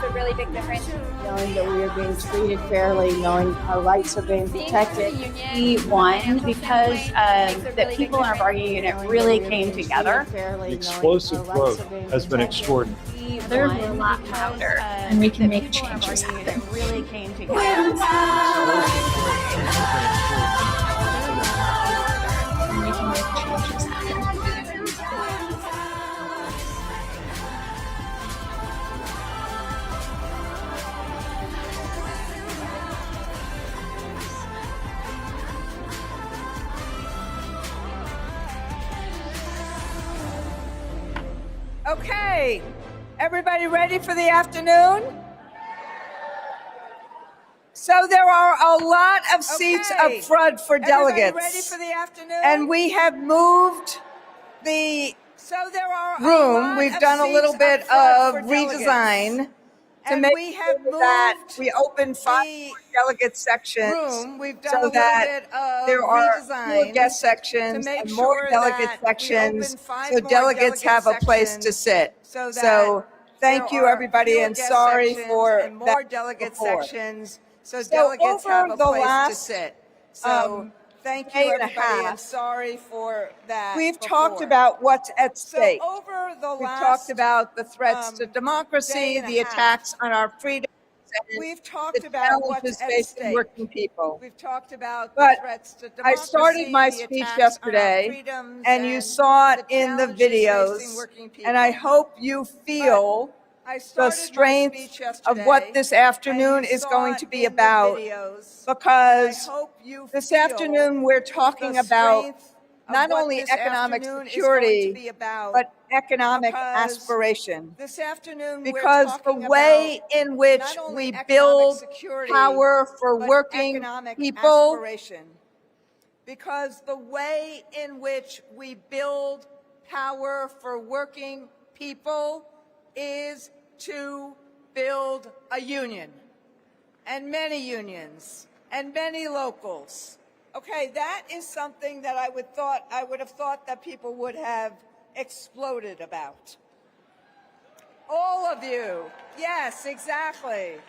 makes a really big difference. Knowing that we are being treated fairly, knowing our rights are being protected. We won because the people in our bargaining unit really came together. The explosive growth has been extraordinary. Others were a lot louder, and we can make changes happen. Really came together. And we can make changes happen. Okay, everybody ready for the afternoon? So there are a lot of seats up front for delegates. Ready for the afternoon? And we have moved the room. We've done a little bit of redesign to make sure that we open 5 more delegate sections so that there are fewer guest sections and more delegate sections so delegates have a place to sit. So thank you, everybody, and sorry for that before. So delegates have a place to sit. So thank you, everybody, and sorry for that. We've talked about what's at stake. We've talked about the threats to democracy, the attacks on our freedoms, we've talked about what's facing working people. We've talked about the threats to democracy. I started my speech yesterday, and you saw it in the videos, and I hope you feel the strength of what this afternoon is going to be about, because this afternoon we're talking about not only economic security, but economic aspiration. Because the way in which we build power for working people, because the way in which we build power for working people is to build a union, and many unions, and many locals. Okay, that is something that I would have thought that people would have exploded about. All of you, yes, exactly.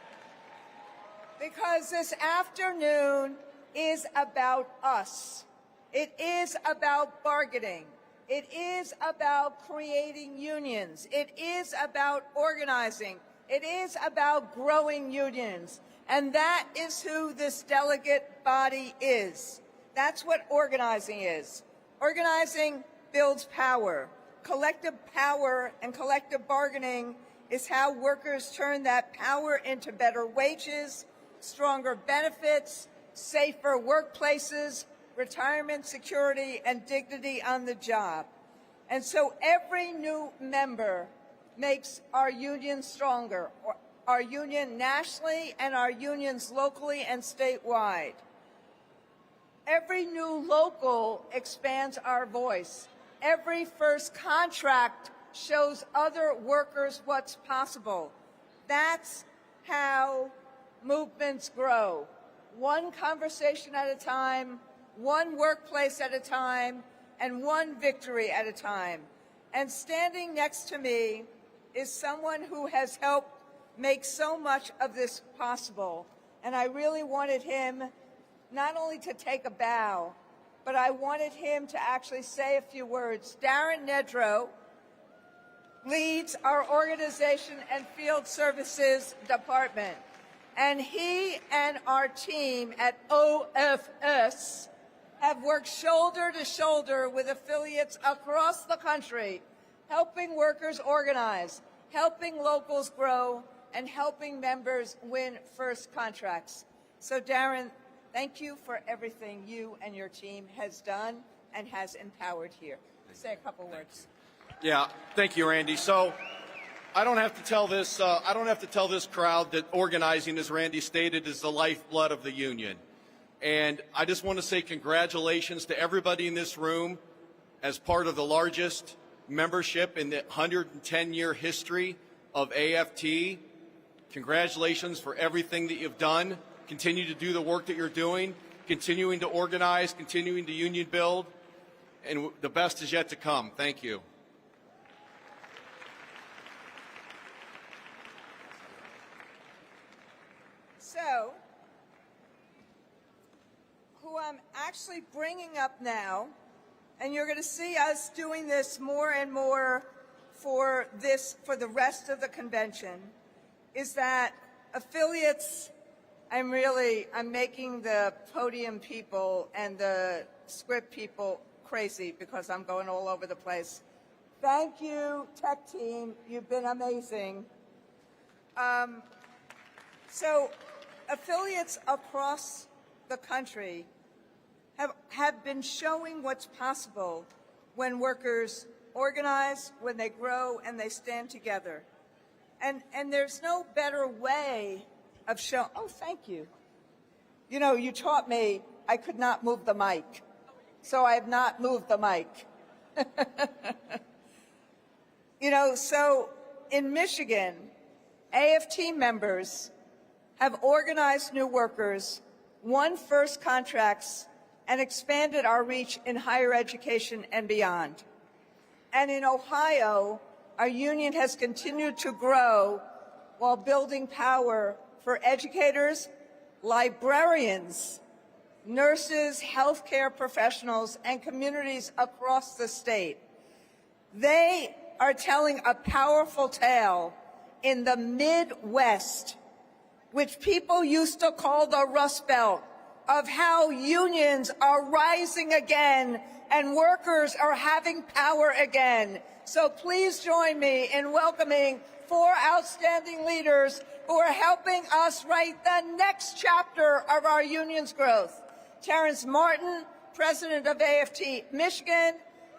Because this afternoon is about us. It is about bargaining. It is about creating unions. It is about organizing. It is about growing unions. And that is who this delegate body is. That's what organizing is. Organizing builds power. Collective power and collective bargaining is how workers turn that power into better wages, stronger benefits, safer workplaces, retirement security, and dignity on the job. And so every new member makes our union stronger, our union nationally and our unions locally and statewide. Every new local expands our voice. Every first contract shows other workers what's possible. That's how movements grow. One conversation at a time, one workplace at a time, and one victory at a time. And standing next to me is someone who has helped make so much of this possible. And I really wanted him not only to take a bow, but I wanted him to actually say a few words. Darren Nedrow leads our organization and field services department. And he and our team at OFS have worked shoulder to shoulder with affiliates across the country, helping workers organize, helping locals grow, and helping members win first contracts. So Darren, thank you for everything you and your team has done and has empowered here. Say a couple words. Yeah, thank you, Randy. So I don't have to tell this. I don't have to tell this crowd that organizing, as Randy stated, is the lifeblood of the union. And I just want to say congratulations to everybody in this room as part of the largest membership in the 110-year history of AFT. Congratulations for everything that you've done. Continue to do the work that you're doing, continuing to organize, continuing to union build, and the best is yet to come. Thank you. So, who I'm actually bringing up now, and you're going to see us doing this more and more for the rest of the convention, is that affiliates, I'm making the podium people and the script people crazy because I'm going all over the place. Thank you, tech team. You've been amazing. So affiliates across the country have been showing what's possible when workers organize, when they grow, and they stand together. And there's no better way of showing. Oh, thank you. You know, you taught me I could not move the mic, so I have not moved the mic. You know, so in Michigan, AFT members have organized new workers, won first contracts, and expanded our reach in higher education and beyond. And in Ohio, our union has continued to grow while building power for educators, librarians, nurses, healthcare professionals, and communities across the state. They are telling a powerful tale in the Midwest, which people used to call the Rust Belt, of how unions are rising again and workers are having power again. So please join me in welcoming 4 outstanding leaders who are helping us write the next chapter of our union's growth. Terrence Martin, president of AFT Michigan;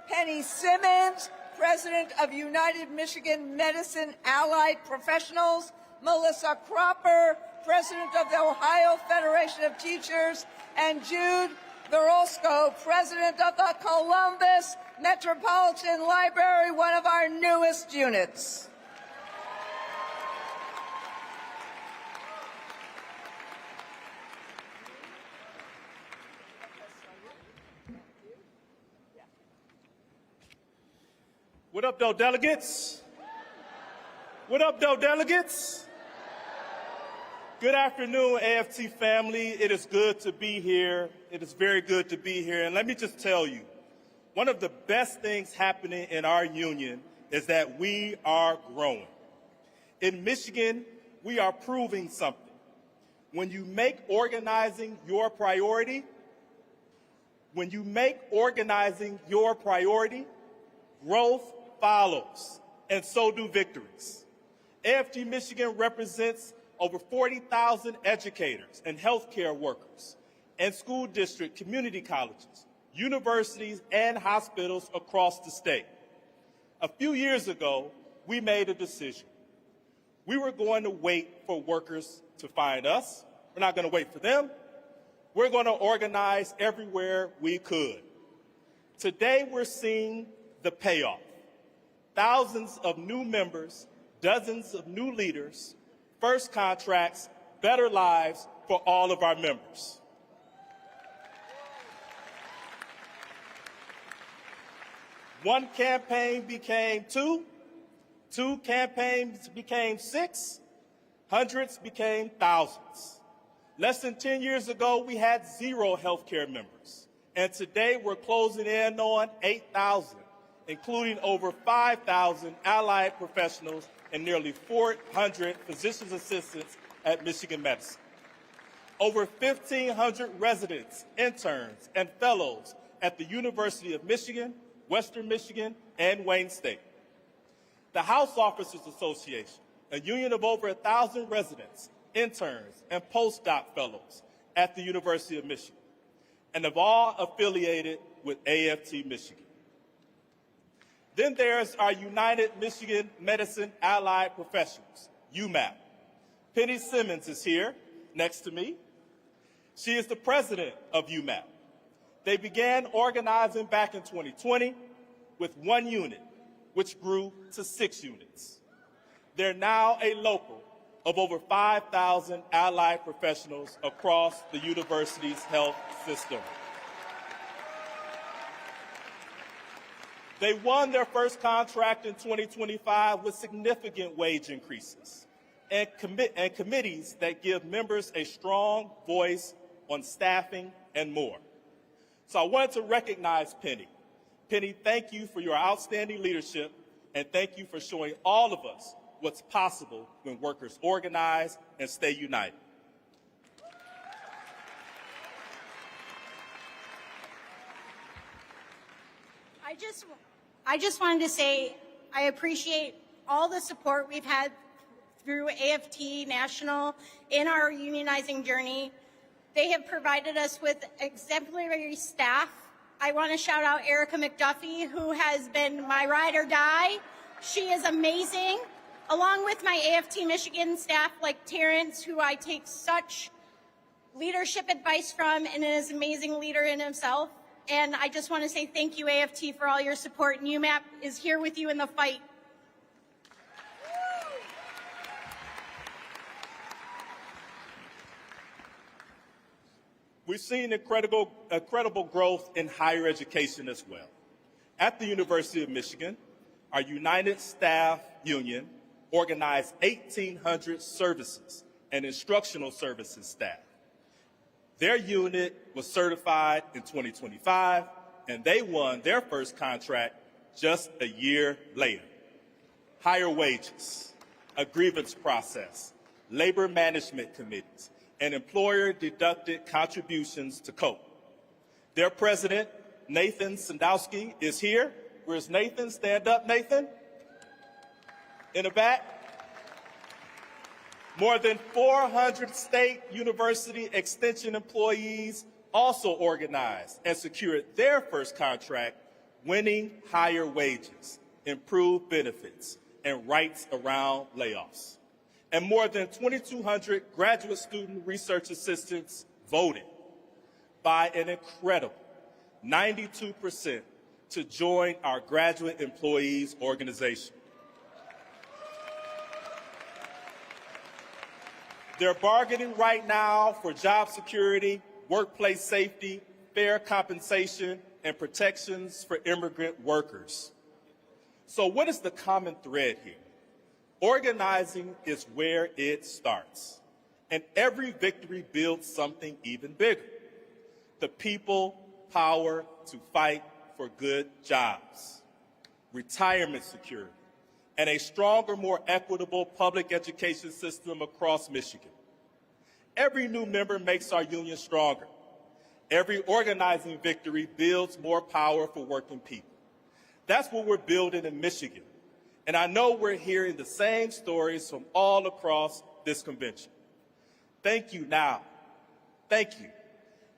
Penny Simmons, president of United Michigan Medicine Allied Professionals; Melissa Cropper, president of the Ohio Federation of Teachers; and Jude Verosco, president of the Columbus Metropolitan Library, one of our newest units. What up, though, delegates? What up, though, delegates? Good afternoon, AFT family. It is good to be here. It is very good to be here. And let me just tell you, one of the best things happening in our union is that we are growing. In Michigan, we are proving something. When you make organizing your priority, growth follows, and so do victories. AFT Michigan represents over 40,000 educators and healthcare workers and school district community colleges, universities, and hospitals across the state. A few years ago, we made a decision. We were going to wait for workers to find us. We're not going to wait for them. We're going to organize everywhere we could. Today, we're seeing the payoff. Thousands of new members, dozens of new leaders, first contracts, better lives for all of our members. One campaign became 2, 2 campaigns became 6, hundreds became thousands. Less than 10 years ago, we had 0 healthcare members, and today we're closing in on 8,000, including over 5,000 allied professionals and nearly 400 physician's assistants at Michigan Medicine. Over 1,500 residents, interns, and fellows at the University of Michigan, Western Michigan, and Wayne State. The House Officers Association, a union of over 1,000 residents, interns, and postdoc fellows at the University of Michigan, and have all affiliated with AFT Michigan. Then there's our United Michigan Medicine Allied Professionals, UMAP. Penny Simmons is here next to me. She is the president of UMAP. They began organizing back in 2020 with 1 unit, which grew to 6 units. They're now a local of over 5,000 allied professionals across the university's health system. They won their first contract in 2025 with significant wage increases and committees that give members a strong voice on staffing and more. So I wanted to recognize Penny. Penny, thank you for your outstanding leadership, and thank you for showing all of us what's possible when workers organize and stay united. I just wanted to say I appreciate all the support we've had through AFT National in our unionizing journey. They have provided us with exemplary staff. I want to shout out Erica McDuffie, who has been my ride or die. She is amazing, along with my AFT Michigan staff like Terrence, who I take such leadership advice from and is an amazing leader in himself. And I just want to say thank you, AFT, for all your support. And UMAP is here with you in the fight. We've seen incredible growth in higher education as well. At the University of Michigan, our United Staff Union organized 1,800 services and instructional services staff. Their unit was certified in 2025, and they won their first contract just a year later. Higher wages, a grievance process, labor management committees, and employer-deducted contributions to COPE. Their president, Nathan Sandowski, is here. Where's Nathan? Stand up, Nathan. In the back. More than 400 state university extension employees also organized and secured their first contract, winning higher wages, improved benefits, and rights around layoffs. And more than 2,200 graduate student research assistants voted by an incredible 92% to join our graduate employees organization. They're bargaining right now for job security, workplace safety, fair compensation, and protections for immigrant workers. So what is the common thread here? Organizing is where it starts, and every victory builds something even bigger. The people power to fight for good jobs, retirement security, and a stronger, more equitable public education system across Michigan. Every new member makes our union stronger. Every organizing victory builds more power for working people. That's what we're building in Michigan. And I know we're hearing the same stories from all across this convention. Thank you now. Thank you.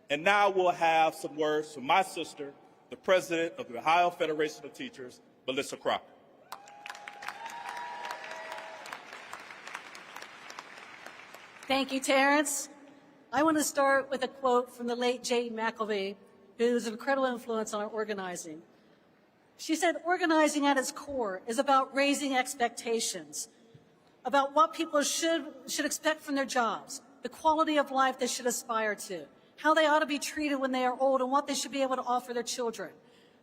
And now we'll have some words from my sister, the president of the Ohio Federation of Teachers, Melissa Crocker. Thank you, Terrence. I want to start with a quote from the late Jane McElvey, who was an incredible influence on our organizing. She said, organizing at its core is about raising expectations, about what people should expect from their jobs, the quality of life they should aspire to, how they ought to be treated when they are old, and what they should be able to offer their children,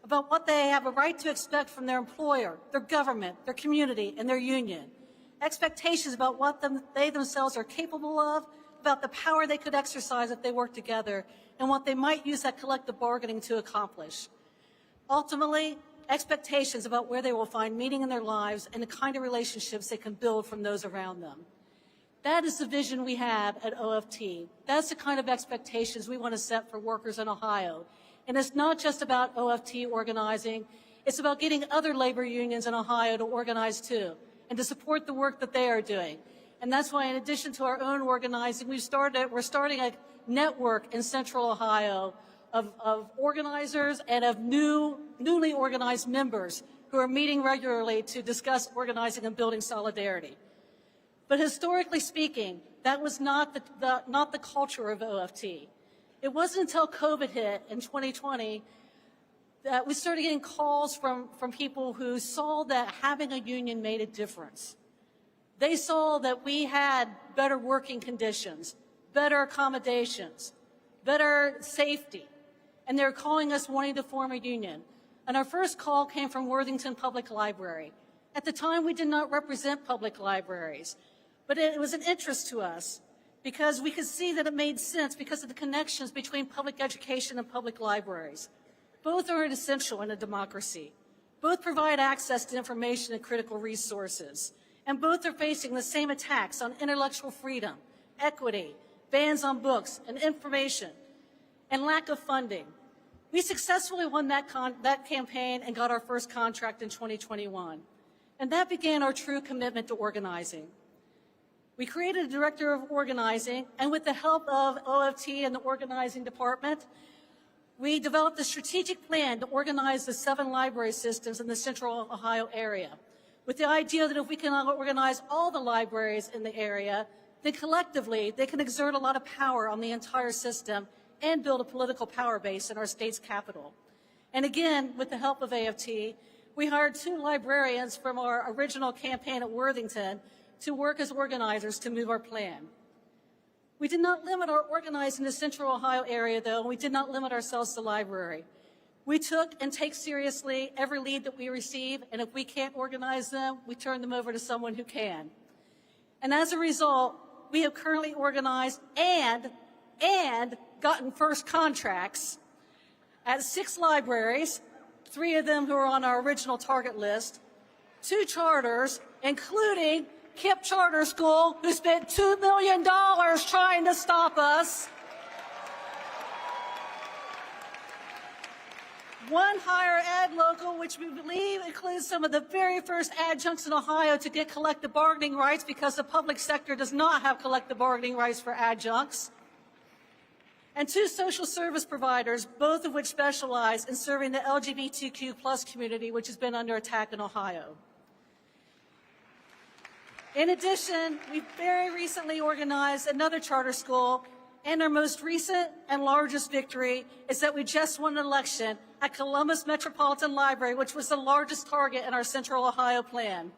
about what they have a right to expect from their employer, their government, their community, and their union. Expectations about what they themselves are capable of, about the power they could exercise if they work together, and what they might use that collective bargaining to accomplish. Ultimately, expectations about where they will find meaning in their lives and the kind of relationships they can build from those around them. That is the vision we have at OFT. That's the kind of expectations we want to set for workers in Ohio. And it's not just about OFT organizing, it's about getting other labor unions in Ohio to organize too, and to support the work that they are doing. And that's why, in addition to our own organizing, we're starting a network in Central Ohio of organizers and of newly organized members who are meeting regularly to discuss organizing and building solidarity. But historically speaking, that was not the culture of OFT. It wasn't until COVID hit in 2020 that we started getting calls from people who saw that having a union made a difference. They saw that we had better working conditions, better accommodations, better safety, and they were calling us wanting to form a union. And our first call came from Worthington Public Library. At the time, we did not represent public libraries, But it was an interest to us because we could see that it made sense because of the connections between public education and public libraries. Both are essential in a democracy. Both provide access to information and critical resources. And both are facing the same attacks on intellectual freedom, equity, bans on books and information, and lack of funding. We successfully won that campaign and got our first contract in 2021. And that began our true commitment to organizing. We created a director of organizing, and with the help of AFT and the organizing department, we developed a strategic plan to organize the 7 library systems in the Central Ohio area, with the idea that if we can organize all the libraries in the area, then collectively they can exert a lot of power on the entire system and build a political power base in our state's capital. And again, with the help of AFT, we hired 2 librarians from our original campaign at Worthington to work as organizers to move our plan. We did not limit our organizing to the Central Ohio area, though, and we did not limit ourselves to library. We took and take seriously every lead that we receive, and if we can't organize them, we turn them over to someone who can. And as a result, we have currently organized and gotten first contracts at 6 libraries, 3 of them who are on our original target list, 2 charters, including KIPP Charter School, who spent $2 million trying to stop us. 1 higher ed local, which we believe includes some of the very first adjuncts in Ohio to get collective bargaining rights because the public sector does not have collective bargaining rights for adjuncts. And 2 social service providers, both of which specialize in serving the LGBTQ+ community, which has been under attack in Ohio. In addition, we very recently organized another charter school, and our most recent and largest victory is that we just won an election at Columbus Metropolitan Library, which was the largest target in our Central Ohio plan.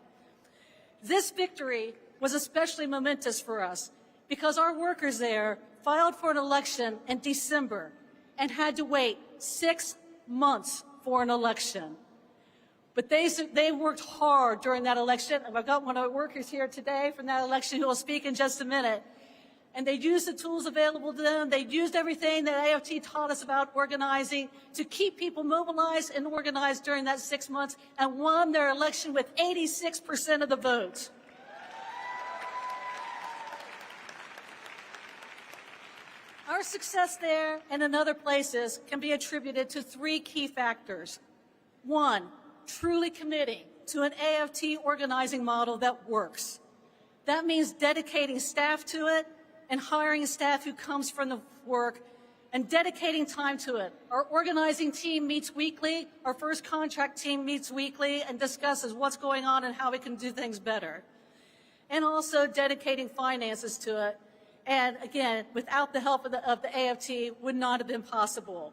This victory was especially momentous for us because our workers there filed for an election in December and had to wait 6 months for an election. But they worked hard during that election. I've got one of our workers here today from that election who will speak in just a minute. And they used the tools available to them. They used everything that AFT taught us about organizing to keep people mobilized and organized during that 6 months and won their election with 86% of the votes. Our success there and in other places can be attributed to 3 key factors. 1, truly committing to an AFT organizing model that works. That means dedicating staff to it and hiring staff who comes from the work and dedicating time to it. Our organizing team meets weekly. Our first contract team meets weekly and discusses what's going on and how we can do things better. And also dedicating finances to it. And again, without the help of the AFT, would not have been possible.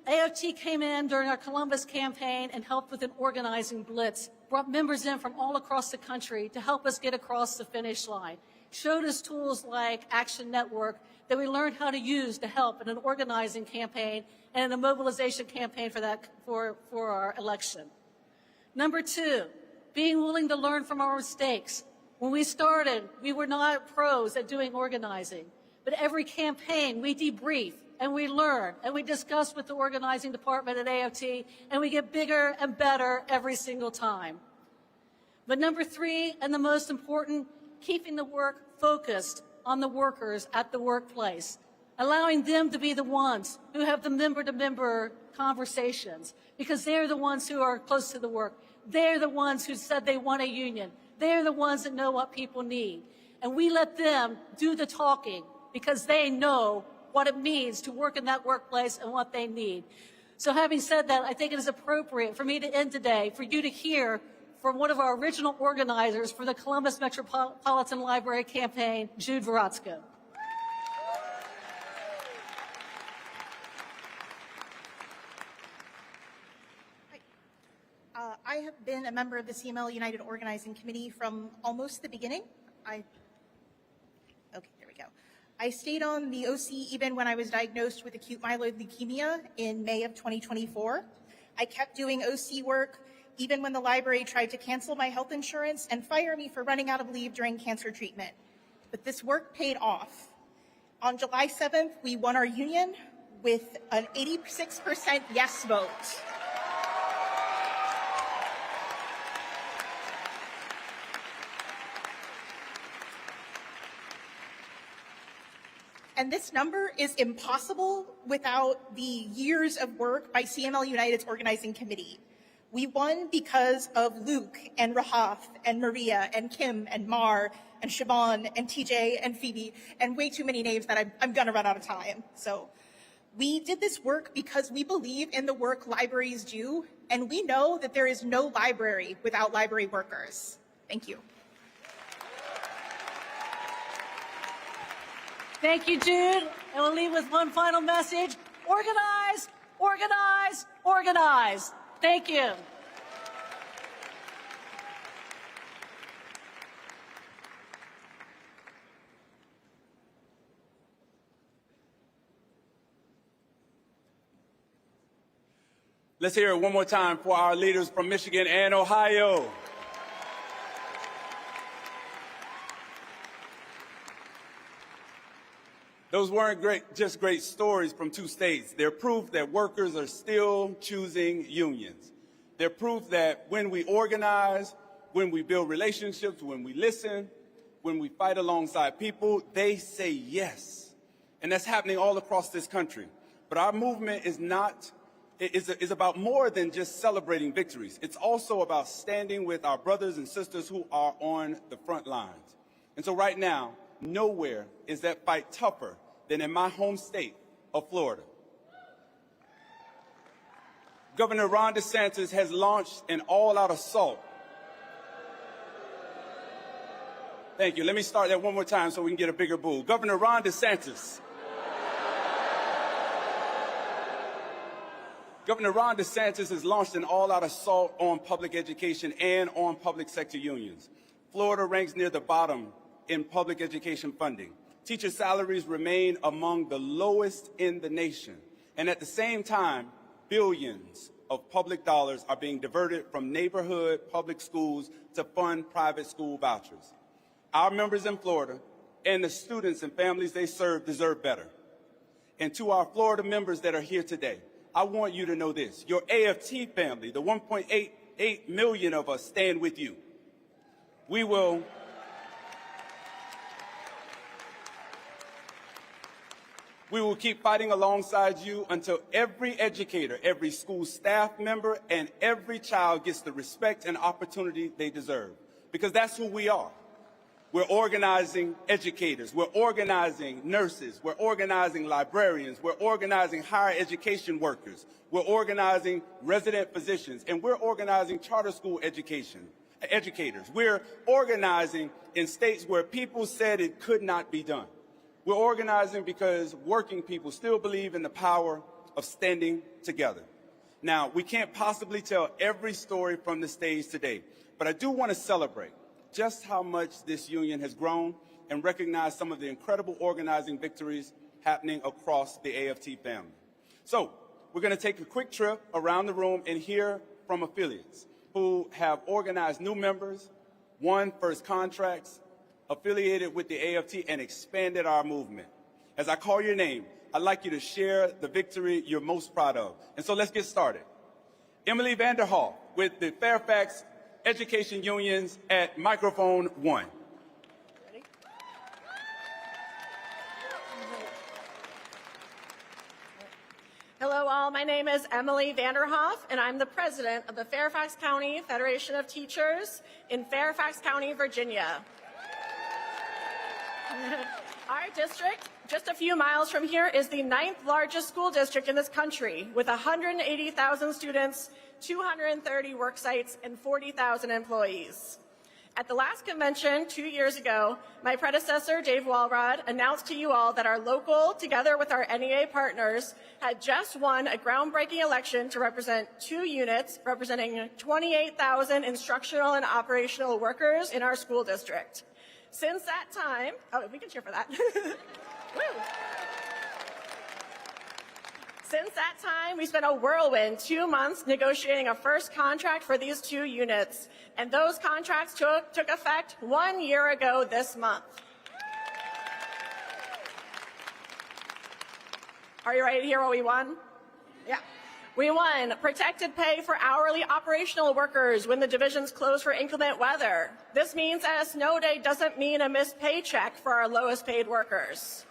AFT came in during our Columbus campaign and helped with an organizing blitz, brought members in from all across the country to help us get across the finish line, showed us tools like Action Network that we learned how to use to help in an organizing campaign and in a mobilization campaign for our election. Number 2, being willing to learn from our mistakes. When we started, we were not pros at doing organizing, but every campaign we debrief and we learn and we discuss with the organizing department at AFT, and we get bigger and better every single time. But number 3, and the most important, keeping the work focused on the workers at the workplace, allowing them to be the ones who have the member-to-member conversations, because they're the ones who are close to the work. They're the ones who said they want a union. They're the ones that know what people need. And we let them do the talking because they know what it means to work in that workplace and what they need. So having said that, I think it is appropriate for me to end today, for you to hear from one of our original organizers for the Columbus Metropolitan Library campaign, Jude Veratsko. I have been a member of the CML United Organizing Committee from almost the beginning. Okay, there we go. I stayed on the OC even when I was diagnosed with acute myeloid leukemia in May of 2024. I kept doing OC work even when the library tried to cancel my health insurance and fire me for running out of leave during cancer treatment. But this work paid off. On July 7th, we won our union with an 86% yes vote. And this number is impossible without the years of work by CML United's organizing committee. We won because of Luke and Rahath and Maria and Kim and Mar and Siobhan and TJ and Phoebe and way too many names that I'm gonna run out of time. So we did this work because we believe in the work libraries do, and we know that there is no library without library workers. Thank you. Thank you, Jude. And we'll leave with one final message. Organize, organize, organize. Thank you. Let's hear it one more time for our leaders from Michigan and Ohio. Those weren't just great stories from two states. They're proof that workers are still choosing unions. They're proof that when we organize, when we build relationships, when we listen, when we fight alongside people, they say yes. And that's happening all across this country. But our movement is about more than just celebrating victories. It's also about standing with our brothers and sisters who are on the front lines. And so right now, nowhere is that fight tougher than in my home state of Florida. Governor Ron DeSantis has launched an all-out assault. Thank you. Let me start that one more time so we can get a bigger boo. Governor Ron DeSantis. Governor Ron DeSantis has launched an all-out assault on public education and on public sector unions. Florida ranks near the bottom in public education funding. Teacher salaries remain among the lowest in the nation. And at the same time, billions of public dollars are being diverted from neighborhood public schools to fund private school vouchers. Our members in Florida and the students and families they serve deserve better. And to our Florida members that are here today, I want you to know this. Your AFT family, the 1.88 million of us, stand with you. We will keep fighting alongside you until every educator, every school staff member, and every child gets the respect and opportunity they deserve. Because that's who we are. We're organizing educators. We're organizing nurses. We're organizing librarians. We're organizing higher education workers. We're organizing resident physicians. And we're organizing charter school educators. We're organizing in states where people said it could not be done. We're organizing because working people still believe in the power of standing together. Now, we can't possibly tell every story from the stage today, but I do want to celebrate just how much this union has grown and recognize some of the incredible organizing victories happening across the AFT family. So, we're going to take a quick trip around the room and hear from affiliates who have organized new members, won first contracts, affiliated with the AFT, and expanded our movement. As I call your name, I'd like you to share the victory you're most proud of. And so let's get started. Emily Vanderhoff with the Fairfax Education Unions at microphone 1. Ready? Hello all, my name is Emily Vanderhoff and I'm the president of the Fairfax County Federation of Teachers in Fairfax County, Virginia. Our district, just a few miles from here, is the 9th largest school district in this country with 180,000 students, 230 work sites, and 40,000 employees. At the last convention 2 years ago, my predecessor, Dave Walrod, announced to you all that our local, together with our NEA partners, had just won a groundbreaking election to represent 2 units representing 28,000 instructional and operational workers in our school district. Since that time, oh, we can cheer for that. Woo. Since that time, we spent a whirlwind 2 months negotiating a first contract for these 2 units, and those contracts took effect 1 year ago this month. Are you ready to hear what we won? Yeah. We won protected pay for hourly operational workers when the divisions close for inclement weather. This means that a snow day doesn't mean a missed paycheck for our lowest paid workers.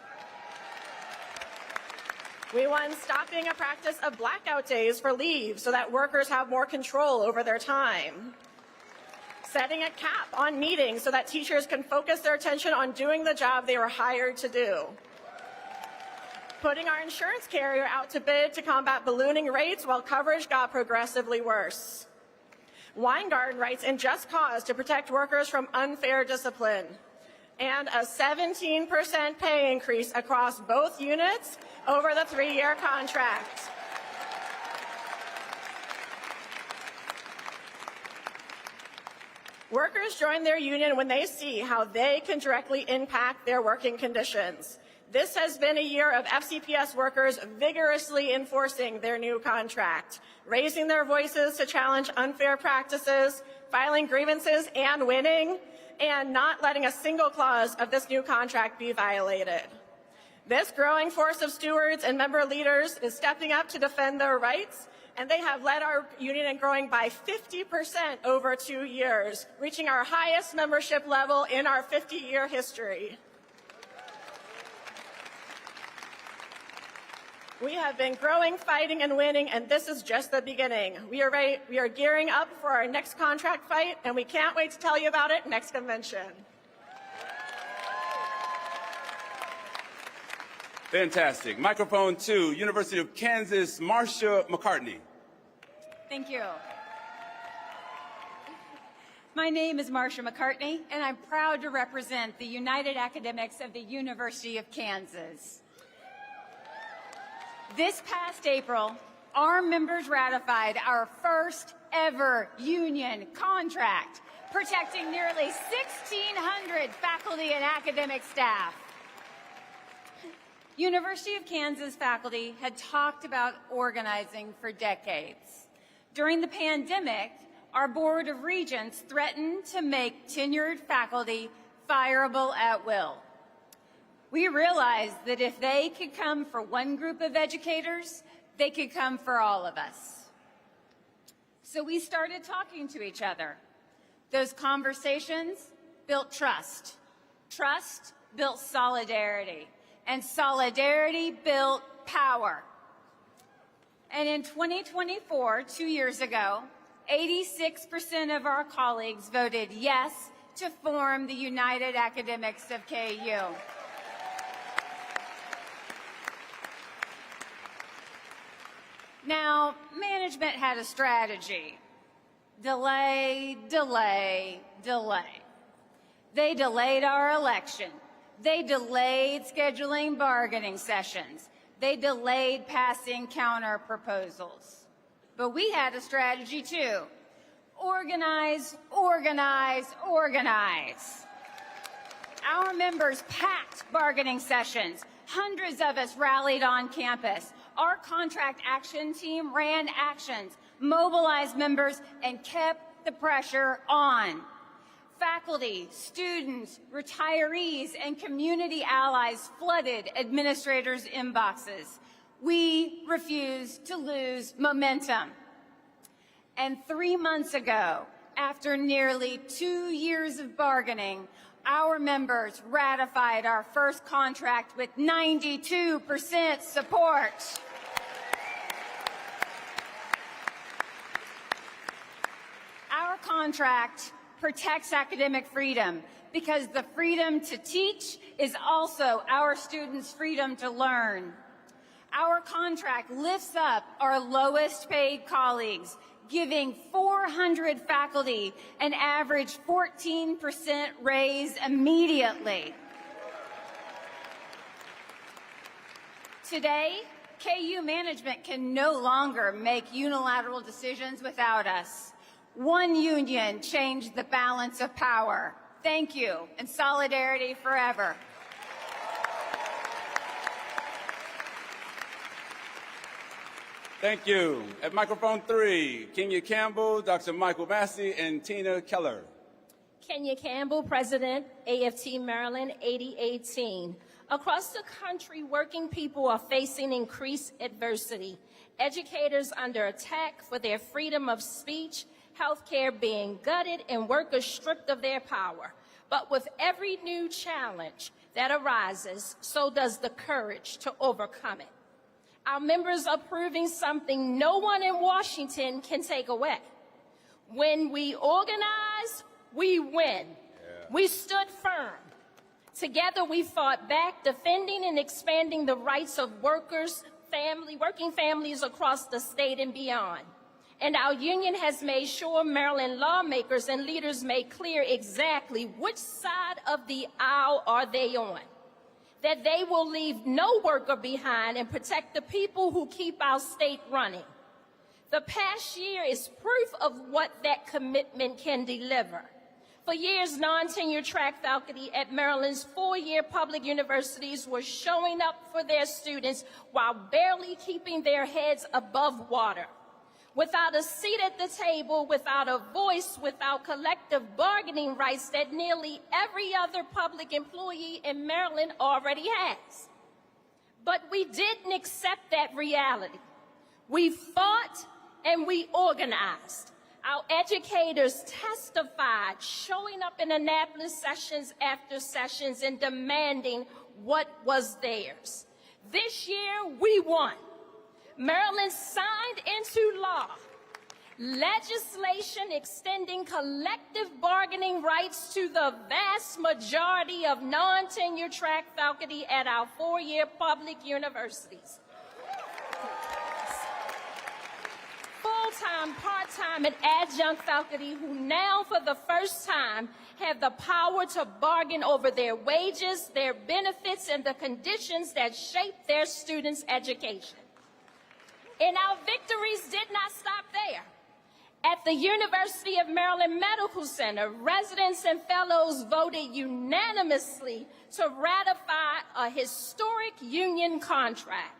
We won stopping a practice of blackout days for leave so that workers have more control over their time. Setting a cap on meetings so that teachers can focus their attention on doing the job they were hired to do. Putting our insurance carrier out to bid to combat ballooning rates while coverage got progressively worse. Weingarten writes in Just Cause to protect workers from unfair discipline. And a 17% pay increase across both units over the 3-year contract. Workers join their union when they see how they can directly impact their working conditions. This has been a year of FCPS workers vigorously enforcing their new contract, raising their voices to challenge unfair practices, filing grievances and winning, and not letting a single clause of this new contract be violated. This growing force of stewards and member leaders is stepping up to defend their rights, and they have led our union in growing by 50% over 2 years, reaching our highest membership level in our 50-year history. We have been growing, fighting, and winning, and this is just the beginning. We are gearing up for our next contract fight, and we can't wait to tell you about it next convention. Fantastic. Microphone 2, University of Kansas, Marcia McCartney. Thank you. My name is Marcia McCartney, and I'm proud to represent the United Academics of the University of Kansas. This past April, our members ratified our first ever union contract, protecting nearly 1,600 faculty and academic staff. University of Kansas faculty had talked about organizing for decades. During the pandemic, our Board of Regents threatened to make tenured faculty fireable at will. We realized that if they could come for one group of educators, they could come for all of us. So we started talking to each other. Those conversations built trust. Trust built solidarity. And solidarity built power. And in 2024, 2 years ago, 86% of our colleagues voted yes to form the United Academics of KU. Now, management had a strategy. Delay, delay, delay. They delayed our election. They delayed scheduling bargaining sessions. They delayed passing counter proposals. But we had a strategy too. Organize, organize, organize. Our members packed bargaining sessions. Hundreds of us rallied on campus. Our contract action team ran actions, mobilized members, and kept the pressure on. Faculty, students, retirees, and community allies flooded administrators' inboxes. We refused to lose momentum. And 3 months ago, after nearly 2 years of bargaining, our members ratified our first contract with 92% support. Our contract protects academic freedom because the freedom to teach is also our students' freedom to learn. Our contract lifts up our lowest paid colleagues, giving 400 faculty an average 14% raise immediately. Today, KU management can no longer make unilateral decisions without us. One union changed the balance of power. Thank you, and solidarity forever. Thank you. At microphone 3, Kenya Campbell, Dr. Michael Massey, and Tina Keller. Kenya Campbell, President, AFT Maryland, 8018. Across the country, working people are facing increased adversity. Educators under attack for their freedom of speech, healthcare being gutted, and workers stripped of their power. But with every new challenge that arises, so does the courage to overcome it. Our members are proving something no one in Washington can take away. When we organize, we win. We stood firm. Together we fought back, defending and expanding the rights of working families across the state and beyond. And our union has made sure Maryland lawmakers and leaders make clear exactly which side of the aisle are they on. That they will leave no worker behind and protect the people who keep our state running. The past year is proof of what that commitment can deliver. For years, non-tenure track faculty at Maryland's 4-year public universities were showing up for their students while barely keeping their heads above water. Without a seat at the table, without a voice, without collective bargaining rights that nearly every other public employee in Maryland already has. But we didn't accept that reality. We fought and we organized. Our educators testified, showing up in Annapolis sessions after sessions and demanding what was theirs. This year, we won. Maryland signed into law legislation extending collective bargaining rights to the vast majority of non-tenure track faculty at our 4-year public universities. Full-time, part-time, and adjunct faculty who now, for the first time, have the power to bargain over their wages, their benefits, and the conditions that shape their students' education. And our victories did not stop there. At the University of Maryland Medical Center, residents and fellows voted unanimously to ratify a historic union contract,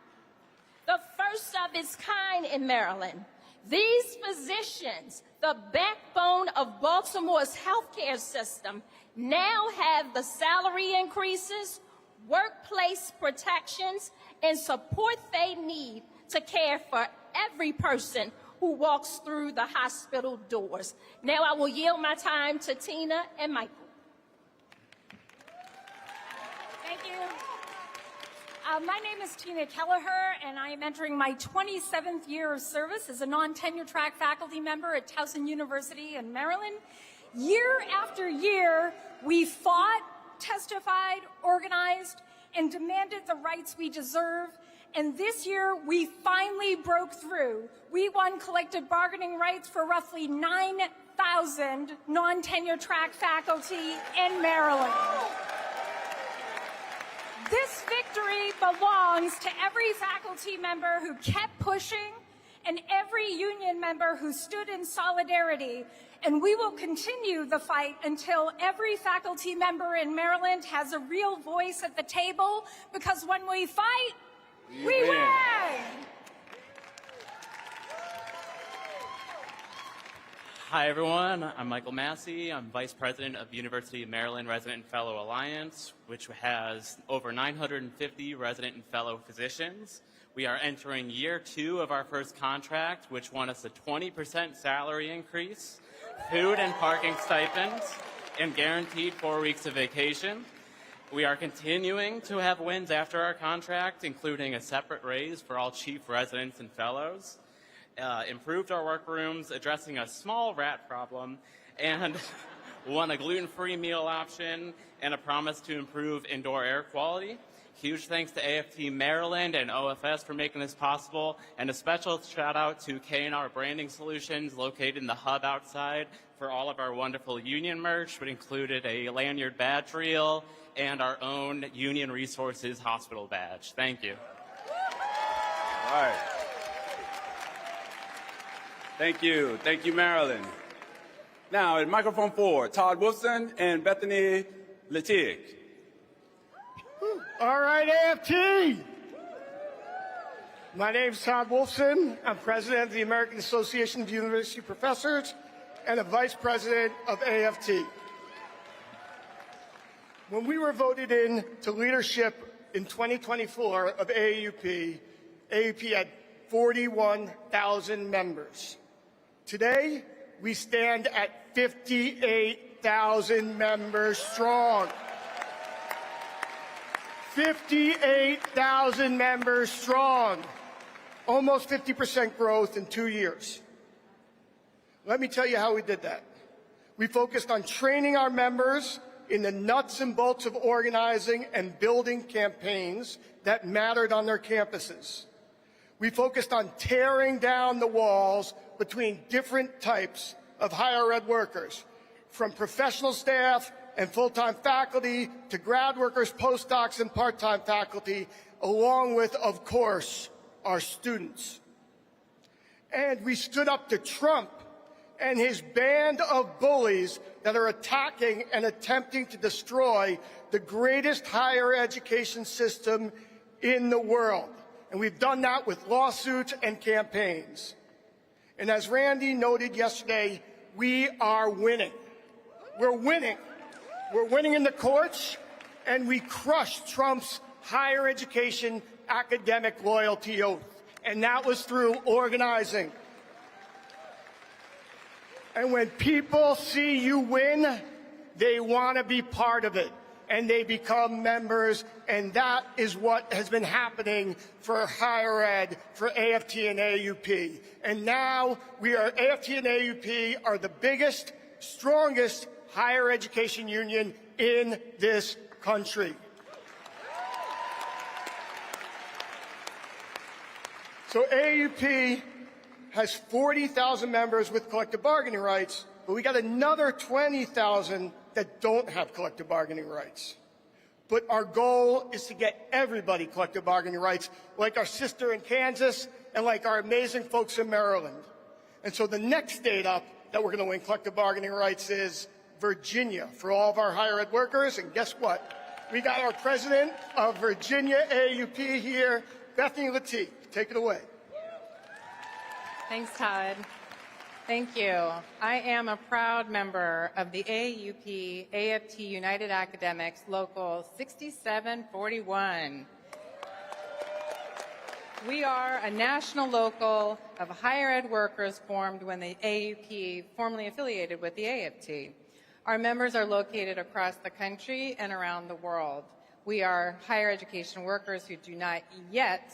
the first of its kind in Maryland. These physicians, the backbone of Baltimore's healthcare system, now have the salary increases, workplace protections, and support they need to care for every person who walks through the hospital doors. Now I will yield my time to Tina and Michael. Thank you. My name is Tina Kelleher, and I am entering my 27th year of service as a non-tenure track faculty member at Towson University in Maryland. Year after year, we fought, testified, organized, and demanded the rights we deserve. And this year, we finally broke through. We won collective bargaining rights for roughly 9,000 non-tenure track faculty in Maryland. This victory belongs to every faculty member who kept pushing and every union member who stood in solidarity. And we will continue the fight until every faculty member in Maryland has a real voice at the table, because when we fight, we win! Hi, everyone. I'm Michael Massey. I'm Vice President of University of Maryland Resident and Fellow Alliance, which has over 950 resident and fellow physicians. We are entering year 2 of our first contract, which won us a 20% salary increase, food and parking stipends, and guaranteed 4 weeks of vacation. We are continuing to have wins after our contract, including a separate raise for all chief residents and fellows, improved our workrooms, addressing a small rat problem, and won a gluten-free meal option and a promise to improve indoor air quality. Huge thanks to AFT Maryland and OFS for making this possible, and a special shout out to K&R Branding Solutions located in the hub outside for all of our wonderful union merch, which included a lanyard badge reel and our own Union Resources hospital badge. Thank you. All right. Thank you. Thank you, Marilyn. Now, at microphone 4, Todd Wilson and Bethany Letig. All right, AFT. My name is Todd Wolfson. I'm president of the American Association of University Professors and a vice president of AFT. When we were voted in to leadership in 2024 of AAUP, AAUP had 41,000 members. Today, we stand at 58,000 members strong. 58,000 members strong. Almost 50% growth in 2 years. Let me tell you how we did that. We focused on training our members in the nuts and bolts of organizing and building campaigns that mattered on their campuses. We focused on tearing down the walls between different types of higher ed workers, from professional staff and full-time faculty to grad workers, postdocs, and part-time faculty, along with, of course, our students. And we stood up to Trump and his band of bullies that are attacking and attempting to destroy the greatest higher education system in the world. And we've done that with lawsuits and campaigns. And as Randy noted yesterday, we are winning. We're winning. We're winning in the courts, and we crushed Trump's higher education academic loyalty oath. And that was through organizing. And when people see you win, they want to be part of it, and they become members, and that is what has been happening for higher ed, for AFT and AUP. And now AFT and AUP are the biggest, strongest higher education union in this country. So AUP has 40,000 members with collective bargaining rights, but we got another 20,000 that don't have collective bargaining rights. But our goal is to get everybody collective bargaining rights, like our sister in Kansas and like our amazing folks in Maryland. And so the next state up that we're going to win collective bargaining rights is Virginia for all of our higher ed workers. And guess what? We got our president of Virginia AUP here, Bethany Lateef. Take it away. Thanks, Todd. Thank you. I am a proud member of the AUP AFT United Academics Local 6741. We are a national local of higher ed workers formed when the AUP formerly affiliated with the AFT. Our members are located across the country and around the world. We are higher education workers who do not yet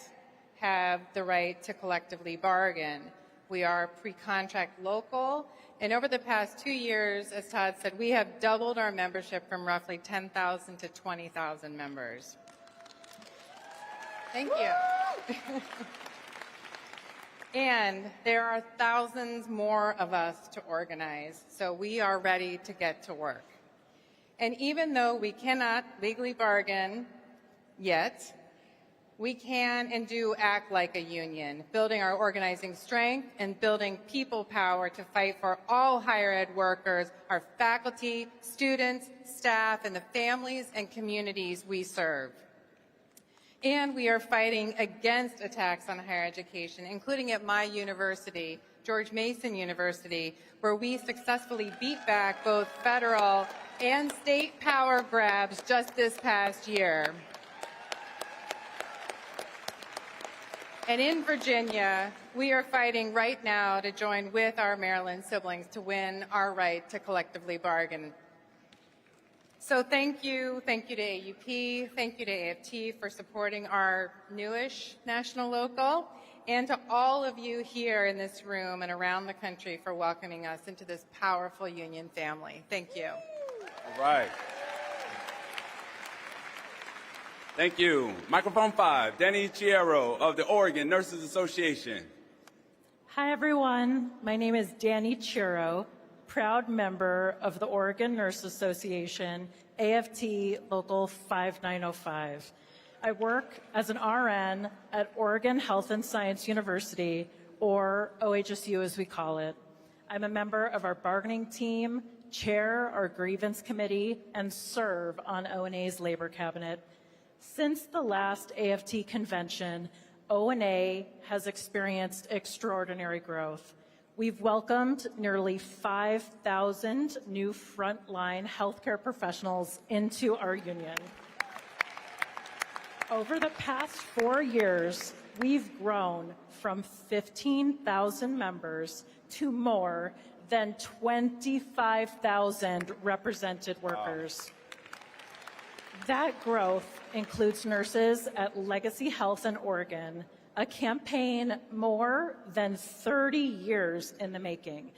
have the right to collectively bargain. We are pre-contract local, and over the past 2 years, as Todd said, we have doubled our membership from roughly 10,000 to 20,000 members. Thank you. And there are thousands more of us to organize, so we are ready to get to work. And even though we cannot legally bargain yet, we can and do act like a union, building our organizing strength and building people power to fight for all higher ed workers, our faculty, students, staff, and the families and communities we serve. And we are fighting against attacks on higher education, including at my university, George Mason University, where we successfully beat back both federal and state power grabs just this past year. And in Virginia, we are fighting right now to join with our Maryland siblings to win our right to collectively bargain. So thank you to AUP, thank you to AFT for supporting our newish national local, and to all of you here in this room and around the country for welcoming us into this powerful union family. Thank you. All right. Thank you. Microphone 5, Danny Chiero of the Oregon Nurses Association. Hi, everyone. My name is Danny Chiero, proud member of the Oregon Nurses Association, AFT Local 5905. I work as an RN at Oregon Health and Science University, or OHSU as we call it. I'm a member of our bargaining team, chair our grievance committee, and serve on ONA's labor cabinet. Since the last AFT convention, O&A has experienced extraordinary growth. We've welcomed nearly 5,000 new frontline healthcare professionals into our union. Over the past 4 years, we've grown from 15,000 members to more than 25,000 represented workers. That growth includes nurses at Legacy Health in Oregon, a campaign more than 30 years in the making.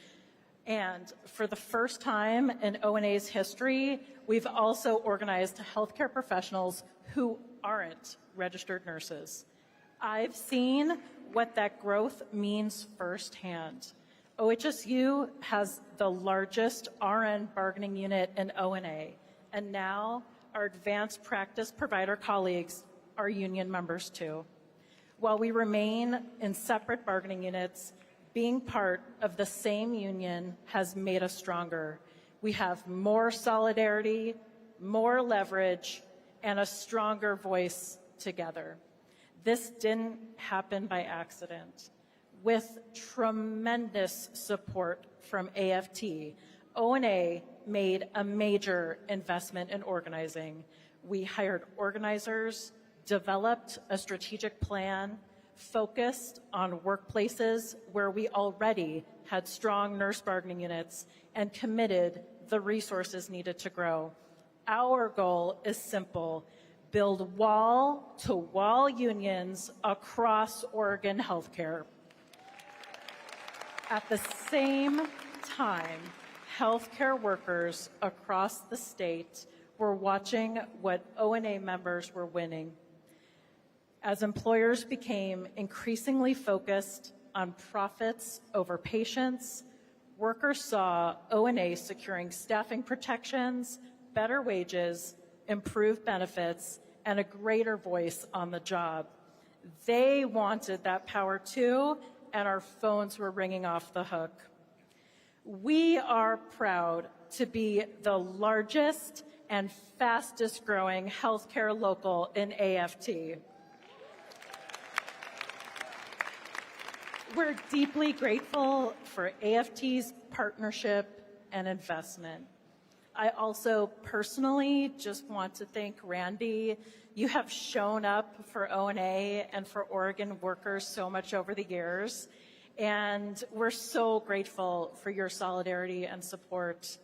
And for the first time in O&A's history, we've also organized healthcare professionals who aren't registered nurses. I've seen what that growth means firsthand. OHSU has the largest RN bargaining unit in O&A, and now our advanced practice provider colleagues are union members too. While we remain in separate bargaining units, being part of the same union has made us stronger. We have more solidarity, more leverage, and a stronger voice together. This didn't happen by accident. With tremendous support from AFT, O&A made a major investment in organizing. We hired organizers, developed a strategic plan, focused on workplaces where we already had strong nurse bargaining units, and committed the resources needed to grow. Our goal is simple: build wall-to-wall unions across Oregon healthcare. At the same time, healthcare workers across the state were watching what O&A members were winning. As employers became increasingly focused on profits over patients, workers saw O&A securing staffing protections, better wages, improved benefits, and a greater voice on the job. They wanted that power too, and our phones were ringing off the hook. We are proud to be the largest and fastest growing healthcare local in AFT. We're deeply grateful for AFT's partnership and investment. I also personally just want to thank Randy. You have shown up for O&A and for Oregon workers so much over the years, and we're so grateful for your solidarity and support.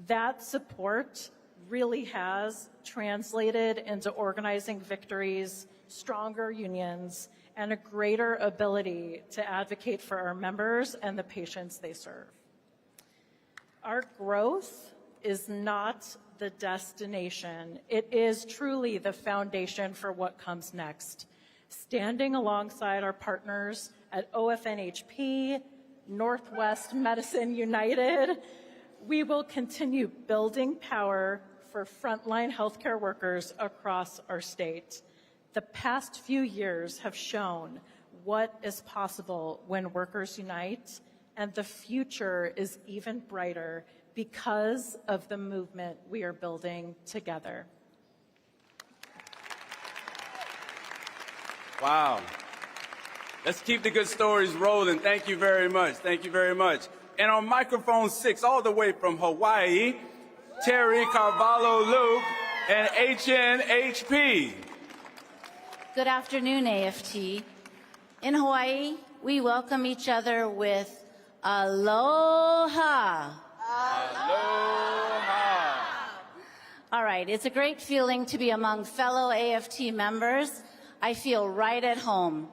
That support really has translated into organizing victories, stronger unions, and a greater ability to advocate for our members and the patients they serve. Our growth is not the destination. It is truly the foundation for what comes next. Standing alongside our partners at OFNHP, Northwest Medicine United, we will continue building power for frontline healthcare workers across our state. The past few years have shown what is possible when workers unite, and the future is even brighter because of the movement we are building together. Wow. Let's keep the good stories rolling. Thank you very much. Thank you very much. And on microphone 6, all the way from Hawaii, Terry Carvalho Luke and HNHP. Good afternoon, AFT. In Hawaii, we welcome each other with aloha. Aloha. All right, it's a great feeling to be among fellow AFT members. I feel right at home.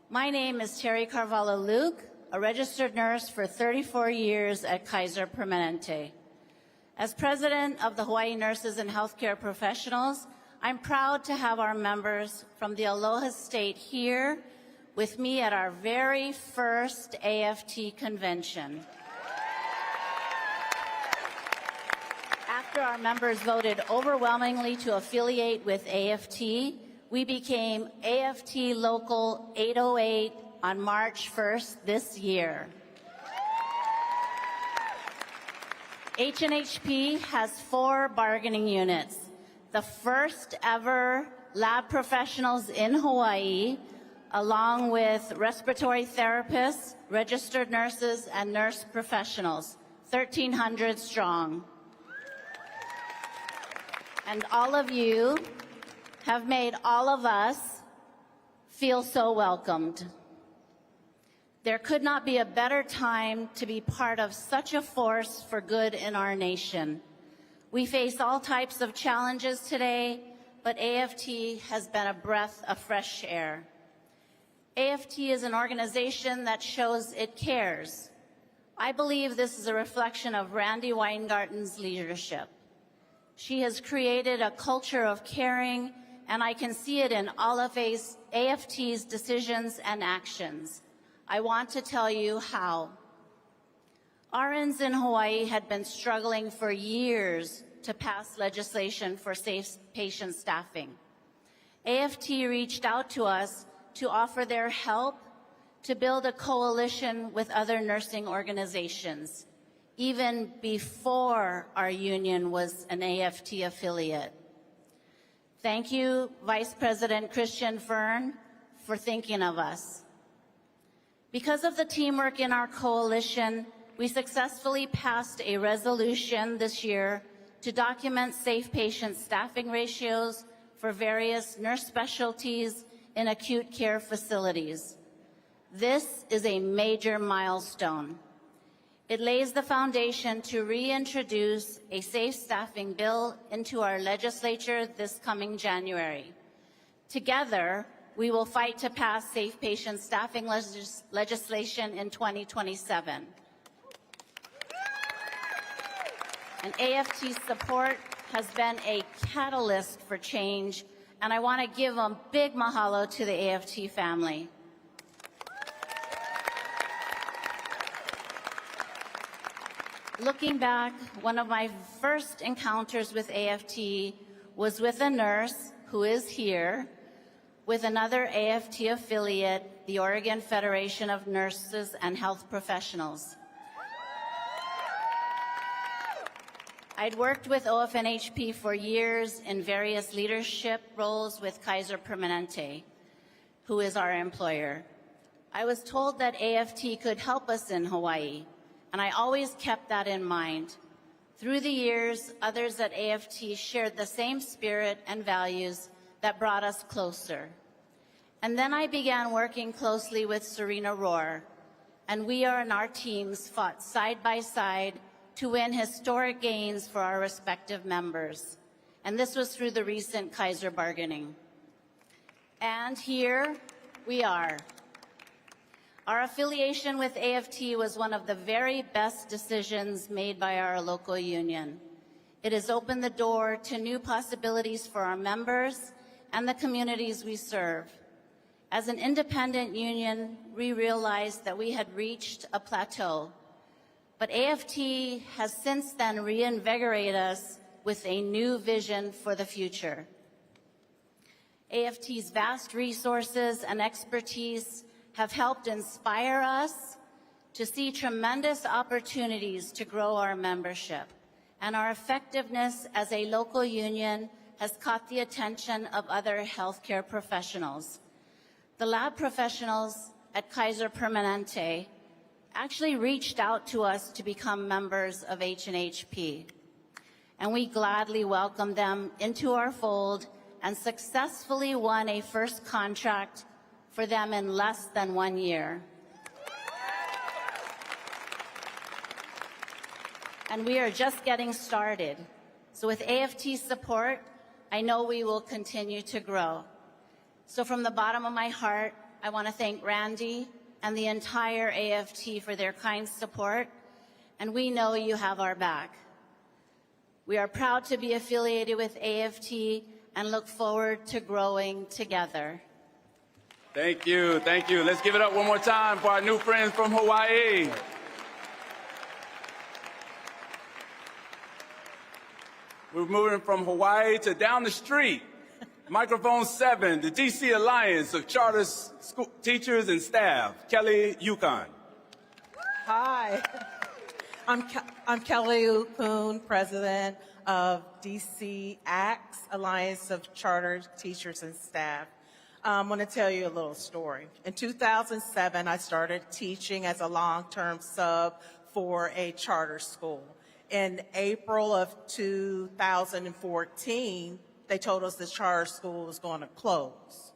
My name is Terry Carvalho Luke, a registered nurse for 34 years at Kaiser Permanente. As president of the Hawaii Nurses and Healthcare Professionals, I'm proud to have our members from the Aloha State here with me at our very first AFT convention. After our members voted overwhelmingly to affiliate with AFT, we became AFT Local 808 on March 1st this year. HNHP has 4 bargaining units. The first ever lab professionals in Hawaii, along with respiratory therapists, registered nurses, and nurse professionals, 1,300 strong. And all of you have made all of us feel so welcomed. There could not be a better time to be part of such a force for good in our nation. We face all types of challenges today, but AFT has been a breath of fresh air. AFT is an organization that shows it cares. I believe this is a reflection of Randy Weingarten's leadership. She has created a culture of caring, and I can see it in all of AFT's decisions and actions. I want to tell you how. RNs in Hawaii had been struggling for years to pass legislation for safe patient staffing. AFT reached out to us to offer their help to build a coalition with other nursing organizations, even before our union was an AFT affiliate. Thank you, Vice President Christian Fern, for thinking of us. Because of the teamwork in our coalition, we successfully passed a resolution this year to document safe patient staffing ratios for various nurse specialties in acute care facilities. This is a major milestone. It lays the foundation to reintroduce a safe staffing bill into our legislature this coming January. Together, we will fight to pass safe patient staffing legislation in 2027. And AFT's support has been a catalyst for change, and I want to give a big mahalo to the AFT family. Looking back, one of my first encounters with AFT was with a nurse who is here, with another AFT affiliate, the Oregon Federation of Nurses and Health Professionals. I'd worked with OFNHP for years in various leadership roles with Kaiser Permanente, who is our employer. I was told that AFT could help us in Hawaii, and I always kept that in mind. Through the years, others at AFT shared the same spirit and values that brought us closer. And then I began working closely with Serena Rohr, and we and our teams fought side by side to win historic gains for our respective members. And this was through the recent Kaiser bargaining. And here we are. Our affiliation with AFT was one of the very best decisions made by our local union. It has opened the door to new possibilities for our members and the communities we serve. As an independent union, we realized that we had reached a plateau, but AFT has since then reinvigorated us with a new vision for the future. AFT's vast resources and expertise have helped inspire us to see tremendous opportunities to grow our membership, and our effectiveness as a local union has caught the attention of other healthcare professionals. The lab professionals at Kaiser Permanente actually reached out to us to become members of H&HP, and we gladly welcomed them into our fold and successfully won a first contract for them in less than 1 year. And we are just getting started. So with AFT support, I know we will continue to grow. So from the bottom of my heart, I want to thank Randy and the entire AFT for their kind support, and we know you have our back. We are proud to be affiliated with AFT and look forward to growing together. Thank you, thank you. Let's give it up one more time for our new friends from Hawaii. We're moving from Hawaii to down the street. Microphone 7, the DC Alliance of Charter School Teachers and Staff, Kelly Yukon. Hi, I'm Kelly Yukon, President of DC ACTS, Alliance of Charter Teachers and Staff. I'm going to tell you a little story. In 2007, I started teaching as a long-term sub for a charter school. In April of 2014, they told us the charter school was going to close.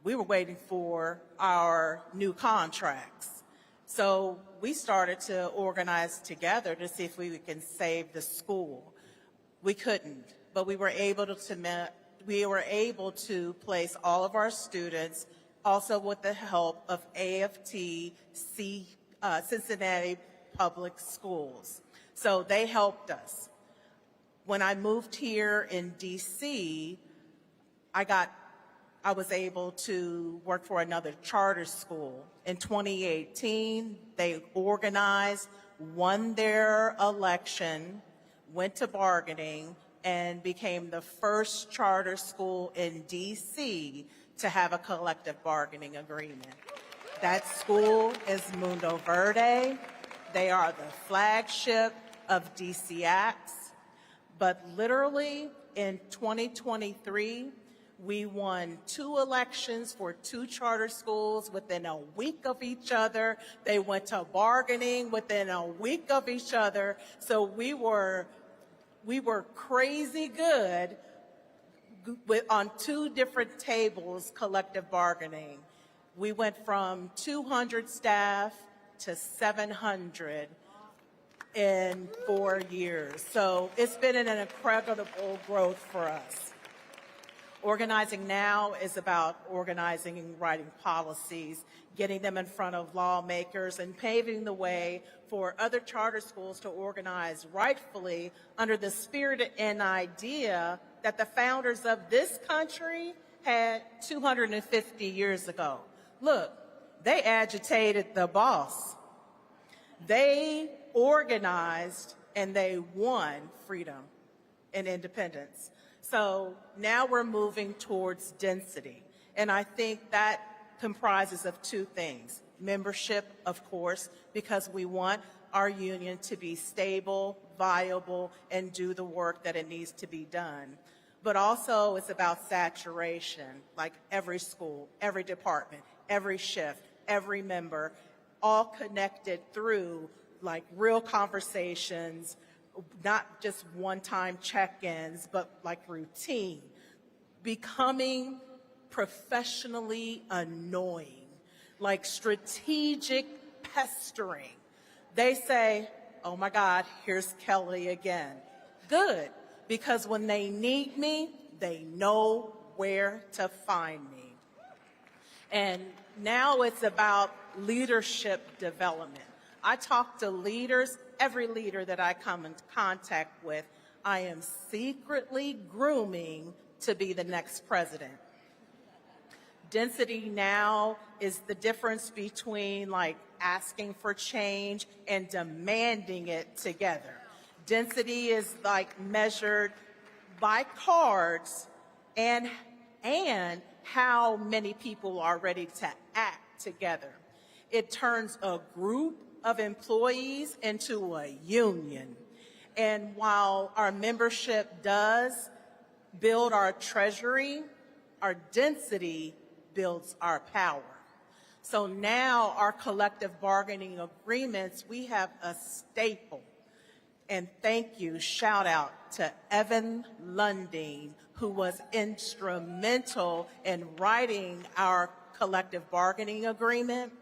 We were waiting for our new contracts. So we started to organize together to see if we can save the school. We couldn't, but we were able to place all of our students, also with the help of AFT, Cincinnati Public Schools. So they helped us. When I moved here in DC, I was able to work for another charter school. In 2018, they organized, won their election, went to bargaining, and became the first charter school in DC to have a collective bargaining agreement. That school is Mundo Verde. They are the flagship of DCX. But literally in 2023, we won 2 elections for 2 charter schools within a week of each other. They went to bargaining within a week of each other. So we were crazy good on 2 different tables, collective bargaining. We went from 200 staff to 700 in 4 years. So it's been an incredible growth for us. Organizing now is about organizing and writing policies, getting them in front of lawmakers, and paving the way for other charter schools to organize rightfully under the spirit and idea that the founders of this country had 250 years ago. Look, they agitated the boss. They organized and they won freedom and independence. So now we're moving towards density. And I think that comprises of 2 things. Membership, of course, because we want our union to be stable, viable, and do the work that it needs to be done. But also it's about saturation, like every school, every department, every shift, every member, all connected through like real conversations, not just one-time check-ins, but like routine. Becoming professionally annoying, like strategic pestering. They say, oh my God, here's Kelly again. Good, because when they need me, they know where to find me. And now it's about leadership development. I talk to leaders, every leader that I come in contact with, I am secretly grooming to be the next president. Density now is the difference between like asking for change and demanding it together. Density is like measured by cards and how many people are ready to act together. It turns a group of employees into a union. And while our membership does build our treasury, our density builds our power. So now our collective bargaining agreements, we have a staple. And thank you, shout out to Evan Lunding, who was instrumental in writing our collective bargaining agreement.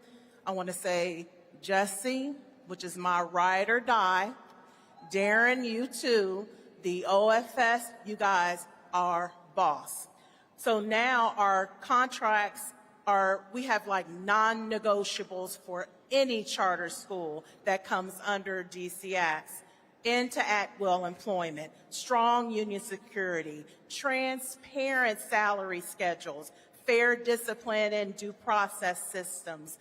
I want to say Jesse, which is my ride or die. Darren, you too. The OFS, you guys are boss. So now our contracts we have like non-negotiables for any charter school that comes under DCX. Into at-will employment, strong union security, transparent salary schedules, fair discipline and due process systems,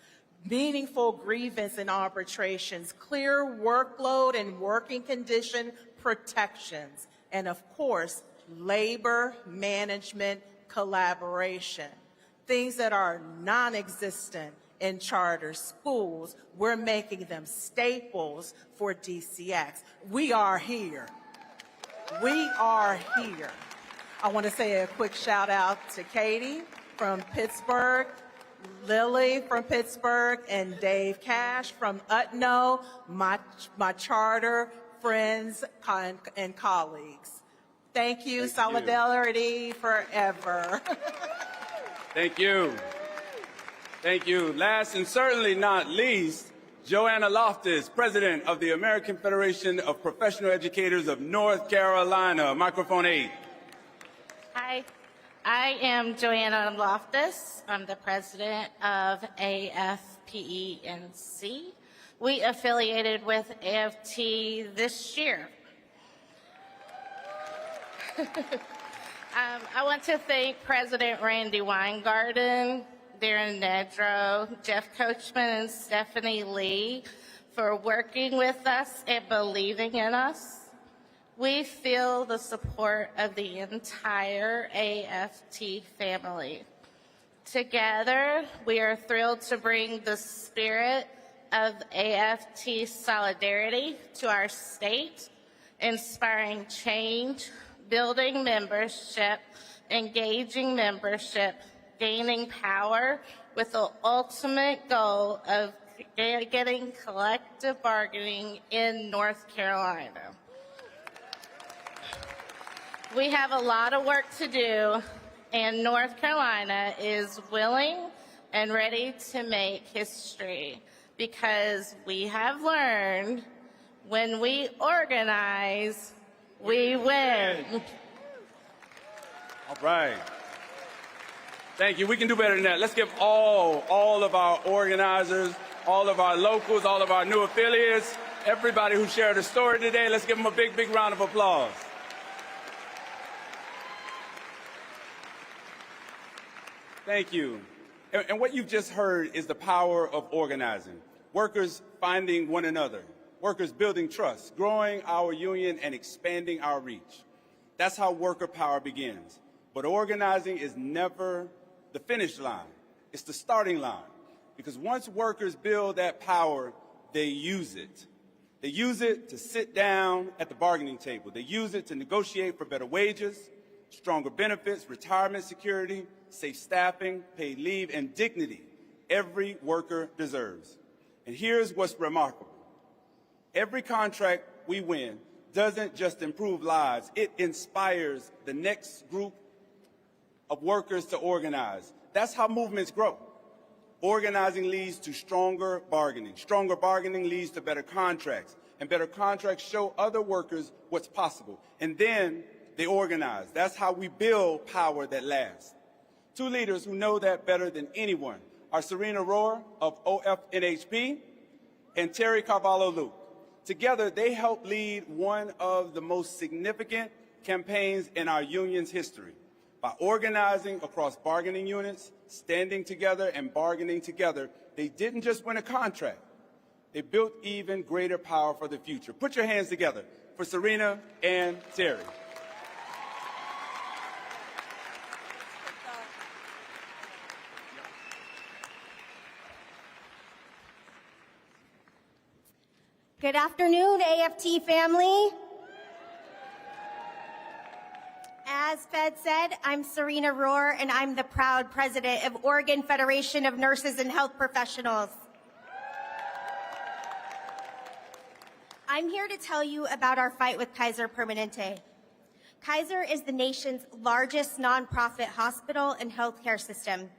meaningful grievance and arbitrations, clear workload and working condition protections, and of course, labor management collaboration. Things that are non-existent in charter schools, we're making them staples for DCX. We are here. We are here. I want to say a quick shout out to Katie, from Pittsburgh, Lily from Pittsburgh, and Dave Cash from Utno, my charter friends and colleagues. Thank you. Solidarity forever. Thank you. Thank you. Last and certainly not least, Joanna Loftus, President of the American Federation of Professional Educators of North Carolina. Microphone 8. Hi, I am Joanna Loftus. I'm the president of AFPENC. We affiliated with AFT this year. I want to thank President Randy Weingarten, Darren Nedrow, Jeff Coachman, and Stephanie Lee for working with us and believing in us. We feel the support of the entire AFT family. Together, we are thrilled to bring the spirit of AFT solidarity to our state, inspiring change, building membership, engaging membership, gaining power with the ultimate goal of getting collective bargaining in North Carolina. We have a lot of work to do, and North Carolina is willing and ready to make history because we have learned when we organize, we win. All right. Thank you. We can do better than that. Let's give all of our organizers, all of our locals, all of our new affiliates, everybody who shared a story today, let's give them a big, big round of applause. Thank you. And what you've just heard is the power of organizing. Workers finding one another. Workers building trust, growing our union, and expanding our reach. That's how worker power begins. But organizing is never the finish line. It's the starting line. Because once workers build that power, they use it. They use it to sit down at the bargaining table. They use it to negotiate for better wages, stronger benefits, retirement security, safe staffing, paid leave, and dignity every worker deserves. And here's what's remarkable. Every contract we win doesn't just improve lives, it inspires the next group of workers to organize. That's how movements grow. Organizing leads to stronger bargaining. Stronger bargaining leads to better contracts. And better contracts show other workers what's possible. And then they organize. That's how we build power that lasts. Two leaders who know that better than anyone are Serena Rohr of OFNHP and Terry Carvalho-Luke. Together, they helped lead one of the most significant campaigns in our union's history. By organizing across bargaining units, standing together, and bargaining together, they didn't just win a contract. They built even greater power for the future. Put your hands together for Serena and Terry. Good afternoon, AFT family. As Fed said, I'm Serena Rohr, and I'm the proud president of Oregon Federation of Nurses and Health Professionals. I'm here to tell you about our fight with Kaiser Permanente. Kaiser is the nation's largest nonprofit hospital and healthcare system,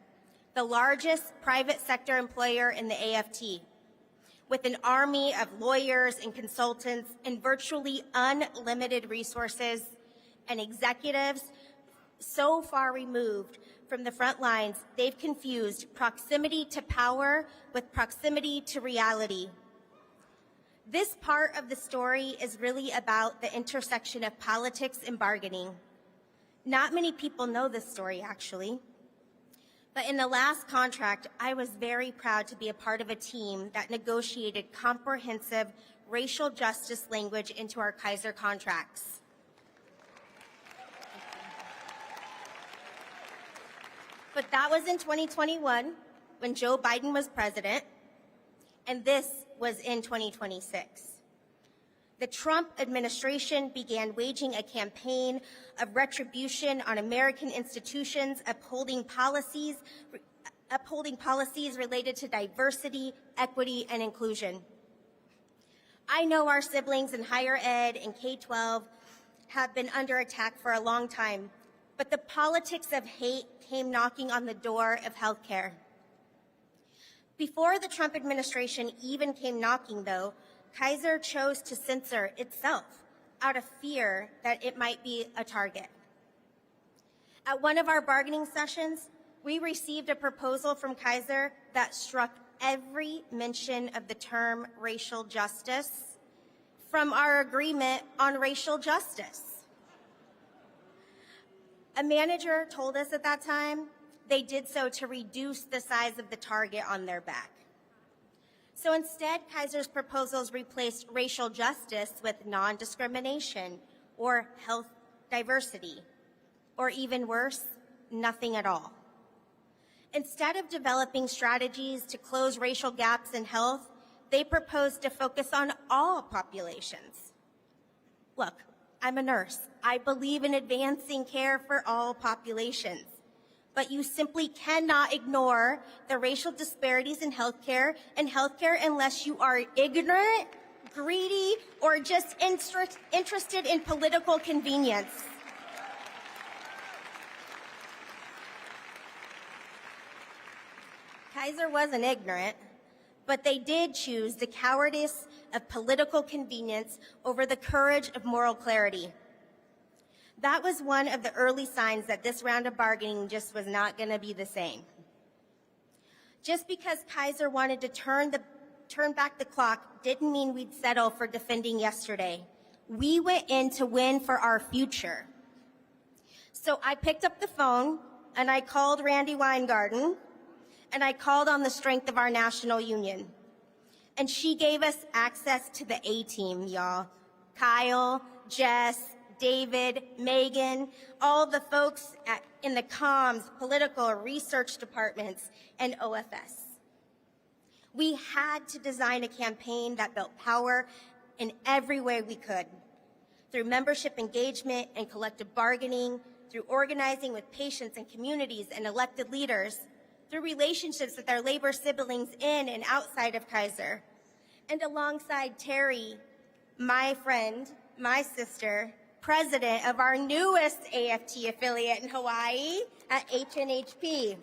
the largest private sector employer in the AFT. With an army of lawyers and consultants and virtually unlimited resources and executives so far removed from the front lines, they've confused proximity to power with proximity to reality. This part of the story is really about the intersection of politics and bargaining. Not many people know this story, actually. But in the last contract, I was very proud to be a part of a team that negotiated comprehensive racial justice language into our Kaiser contracts. But that was in 2021 when Joe Biden was president, and this was in 2026. The Trump administration began waging a campaign of retribution on American institutions, upholding policies related to diversity, equity, and inclusion. I know our siblings in higher ed and K-12 have been under attack for a long time, but the politics of hate came knocking on the door of healthcare. Before the Trump administration even came knocking, though, Kaiser chose to censor itself out of fear that it might be a target. At one of our bargaining sessions, we received a proposal from Kaiser that struck every mention of the term racial justice from our agreement on racial justice. A manager told us at that time they did so to reduce the size of the target on their back. So instead, Kaiser's proposals replaced racial justice with non-discrimination or health diversity, or even worse, nothing at all. Instead of developing strategies to close racial gaps in health, they proposed to focus on all populations. Look, I'm a nurse. I believe in advancing care for all populations. But you simply cannot ignore the racial disparities in healthcare unless you are ignorant, greedy, or just interested in political convenience. Kaiser wasn't ignorant, but they did choose the cowardice of political convenience over the courage of moral clarity. That was one of the early signs that this round of bargaining just was not going to be the same. Just because Kaiser wanted to turn back the clock didn't mean we'd settle for defending yesterday. We went in to win for our future. So I picked up the phone and I called Randi Weingarten and I called on the strength of our national union. And she gave us access to the A-team, y'all. Kyle, Jess, David, Megan, all the folks in the comms, political, research departments, and OFS. We had to design a campaign that built power in every way we could, through membership engagement and collective bargaining, through organizing with patients and communities and elected leaders, through relationships with our labor siblings in and outside of Kaiser, and alongside Terry, my friend, my sister, president of our newest AFT affiliate in Hawaii at HNHP.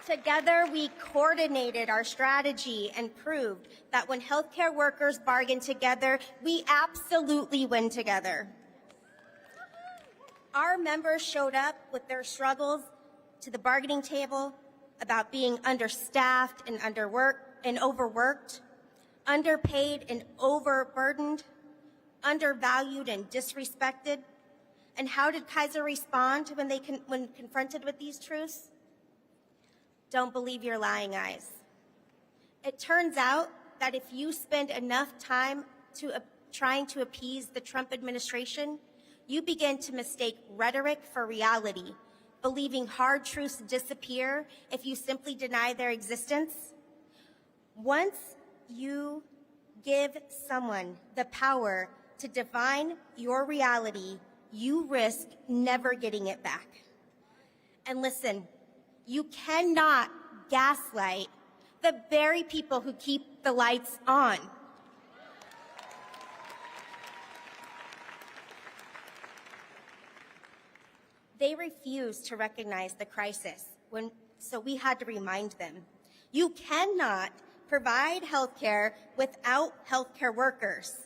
Together, we coordinated our strategy and proved that when healthcare workers bargain together, we absolutely win together. Our members showed up with their struggles to the bargaining table about being understaffed and overworked, underpaid and overburdened, undervalued and disrespected. And how did Kaiser respond when confronted with these truths? Don't believe your lying eyes. It turns out that if you spend enough time trying to appease the Trump administration, you begin to mistake rhetoric for reality, believing hard truths disappear if you simply deny their existence. Once you give someone the power to define your reality, you risk never getting it back. And listen, you cannot gaslight the very people who keep the lights on. They refused to recognize the crisis, so we had to remind them. You cannot provide healthcare without healthcare workers.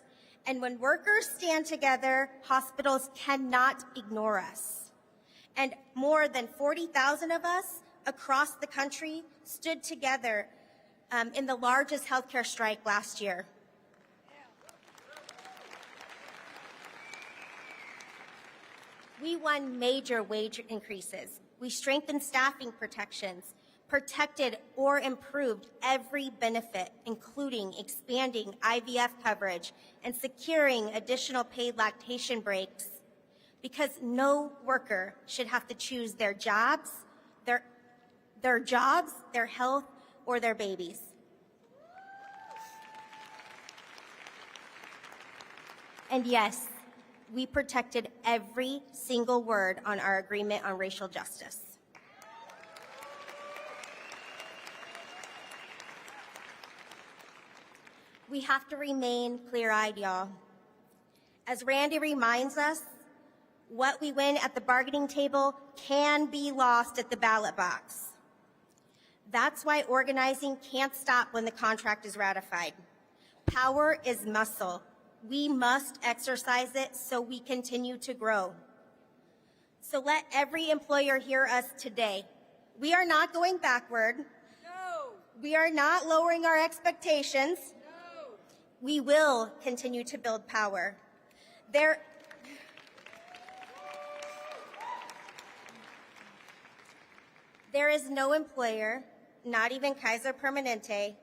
And when workers stand together, hospitals cannot ignore us. And more than 40,000 of us across the country stood together in the largest healthcare strike last year. We won major wage increases. We strengthened staffing protections, protected or improved every benefit, including expanding IVF coverage and securing additional paid lactation breaks, because no worker should have to choose their jobs, their health, or their babies. And yes, we protected every single word on our agreement on racial justice. We have to remain clear-eyed, y'all. As Randy reminds us, what we win at the bargaining table can be lost at the ballot box. That's why organizing can't stop when the contract is ratified. Power is muscle. We must exercise it so we continue to grow. So let every employer hear us today. We are not going backward. No. We are not lowering our expectations. No. We will continue to build power. There is no employer, not even Kaiser Permanente,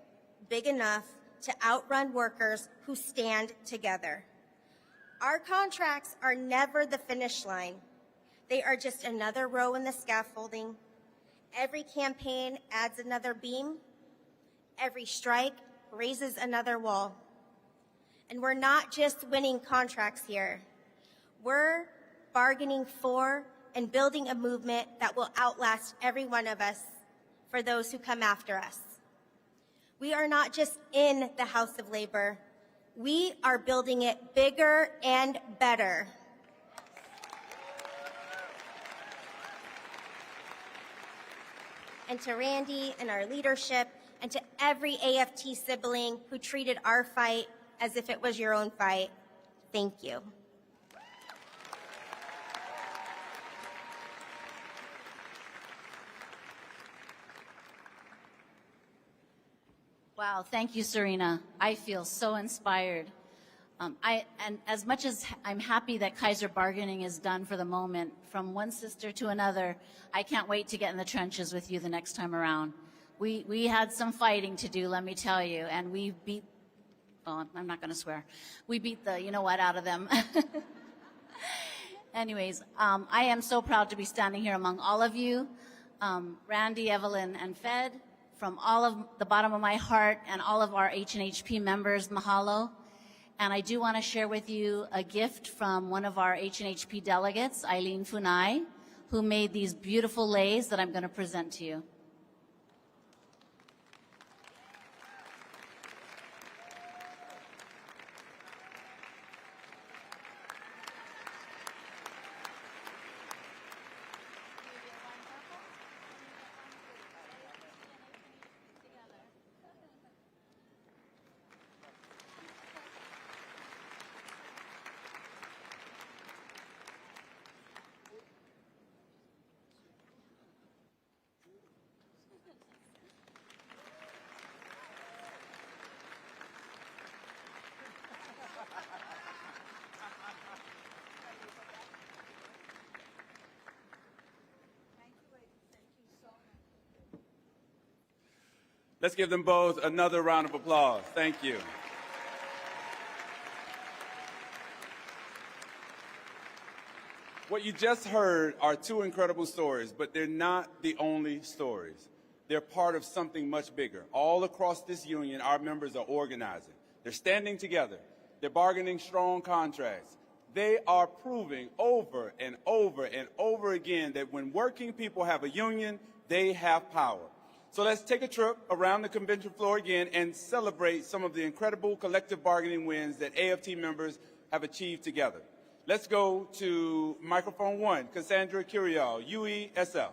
big enough to outrun workers who stand together. Our contracts are never the finish line. They are just another row in the scaffolding. Every campaign adds another beam. Every strike raises another wall. And we're not just winning contracts here. We're bargaining for and building a movement that will outlast every one of us for those who come after us. We are not just in the House of Labor. We are building it bigger and better. And to Randy and our leadership, and to every AFT sibling who treated our fight as if it was your own fight, thank you. Wow, thank you, Serena. I feel so inspired. And as much as I'm happy that Kaiser bargaining is done for the moment, from one sister to another, I can't wait to get in the trenches with you the next time around. We had some fighting to do, let me tell you, and we beat, oh, I'm not going to swear. We beat the you-know-what out of them. Anyways, I am so proud to be standing here among all of you, Randy, Evelyn, and Fed. From all of the bottom of my heart and all of our HNHP members, mahalo. And I do want to share with you a gift from one of our HNHP delegates, Eileen Funai, who made these beautiful leis that I'm going to present to you. Let's give them both another round of applause. Thank you. What you just heard are two incredible stories, but they're not the only stories. They're part of something much bigger. All across this union, our members are organizing. They're standing together. They're bargaining strong contracts. They are proving over and over and over again that when working people have a union, they have power. So let's take a trip around the convention floor again and celebrate some of the incredible collective bargaining wins that AFT members have achieved together. Let's go to microphone 1, Cassandra Curiel, UESF.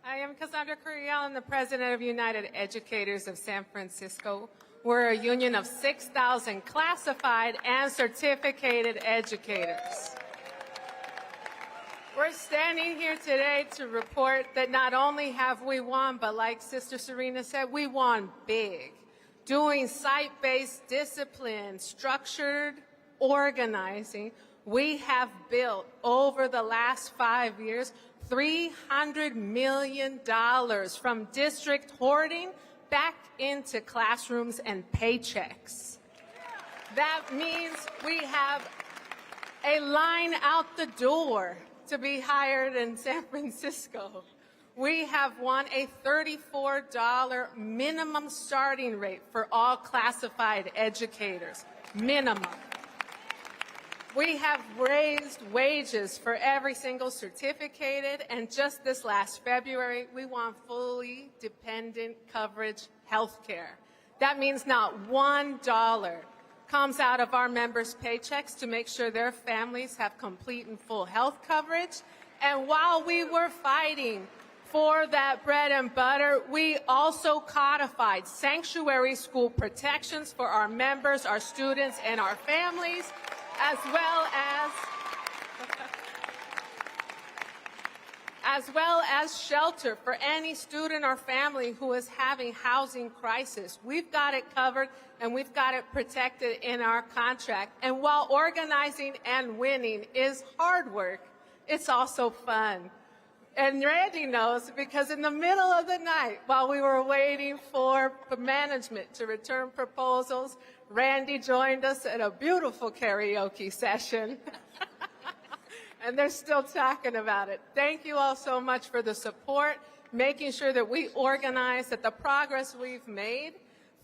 I am Cassandra Curiel. I'm the president of United Educators of San Francisco. We're a union of 6,000 classified and certificated educators. We're standing here today to report that not only have we won, but like Sister Serena said, we won big. Doing site-based discipline, structured organizing, we have built over the last 5 years $300 million from district hoarding back into classrooms and paychecks. That means we have a line out the door to be hired in San Francisco. We have won a $34 minimum starting rate for all classified educators. Minimum. We have raised wages for every single certificated, and just this last February, we want fully dependent coverage health care. That means not $1 comes out of our members' paychecks to make sure their families have complete and full health coverage. And while we were fighting for that bread and butter, we also codified sanctuary school protections for our members, our students, and our families, as well as shelter for any student or family who is having housing crisis. We've got it covered and we've got it protected in our contract. And while organizing and winning is hard work, it's also fun. And Randy knows, because in the middle of the night, while we were waiting for management to return proposals, Randy joined us at a beautiful karaoke session. And they're still talking about it. Thank you all so much for the support, making sure that we organize, that the progress we've made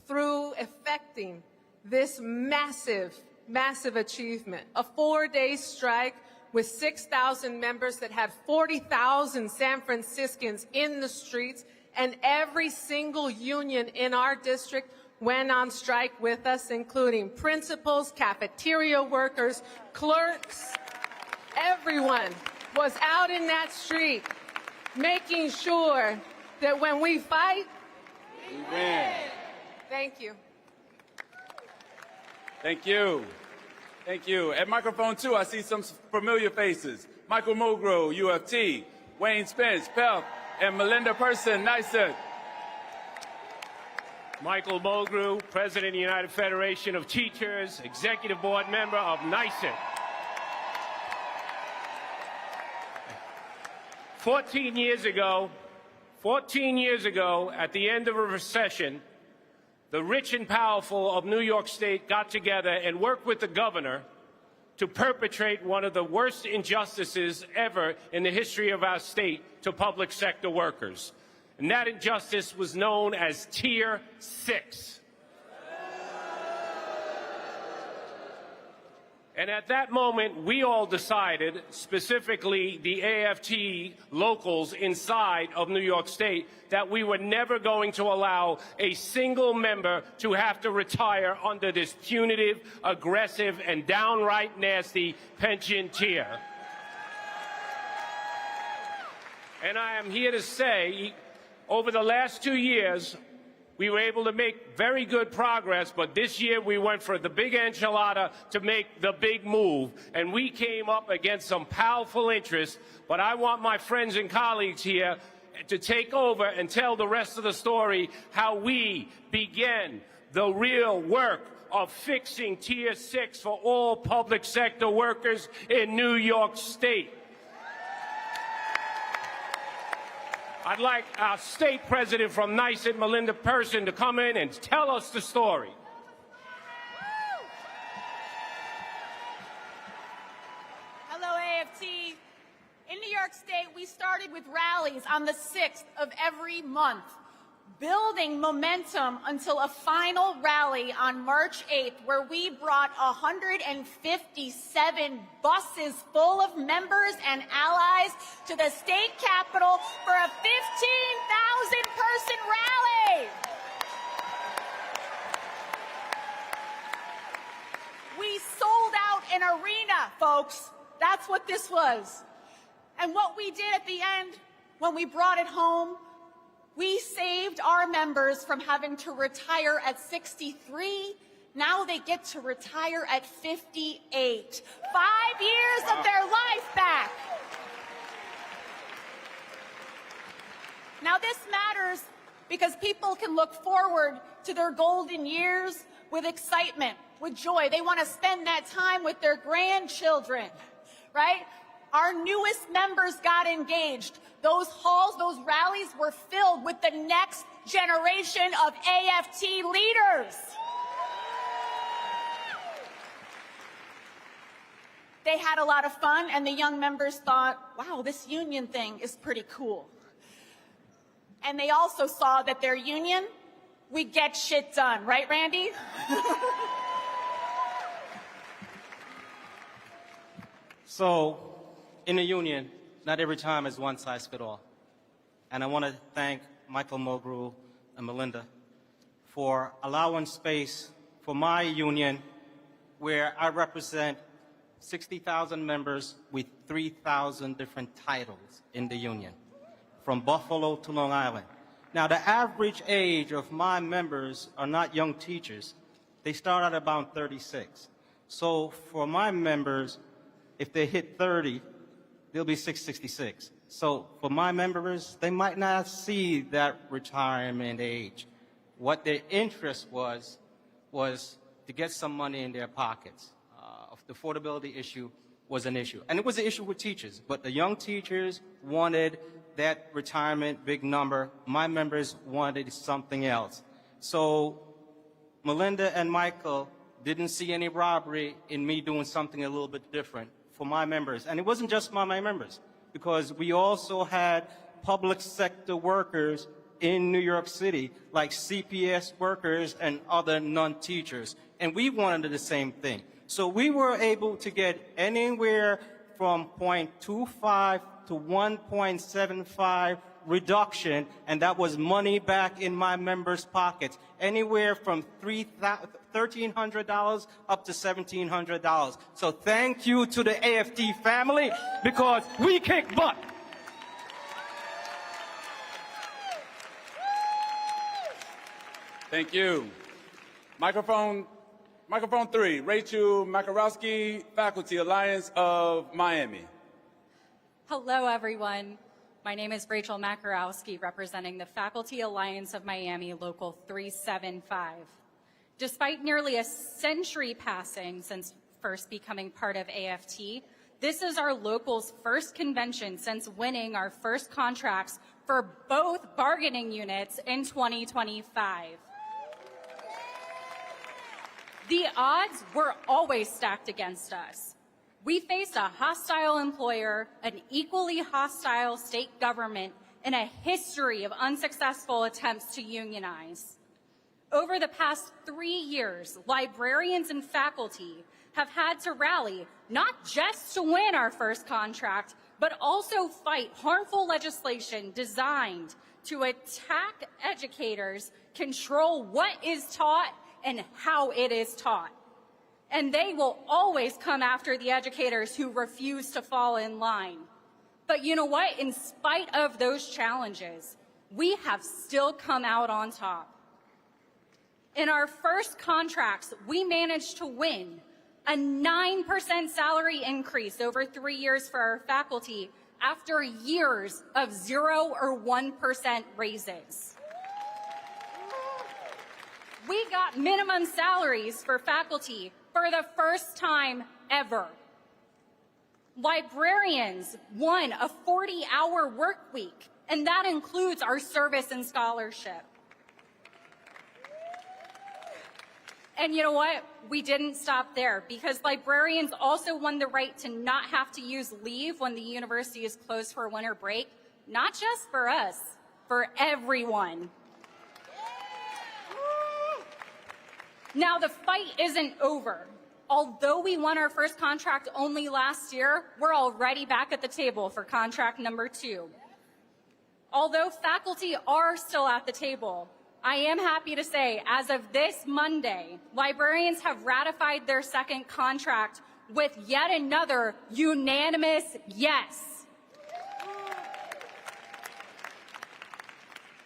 through effecting this massive, massive achievement. A 4-day strike with 6,000 members that had 40,000 San Franciscans in the streets, and every single union in our district went on strike with us, including principals, cafeteria workers, clerks. Everyone was out in that street making sure that when we fight, we win. Thank you. Thank you. Thank you. At microphone 2, I see some familiar faces. Michael Mulgrew, UFT, Wayne Spence, PELF, and Melinda Person, NYSERD. Michael Mulgrew, President of the United Federation of Teachers, Executive Board Member of NYSERD. 14 years ago, at the end of a recession, the rich and powerful of New York State got together and worked with the governor to perpetrate one of the worst injustices ever in the history of our state to public sector workers. And that injustice was known as Tier 6. And at that moment, we all decided, specifically the AFT locals inside of New York State, that we were never going to allow a single member to have to retire under this punitive, aggressive, and downright nasty pension tier. And I am here to say, over the last 2 years, we were able to make very good progress, but this year we went for the big enchilada to make the big move. And we came up against some powerful interests, but I want my friends and colleagues here to take over and tell the rest of the story, how we began the real work of fixing Tier 6 for all public sector workers in New York State. I'd like our state president from NYSERD, Melinda Person, to come in and tell us the story. Hello, AFT. In New York State, we started with rallies on the 6th of every month, building momentum until a final rally on March 8th, where we brought 157 buses full of members and allies to the state capitol for a 15,000-person rally. We sold out an arena, folks. That's what this was. And what we did at the end, when we brought it home, we saved our members from having to retire at 63. Now they get to retire at 58. 5 years of their life back. Now this matters because people can look forward to their golden years with excitement, with joy. They want to spend that time with their grandchildren, right? Our newest members got engaged. Those halls, those rallies were filled with the next generation of AFT leaders. They had a lot of fun, and the young members thought, wow, this union thing is pretty cool. And they also saw that their union, we get shit done. Right, Randy? So, in a union, not every time is one size fit all. And I want to thank Michael Mulgrew and Melinda for allowing space for my union, where I represent 60,000 members with 3,000 different titles in the union, from Buffalo to Long Island. Now, the average age of my members are not young teachers. They start at about 36. So for my members, if they hit 30, they'll be 666. So for my members, they might not see that retirement age. What their interest was to get some money in their pockets. The affordability issue was an issue. And it was an issue with teachers, but the young teachers wanted that retirement big number. My members wanted something else. So Melinda and Michael didn't see any robbery in me doing something a little bit different for my members. And it wasn't just my members, because we also had public sector workers in New York City, like CPS workers and other non-teachers. And we wanted the same thing. So we were able to get anywhere from 0.25 to 1.75 reduction, and that was money back in my members' pockets, anywhere from $1,300 up to $1,700. So thank you to the AFT family, because we kick butt. Thank you. Microphone 3, Rachel Makarowski, Faculty Alliance of Miami. Hello, everyone. My name is Rachel Makarowski, representing the Faculty Alliance of Miami, Local 375. Despite nearly a century passing since first becoming part of AFT, this is our local's first convention since winning our first contracts for both bargaining units in 2025. The odds were always stacked against us. We faced a hostile employer, an equally hostile state government, and a history of unsuccessful attempts to unionize. Over the past 3 years, librarians and faculty have had to rally not just to win our first contract, but also fight harmful legislation designed to attack educators, control what is taught, and how it is taught. And they will always come after the educators who refuse to fall in line. But you know what? In spite of those challenges, we have still come out on top. In our first contracts, we managed to win a 9% salary increase over 3 years for our faculty after years of 0 or 1% raises. We got minimum salaries for faculty for the first time ever. Librarians won a 40-hour work week, and that includes our service and scholarship. And you know what? We didn't stop there, because librarians also won the right to not have to use leave when the university is closed for winter break, not just for us, for everyone. Now, the fight isn't over. Although we won our first contract only last year, we're already back at the table for contract number 2. Although faculty are still at the table, I am happy to say, as of this Monday, librarians have ratified their second contract with yet another unanimous yes.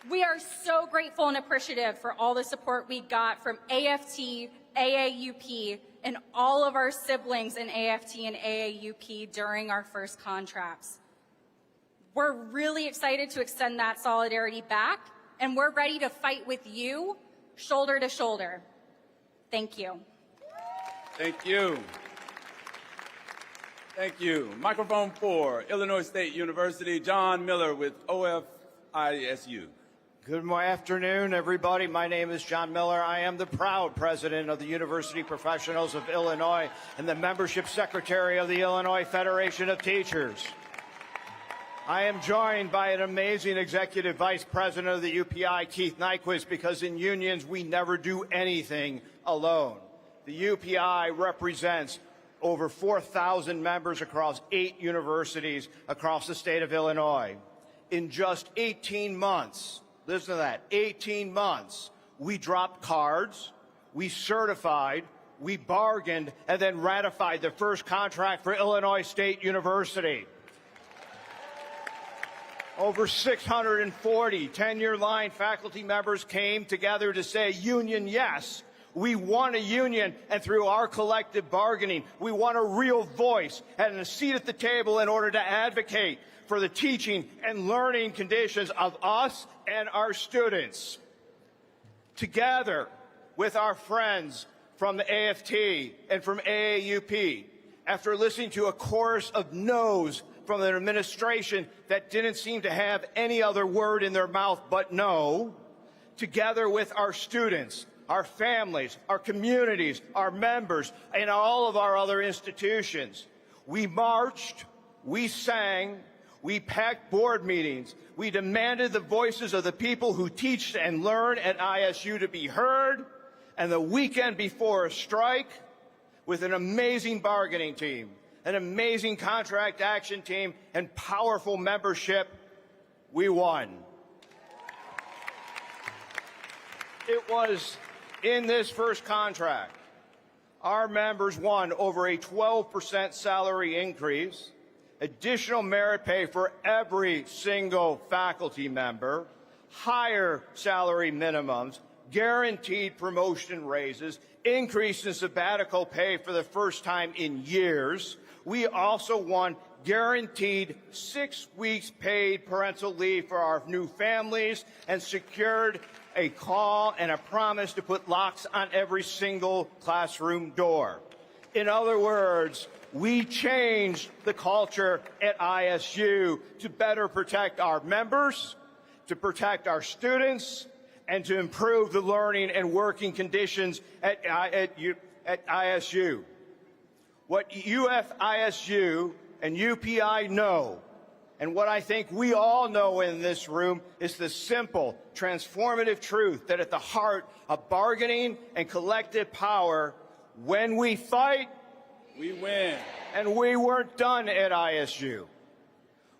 We are so grateful and appreciative for all the support we got from AFT, AAUP, and all of our siblings in AFT and AAUP during our first contracts. We're really excited to extend that solidarity back, and we're ready to fight with you, shoulder to shoulder. Thank you. Thank you. Thank you. Microphone 4, Illinois State University, John Miller with OFISU. Good afternoon, everybody. My name is John Miller. I am the proud president of the University Professionals of Illinois and the membership secretary of the Illinois Federation of Teachers. I am joined by an amazing executive vice president of the UPI, Keith Nyquist, because in unions we never do anything alone. The UPI represents over 4,000 members across 8 universities across the state of Illinois. In just 18 months, listen to that, 18 months, we dropped cards, we certified, we bargained, and then ratified the first contract for Illinois State University. Over 640 tenure-line faculty members came together to say, union yes. We want a union, and through our collective bargaining, we want a real voice and a seat at the table in order to advocate for the teaching and learning conditions of us and our students. Together with our friends from the AFT and from AAUP, after listening to a chorus of no's from an administration that didn't seem to have any other word in their mouth but no, together with our students, our families, our communities, our members, and all of our other institutions, we marched, we sang, we packed board meetings, we demanded the voices of the people who teach and learn at ISU to be heard, and the weekend before a strike, with an amazing bargaining team, an amazing contract action team, and powerful membership, we won. It was in this first contract, our members won over a 12% salary increase, additional merit pay for every single faculty member, higher salary minimums, guaranteed promotion raises, increase in sabbatical pay for the first time in years. We also won guaranteed 6 weeks paid parental leave for our new families and secured a call and a promise to put locks on every single classroom door. In other words, we changed the culture at ISU to better protect our members, to protect our students, and to improve the learning and working conditions at ISU. What UFISU and UPI know, and what I think we all know in this room, is the simple, transformative truth that at the heart of bargaining and collective power, when we fight, we win. And we weren't done at ISU.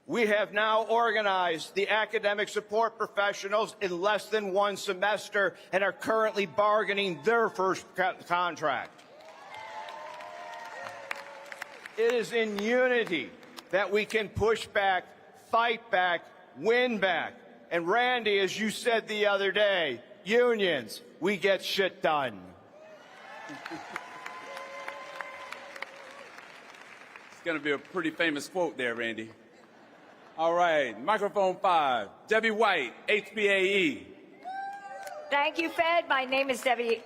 We have now organized the academic support professionals in less than 1 semester and are currently bargaining their first contract. It is in unity that we can push back, fight back, win back. And Randy, as you said the other day, unions, we get shit done. It's going to be a pretty famous quote there, Randy. All right, microphone 5, Debbie White, HBAE. Thank you, Fed. My name is Debbie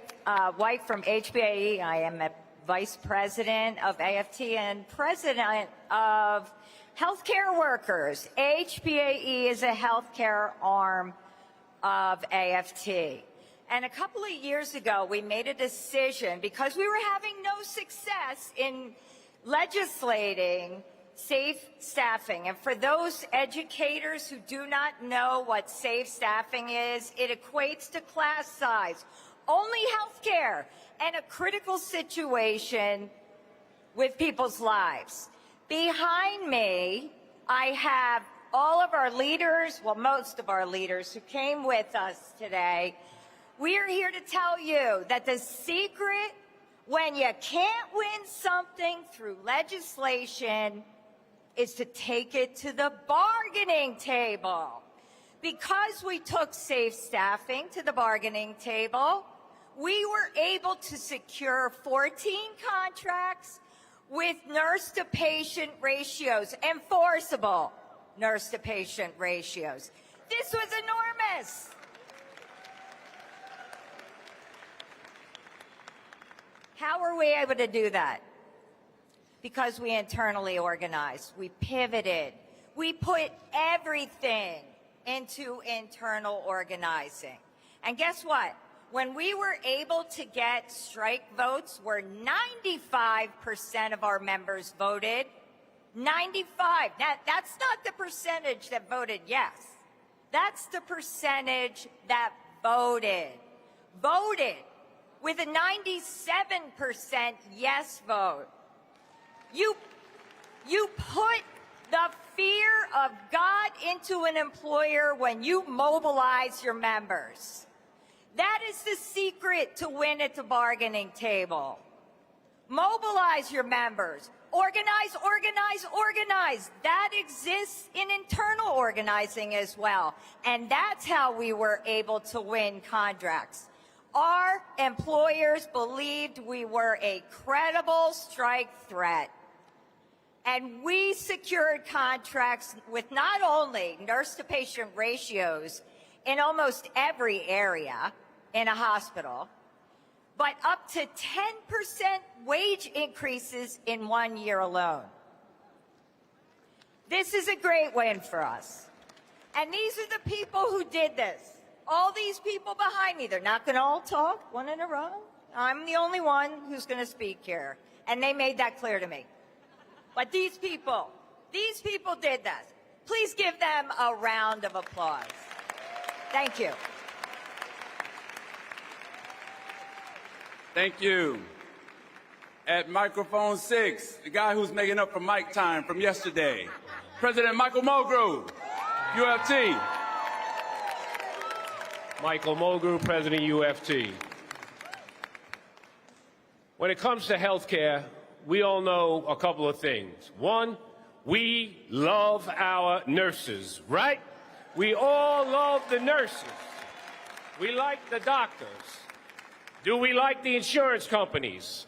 White from HBAE. I am a Vice President of AFT and President of Healthcare Workers. HBAE is a healthcare arm of AFT. And a couple of years ago, we made a decision because we were having no success in legislating safe staffing. And for those educators who do not know what safe staffing is, it equates to class size, only healthcare, and a critical situation with people's lives. Behind me, I have all of our leaders, well, most of our leaders who came with us today. We are here to tell you that the secret when you can't win something through legislation is to take it to the bargaining table. Because we took safe staffing to the bargaining table, we were able to secure 14 contracts with nurse-to-patient ratios, enforceable nurse-to-patient ratios. This was enormous. How were we able to do that? Because we internally organized. We pivoted. We put everything into internal organizing. And guess what? When we were able to get strike votes where 95% of our members voted, 95. That's not the percentage that voted yes. That's the percentage that voted. Voted with a 97% yes vote. You put the fear of God into an employer when you mobilize your members. That is the secret to win at the bargaining table. Mobilize your members. Organize, organize, organize. That exists in internal organizing as well. And that's how we were able to win contracts. Our employers believed we were a credible strike threat. And we secured contracts with not only nurse-to-patient ratios in almost every area in a hospital, but up to 10% wage increases in 1 year alone. This is a great win for us. And these are the people who did this. All these people behind me, they're not going to all talk one in a row. I'm the only one who's going to speak here. And they made that clear to me. But these people did this. Please give them a round of applause. Thank you. Thank you. At microphone 6, the guy who's making up for mic time from yesterday, President Michael Mulgrew, UFT. Michael Mulgrew, President UFT. When it comes to health care, we all know a couple of things. One, we love our nurses, right? We all love the nurses. We like the doctors. Do we like the insurance companies?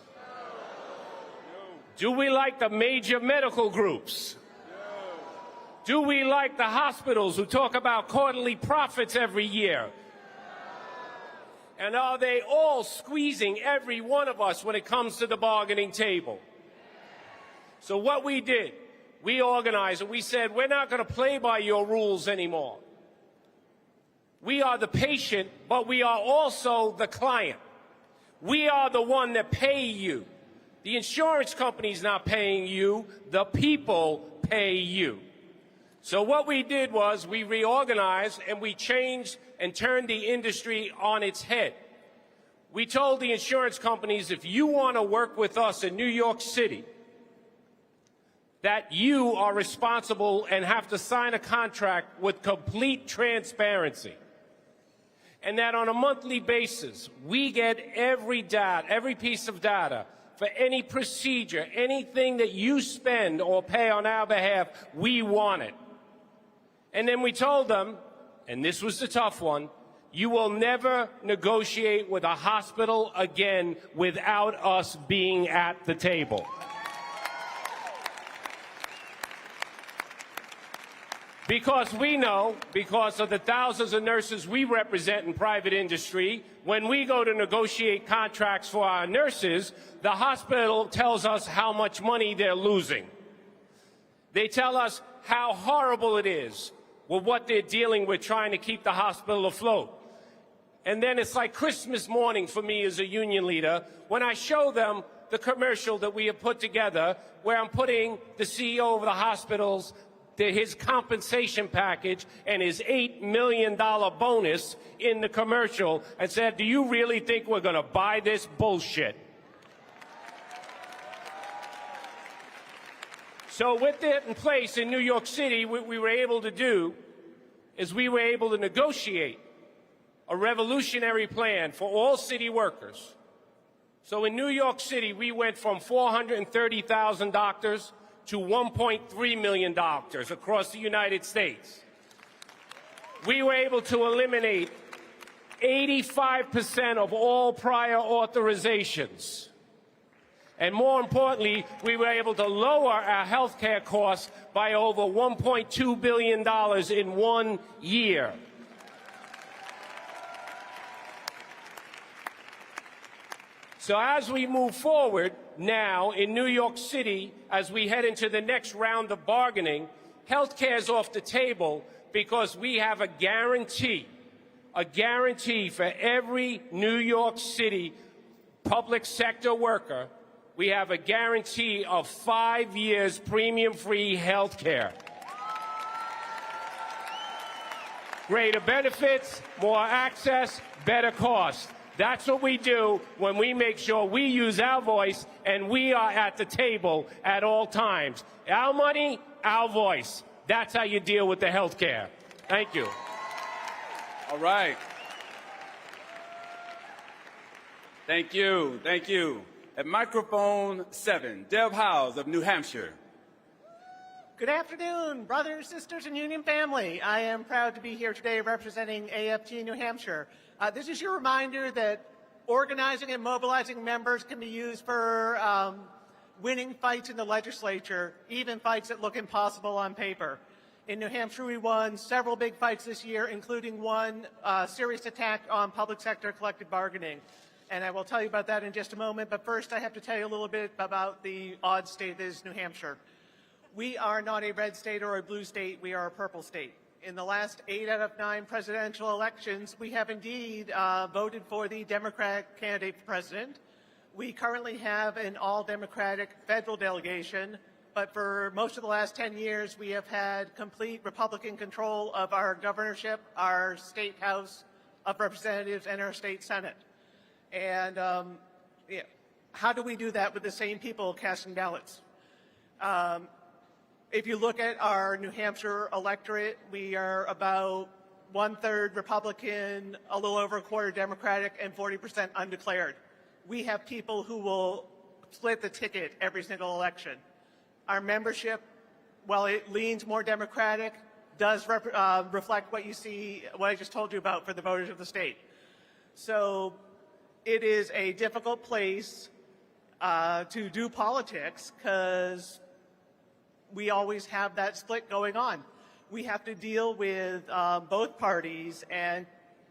Do we like the major medical groups? Do we like the hospitals who talk about quarterly profits every year? And are they all squeezing every one of us when it comes to the bargaining table? So what we did, we organized and we said, we're not going to play by your rules anymore. We are the patient, but we are also the client. We are the one that pay you. The insurance company's not paying you. The people pay you. So what we did was we reorganized and we changed and turned the industry on its head. We told the insurance companies, if you want to work with us in New York City, that you are responsible and have to sign a contract with complete transparency. And that on a monthly basis, we get every piece of data for any procedure, anything that you spend or pay on our behalf, we want it. And then we told them, and this was the tough one, you will never negotiate with a hospital again without us being at the table. Because we know, because of the thousands of nurses we represent in private industry, when we go to negotiate contracts for our nurses, the hospital tells us how much money they're losing. They tell us how horrible it is with what they're dealing with trying to keep the hospital afloat. And then it's like Christmas morning for me as a union leader when I show them the commercial that we have put together where I'm putting the CEO of the hospitals, his compensation package and his $8 million bonus in the commercial and said, do you really think we're going to buy this bullshit? So with that in place in New York City, what we were able to do is we were able to negotiate a revolutionary plan for all city workers. So in New York City, we went from 430,000 doctors to 1.3 million doctors across the United States. We were able to eliminate 85% of all prior authorizations. And more importantly, we were able to lower our health care costs by over $1.2 billion in 1 year. So as we move forward now in New York City, as we head into the next round of bargaining, health care is off the table because we have a guarantee for every New York City public sector worker. We have a guarantee of 5 years premium-free health care. Greater benefits, more access, better cost. That's what we do when we make sure we use our voice and we are at the table at all times. Our money, our voice. That's how you deal with the health care. Thank you. All right. Thank you. Thank you. At microphone 7, Deb Howes of New Hampshire. Good afternoon, brothers, sisters, and Union family. I am proud to be here today representing AFT New Hampshire. This is your reminder that organizing and mobilizing members can be used for winning fights in the legislature, even fights that look impossible on paper. In New Hampshire, we won several big fights this year, including one serious attack on public sector collective bargaining. And I will tell you about that in just a moment. But first, I have to tell you a little bit about the odd state that is New Hampshire. We are not a red state or a blue state. We are a purple state. In the last 8 out of 9 presidential elections, we have indeed voted for the Democratic candidate for president. We currently have an all-Democratic federal delegation, but for most of the last 10 years, we have had complete Republican control of our governorship, our state House of Representatives, and our state Senate. And how do we do that with the same people casting ballots? If you look at our New Hampshire electorate, we are about 1/3 Republican, a little over a quarter Democratic, and 40% undeclared. We have people who will split the ticket every single election. Our membership, while it leans more Democratic, does reflect what you see, what I just told you about for the voters of the state. So it is a difficult place to do politics because we always have that split going on. We have to deal with both parties and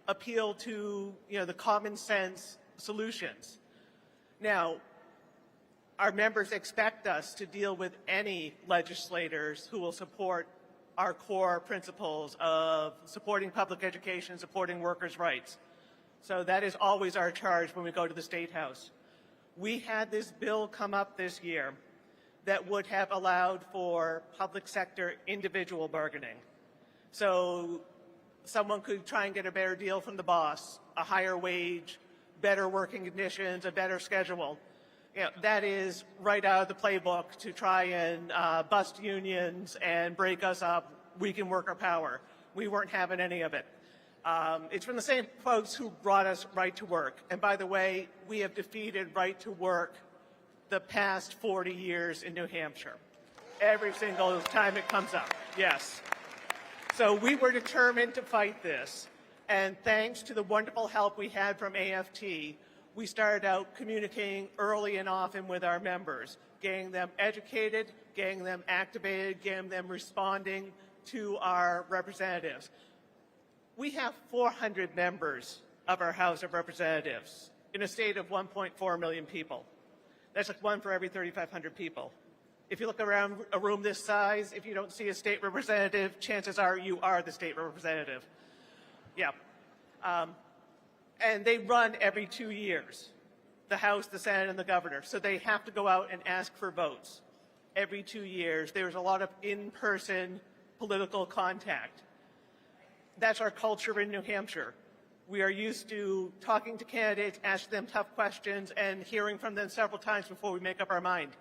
appeal to the common sense solutions. Now, our members expect us to deal with any legislators who will support our core principles of supporting public education, supporting workers' rights. So that is always our charge when we go to the State House. We had this bill come up this year that would have allowed for public sector individual bargaining. So someone could try and get a better deal from the boss, a higher wage, better working conditions, a better schedule. That is right out of the playbook to try and bust unions and break us up, weaken worker power. We weren't having any of it. It's from the same folks who brought us right to work. And by the way, we have defeated right to work the past 40 years in New Hampshire. Every single time it comes up, yes. So we were determined to fight this. And thanks to the wonderful help we had from AFT, we started out communicating early and often with our members, getting them educated, getting them activated, getting them responding to our representatives. We have 400 members of our House of Representatives in a state of 1.4 million people. That's like 1 for every 3,500 people. If you look around a room this size, if you don't see a state representative, chances are you are the state representative. Yeah. And they run every 2 years, the House, the Senate, and the governor. So they have to go out and ask for votes every 2 years. There's a lot of in-person political contact. That's our culture in New Hampshire. We are used to talking to candidates, asking them tough questions, and hearing from them several times before we make up our mind.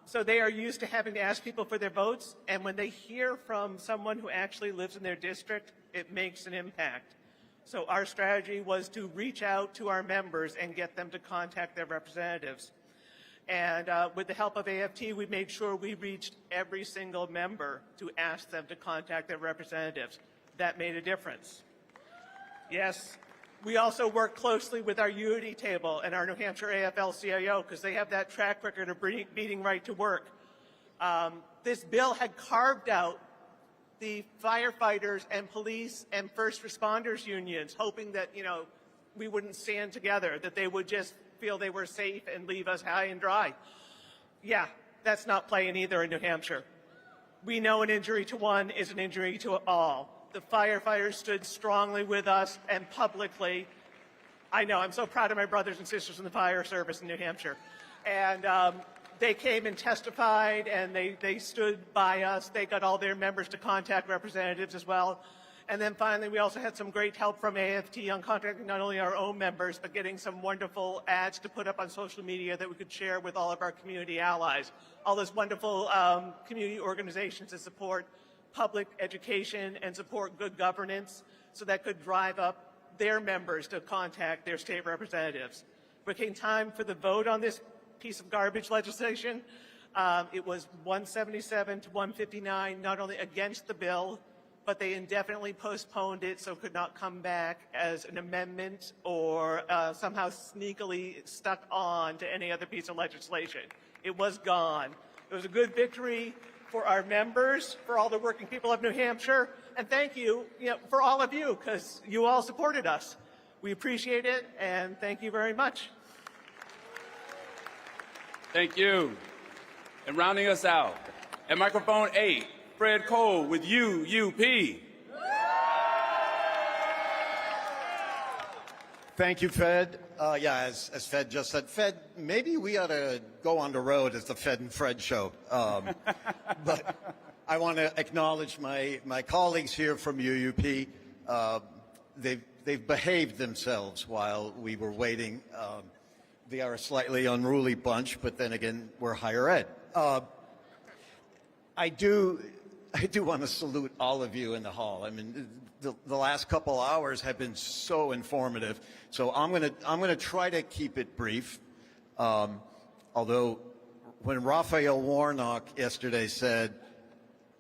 So they are used to having to ask people for their votes, and when they hear from someone who actually lives in their district, it makes an impact. So our strategy was to reach out to our members and get them to contact their representatives. And with the help of AFT, we made sure we reached every single member to ask them to contact their representatives. That made a difference. Yes, we also work closely with our unity table and our New Hampshire AFL-CIO because they have that track record of beating right to work. This bill had carved out the firefighters and police and first responders unions, hoping that, we wouldn't stand together, that they would just feel they were safe and leave us high and dry. Yeah, that's not playing either in New Hampshire. We know an injury to one is an injury to all. The firefighters stood strongly with us and publicly. I know, I'm so proud of my brothers and sisters in the fire service in New Hampshire. And they came and testified, and they stood by us. They got all their members to contact representatives as well. And then finally, we also had some great help from AFT on contacting not only our own members, but getting some wonderful ads to put up on social media that we could share with all of our community allies. All those wonderful community organizations that support public education and support good governance, so that could drive up their members to contact their state representatives. When it came time for the vote on this piece of garbage legislation, it was 177 to 159, not only against the bill, but they indefinitely postponed it so it could not come back as an amendment or somehow sneakily stuck on to any other piece of legislation. It was gone. It was a good victory for our members, for all the working people of New Hampshire, and thank you, for all of you, because you all supported us. We appreciate it, and thank you very much. Thank you. And rounding us out, at microphone 8, Fred Cole with UUP. Thank you, Fed. As Fed just said, Fed, maybe we ought to go on the road as the Fed and Fred show. But I want to acknowledge my colleagues here from UUP. They've behaved themselves while we were waiting. They are a slightly unruly bunch, but then again, we're higher ed. I do want to salute all of you in the hall. I mean, the last couple hours have been so informative. So I'm gonna try to keep it brief. Although when Raphael Warnock yesterday said,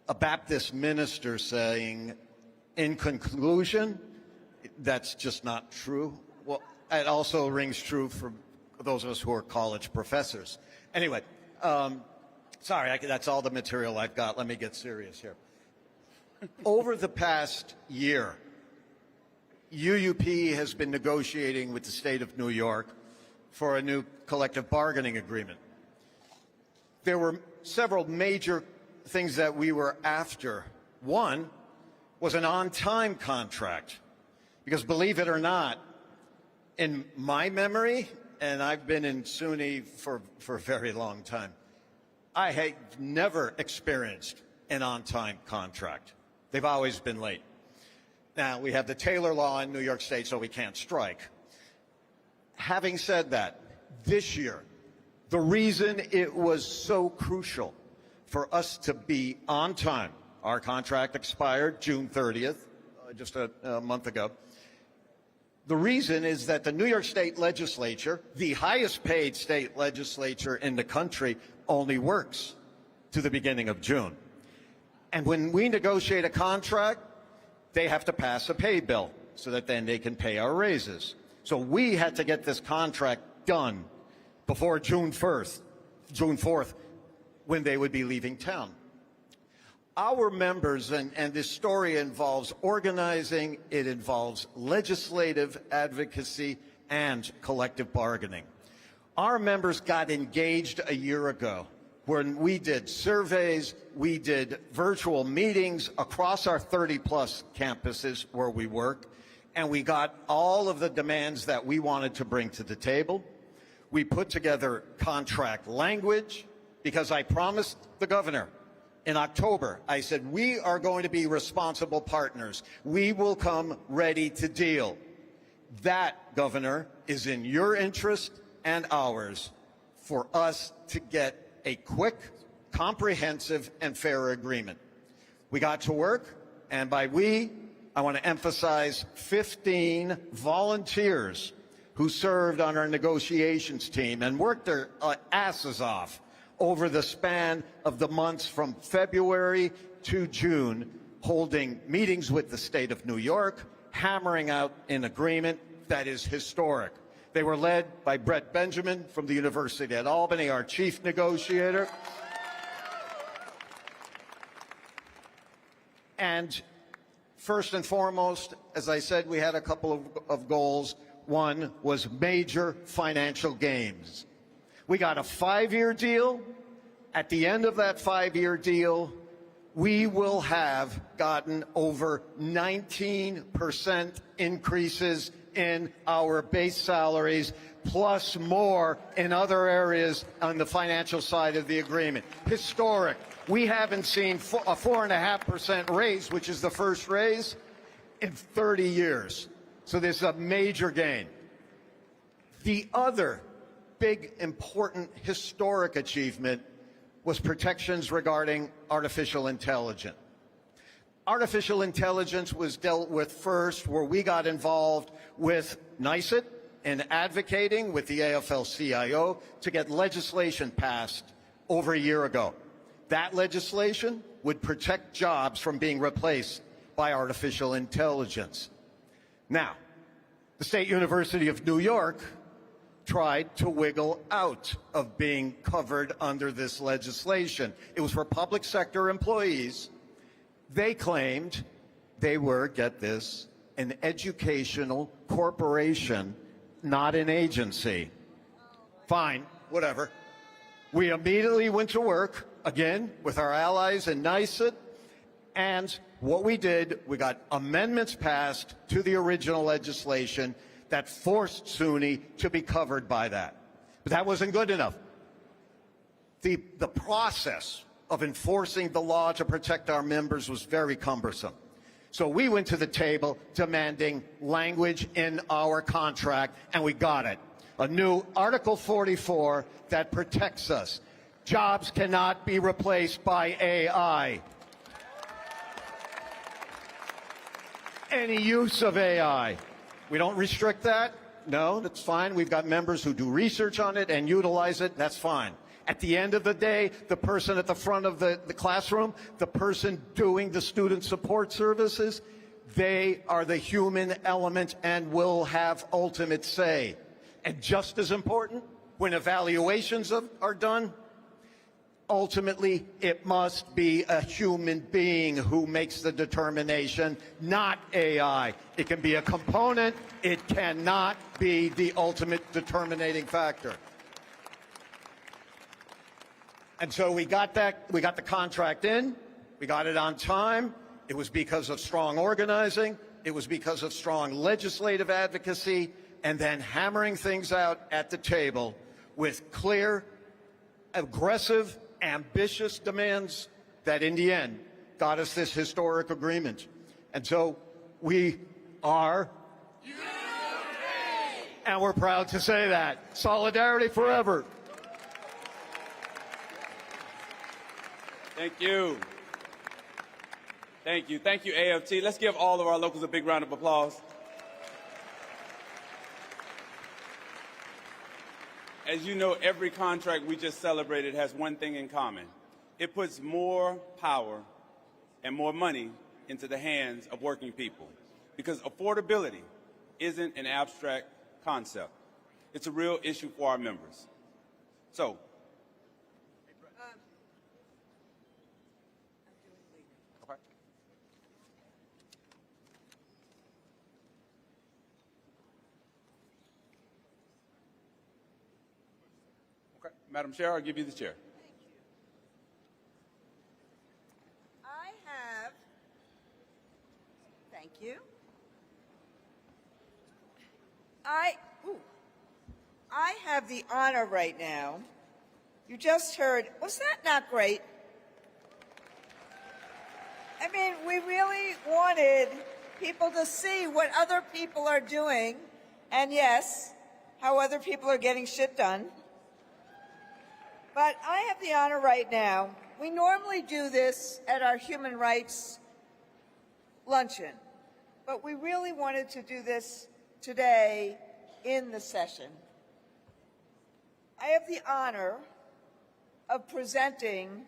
a Baptist minister saying, in conclusion, that's just not true. Well, it also rings true for those of us who are college professors. Anyway, sorry, that's all the material I've got. Let me get serious here. Over the past year, UUP has been negotiating with the state of New York for a new collective bargaining agreement. There were several major things that we were after. One was an on-time contract, because believe it or not, in my memory, and I've been in SUNY for a very long time, I have never experienced an on-time contract. They've always been late. Now, we have the Taylor Law in New York State, so we can't strike. Having said that, this year, the reason it was so crucial for us to be on time, our contract expired June 30th, just a month ago. The reason is that the New York State Legislature, the highest paid state legislature in the country, only works to the beginning of June. And when we negotiate a contract, they have to pass a pay bill so that then they can pay our raises. So we had to get this contract done before June 4th, when they would be leaving town. Our members, and this story involves organizing, it involves legislative advocacy and collective bargaining. Our members got engaged a year ago when we did surveys, we did virtual meetings across our 30-plus campuses where we work, and we got all of the demands that we wanted to bring to the table. We put together contract language, because I promised the governor in October, I said, we are going to be responsible partners. We will come ready to deal. That, Governor, is in your interest and ours for us to get a quick, comprehensive, and fair agreement. We got to work, and by we, I want to emphasize 15 volunteers who served on our negotiations team and worked their asses off over the span of the months from February to June, holding meetings with the state of New York, hammering out an agreement that is historic. They were led by Brett Benjamin from the University at Albany, our chief negotiator. And first and foremost, as I said, we had a couple of goals. One was major financial gains. We got a 5-year deal. At the end of that 5-year deal, we will have gotten over 19% increases in our base salaries, plus more in other areas on the financial side of the agreement. Historic. We haven't seen a 4.5% raise, which is the first raise, in 30 years. So this is a major gain. The other big, important, historic achievement was protections regarding artificial intelligence. Artificial intelligence was dealt with first, where we got involved with NICET and advocating with the AFL-CIO to get legislation passed over a year ago. That legislation would protect jobs from being replaced by artificial intelligence. Now, the State University of New York tried to wiggle out of being covered under this legislation. It was for public sector employees. They claimed they were, get this, an educational corporation, not an agency. Fine, whatever. We immediately went to work, again, with our allies in NICET, and what we did, we got amendments passed to the original legislation that forced SUNY to be covered by that. But that wasn't good enough. The process of enforcing the law to protect our members was very cumbersome. So we went to the table demanding language in our contract, and we got it. A new Article 44 that protects us. Jobs cannot be replaced by AI. Any use of AI. We don't restrict that. No, that's fine. We've got members who do research on it and utilize it. That's fine. At the end of the day, the person at the front of the classroom, the person doing the student support services, they are the human element and will have ultimate say. And just as important, when evaluations are done, ultimately it must be a human being who makes the determination, not AI. It can be a component. It cannot be the ultimate determining factor. And so we got the contract in, we got it on time. It was because of strong organizing, it was because of strong legislative advocacy, and then hammering things out at the table with clear, aggressive, ambitious demands that in the end got us this historic agreement. And so we are, and we're proud to say that. Solidarity forever. Thank you. Thank you. Thank you, AFT. Let's give all of our locals a big round of applause. As you know, every contract we just celebrated has one thing in common. It puts more power and more money into the hands of working people. Because affordability isn't an abstract concept. It's a real issue for our members. So, Madam Chair, I'll give you the chair. Thank you. I have the honor right now. You just heard, was that not great? I mean, we really wanted people to see what other people are doing, and yes, how other people are getting shit done. But I have the honor right now. We normally do this at our human rights luncheon, but we really wanted to do this today in the session. I have the honor of presenting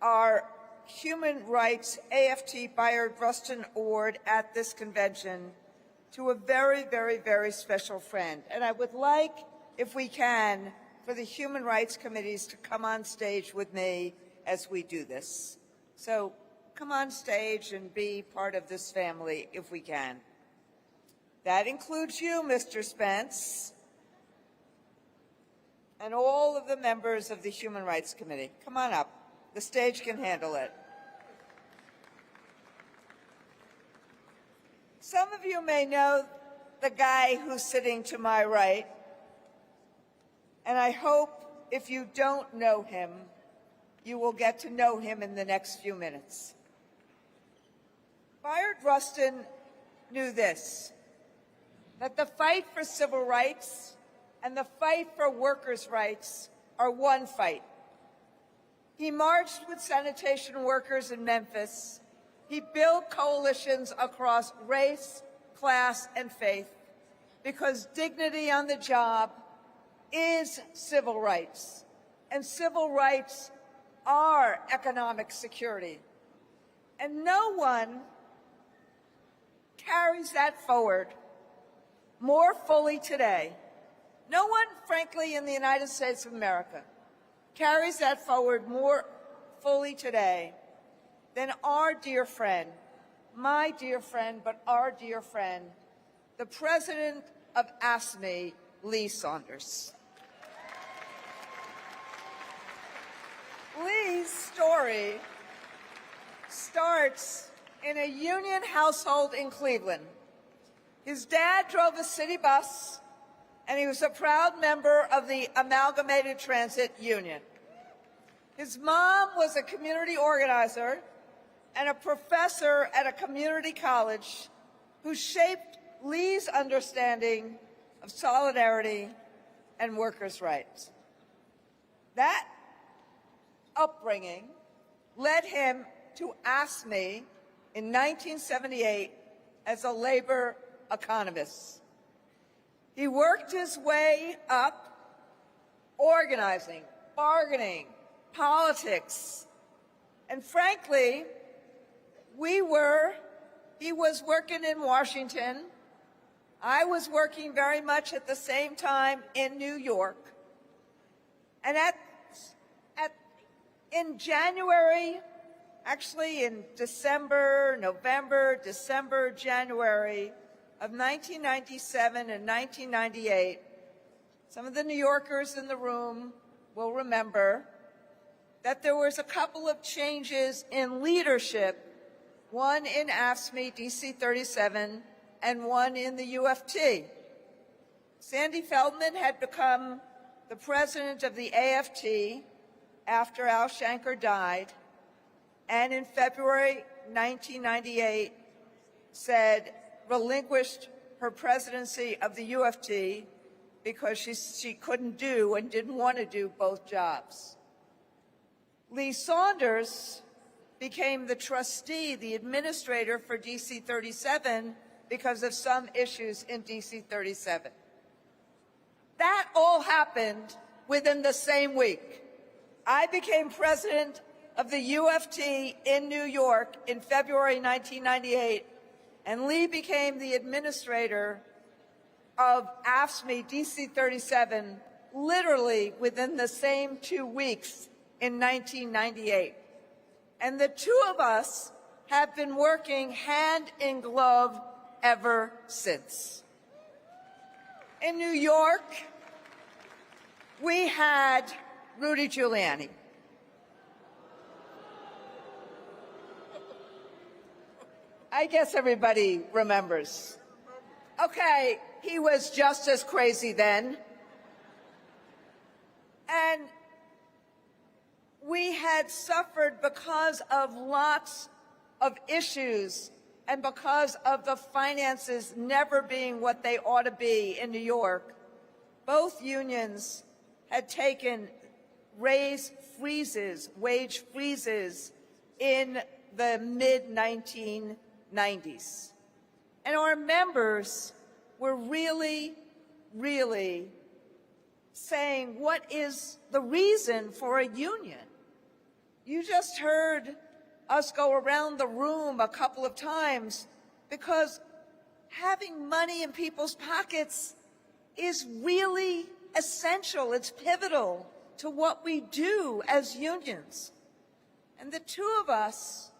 our Human Rights AFT Bayard Rustin Award at this convention to a very, very, very special friend. And I would like, if we can, for the Human Rights Committees to come on stage with me as we do this. So come on stage and be part of this family if we can. That includes you, Mr. Spence, and all of the members of the Human Rights Committee. Come on up. The stage can handle it. Some of you may know the guy who's sitting to my right, and I hope if you don't know him, you will get to know him in the next few minutes. Bayard Rustin knew this, that the fight for civil rights and the fight for workers' rights are one fight. He marched with sanitation workers in Memphis. He built coalitions across race, class, and faith because dignity on the job is civil rights, and civil rights are economic security. And no one carries that forward more fully today. No one, frankly, in the United States of America carries that forward more fully today than our dear friend, my dear friend, but our dear friend, the president of AFSCME, Lee Saunders. Lee's story starts in a union household in Cleveland. His dad drove a city bus, and he was a proud member of the Amalgamated Transit Union. His mom was a community organizer and a professor at a community college who shaped Lee's understanding of solidarity and workers' rights. That upbringing led him to AFSCME in 1978 as a labor economist. He worked his way up, organizing, bargaining, politics, and frankly, he was working in Washington. I was working very much at the same time in New York. And in January, actually in November, December, January of 1997 and 1998, some of the New Yorkers in the room will remember that there was a couple of changes in leadership, one in AFSCME DC 37 and one in the UFT. Sandy Feldman had become the president of the AFT after Al Shanker died, and in February 1998 relinquished her presidency of the UFT because she couldn't do and didn't want to do both jobs. Lee Saunders became the trustee, the administrator for DC 37 because of some issues in DC 37. That all happened within the same week. I became president of the UFT in New York in February 1998, and Lee became the administrator of AFSCME DC 37 literally within the same 2 weeks in 1998. And the two of us have been working hand in glove ever since. In New York, we had Rudy Giuliani. I guess everybody remembers. Okay, he was just as crazy then. And we had suffered because of lots of issues and because of the finances never being what they ought to be in New York. Both unions had taken wage freezes in the mid-1990s. And our members were really, really saying, what is the reason for a union? You just heard us go around the room a couple of times because having money in people's pockets is really essential. It's pivotal to what we do as unions. And the two of us,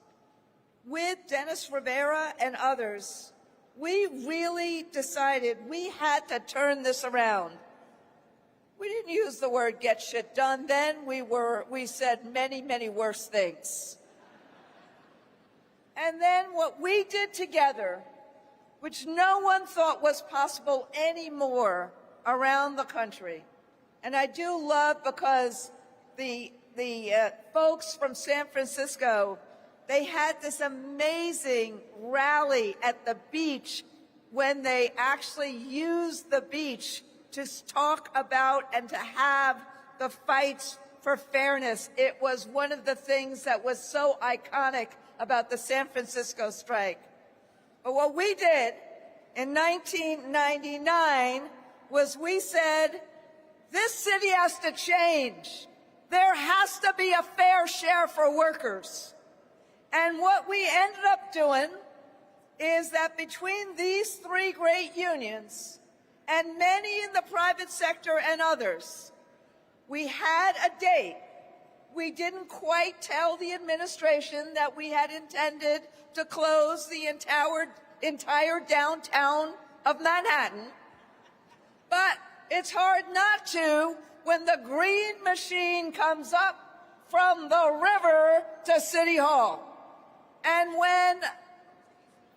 with Dennis Rivera and others, we really decided we had to turn this around. We didn't use the word get shit done then. We said many, many worse things. And then what we did together, which no one thought was possible anymore around the country, and I do love because the folks from San Francisco They had this amazing rally at the beach when they actually used the beach to talk about and to have the fights for fairness. It was one of the things that was so iconic about the San Francisco strike. But what we did in 1999 was we said, this city has to change. There has to be a fair share for workers. And what we ended up doing is that between these three great unions and many in the private sector and others, we had a date. We didn't quite tell the administration that we had intended to close the entire downtown of Manhattan. But it's hard not to when the green machine comes up from the river to City Hall. And when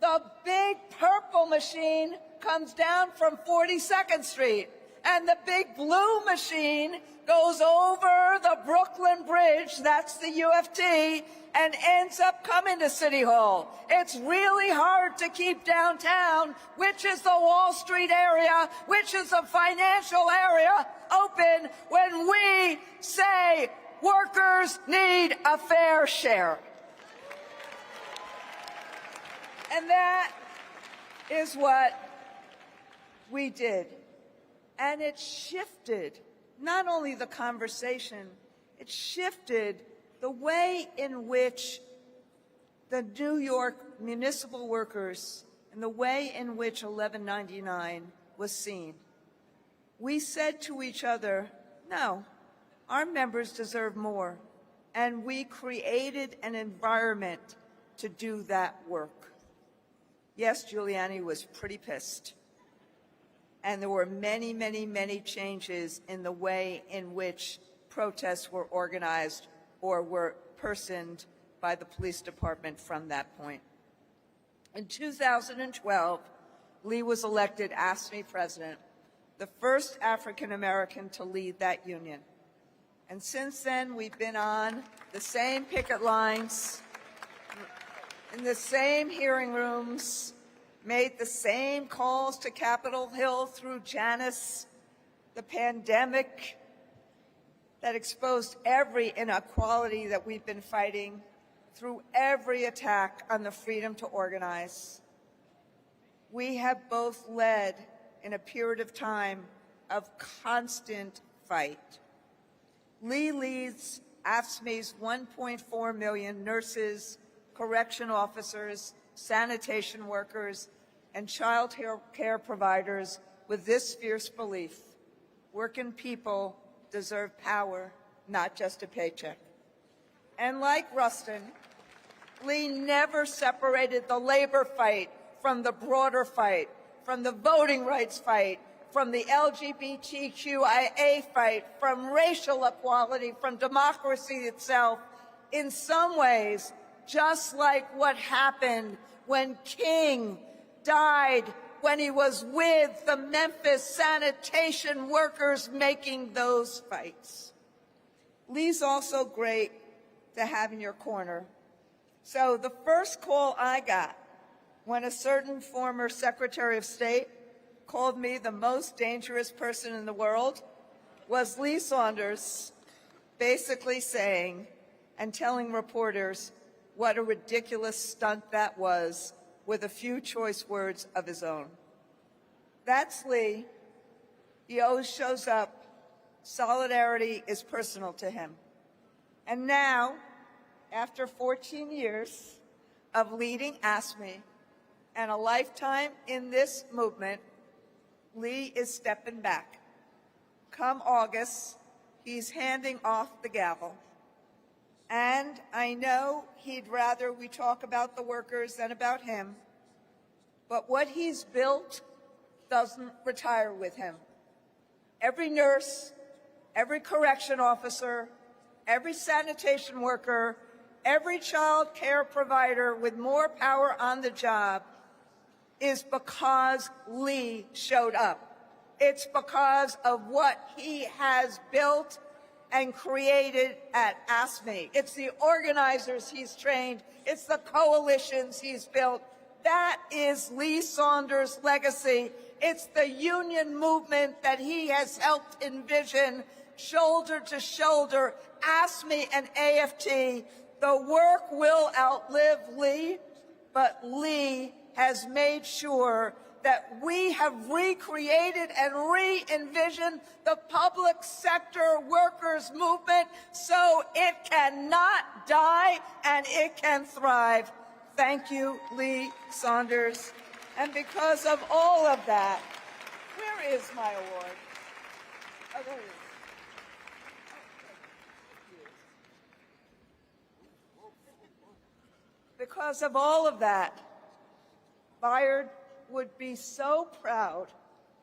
the big purple machine comes down from 42nd Street, and the big blue machine goes over the Brooklyn Bridge, that's the UFT, and ends up coming to City Hall. It's really hard to keep downtown, which is the Wall Street area, which is the financial area, open when we say workers need a fair share. And that is what we did. And it shifted not only the conversation, it shifted the way in which the New York municipal workers and the way in which 1199 was seen. We said to each other, no, our members deserve more. And we created an environment to do that work. Yes, Giuliani was pretty pissed. And there were many, many, many changes in the way in which protests were organized or were personed by the police department from that point. In 2012, Lee was elected AFSCME president, the first African American to lead that union. And since then, we've been on the same picket lines, in the same hearing rooms, made the same calls to Capitol Hill through Janus, the pandemic that exposed every inequality that we've been fighting, through every attack on the freedom to organize. We have both led in a period of time of constant fight. Lee leads AFSCME's 1.4 million nurses, correction officers, sanitation workers, and child care providers with this fierce belief: working people deserve power, not just a paycheck. And like Rustin, Lee never separated the labor fight from the broader fight, from the voting rights fight, from the LGBTQIA fight, from racial equality, from democracy itself. In some ways, just like what happened when King died when he was with the Memphis sanitation workers making those fights. Lee's also great to have in your corner. So the first call I got when a certain former Secretary of State called me the most dangerous person in the world was Lee Saunders basically saying and telling reporters what a ridiculous stunt that was, with a few choice words of his own. That's Lee. He always shows up. Solidarity is personal to him. And now, after 14 years of leading AFSCME and a lifetime in this movement, Lee is stepping back. Come August, he's handing off the gavel. And I know he'd rather we talk about the workers than about him, but what he's built doesn't retire with him. Every nurse, every correction officer, every sanitation worker, every child care provider with more power on the job is because Lee showed up. It's because of what he has built and created at AFSCME. It's the organizers he's trained. It's the coalitions he's built. That is Lee Saunders' legacy. It's the union movement that he has helped envision, shoulder to shoulder, AFSCME and AFT. The work will outlive Lee, but Lee has made sure that we have recreated and re-envisioned the public sector workers movement so it cannot die and it can thrive. Thank you, Lee Saunders. And because of all of that, where is my award? Oh, there it is. Because of all of that, Bayard would be so proud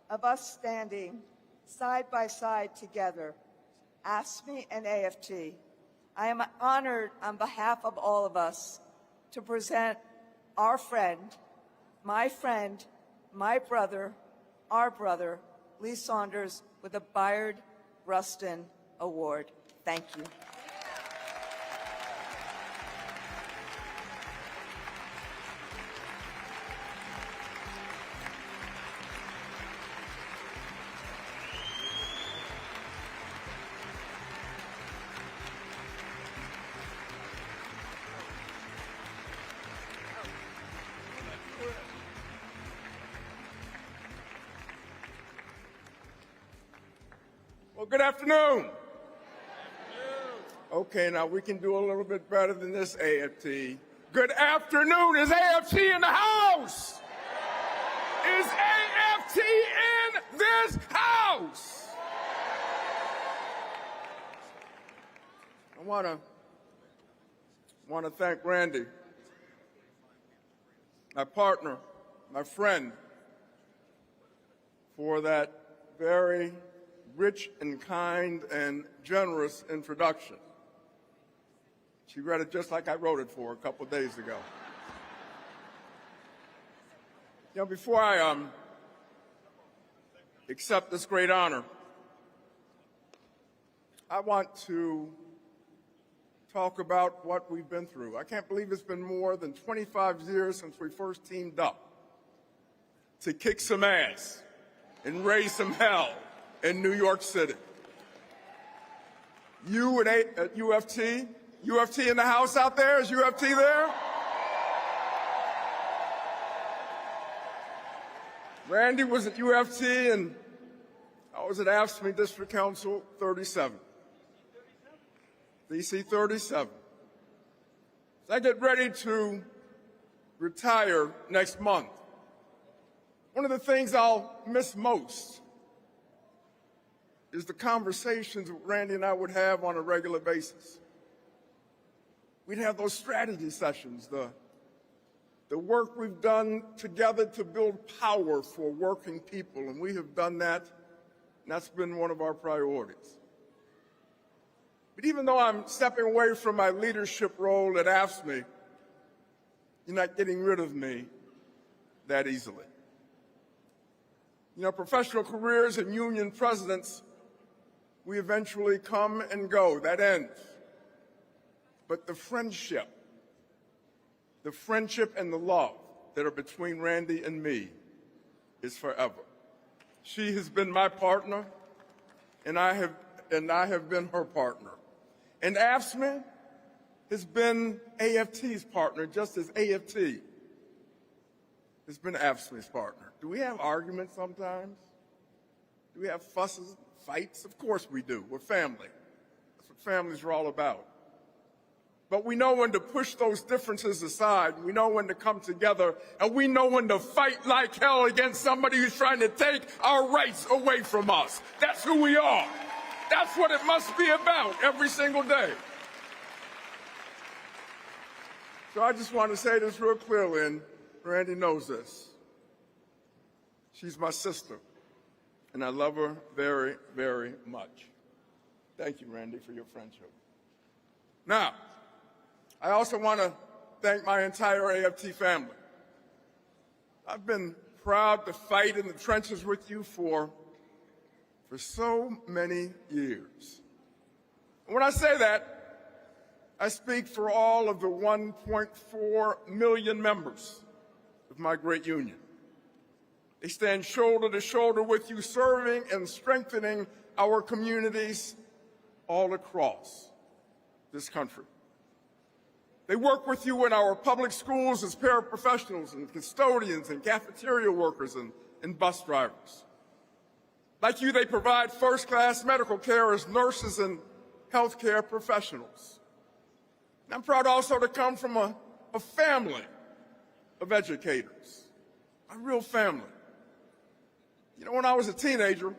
of us standing side by side together, AFSCME and AFT. I am honored on behalf of all of us to present our friend, my brother, our brother, Lee Saunders, with the Bayard Rustin Award. Thank you. Well, good afternoon. Okay, now we can do a little bit better than this, AFT. Good afternoon. Is AFT in the house? Is AFT in this house? I want to thank Randy, my partner, my friend, for that very rich and kind and generous introduction. She read it just like I wrote it for her a couple days ago. You know, before I accept this great honor, I want to talk about what we've been through. I can't believe it's been more than 25 years since we first teamed up to kick some ass and raise some hell in New York City. You at UFT? UFT in the house out there? Is UFT there? Randy was at UFT and I was at AFSCME District Council 37. DC 37. As I get ready to retire next month, one of the things I'll miss most is the conversations that Randy and I would have on a regular basis. We'd have those strategy sessions, the work we've done together to build power for working people, and we have done that, and that's been one of our priorities. But even though I'm stepping away from my leadership role at AFSCME, you're not getting rid of me that easily. You know, professional careers and union presidents, we eventually come and go. That ends. But the friendship and the love that are between Randy and me is forever. She has been my partner, and I have been her partner. And AFSCME has been AFT's partner, just as AFT has been AFSCME's partner. Do we have arguments sometimes? Do we have fusses, fights? Of course we do. We're family. That's what families are all about. But we know when to push those differences aside. We know when to come together, and we know when to fight like hell against somebody who's trying to take our rights away from us. That's who we are. That's what it must be about every single day. So I just want to say this real clearly, and Randy knows this. She's my sister, and I love her very, very much. Thank you, Randy, for your friendship. Now, I also want to thank my entire AFT family. I've been proud to fight in the trenches with you for so many years. When I say that, I speak for all of the 1.4 million members of my great union. They stand shoulder to shoulder with you, serving and strengthening our communities all across this country. They work with you in our public schools as paraprofessionals and custodians and cafeteria workers and bus drivers. Like you, they provide first-class medical care as nurses and healthcare professionals. And I'm proud also to come from a family of educators, a real family. You know, when I was a teenager,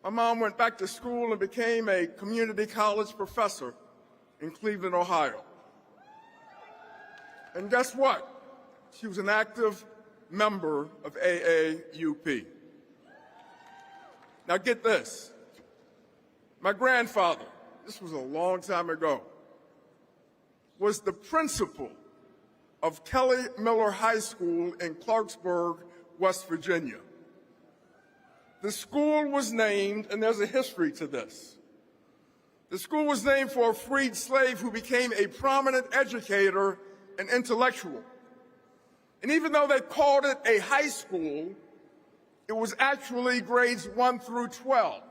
my mom went back to school and became a community college professor in Cleveland, Ohio. And guess what? She was an active member of AAUP. Now get this. My grandfather, this was a long time ago, was the principal of Kelly Miller High School in Clarksburg, West Virginia. The school was named, and there's a history to this. The school was named for a freed slave who became a prominent educator and intellectual. And even though they called it a high school, it was actually grades 1 through 12.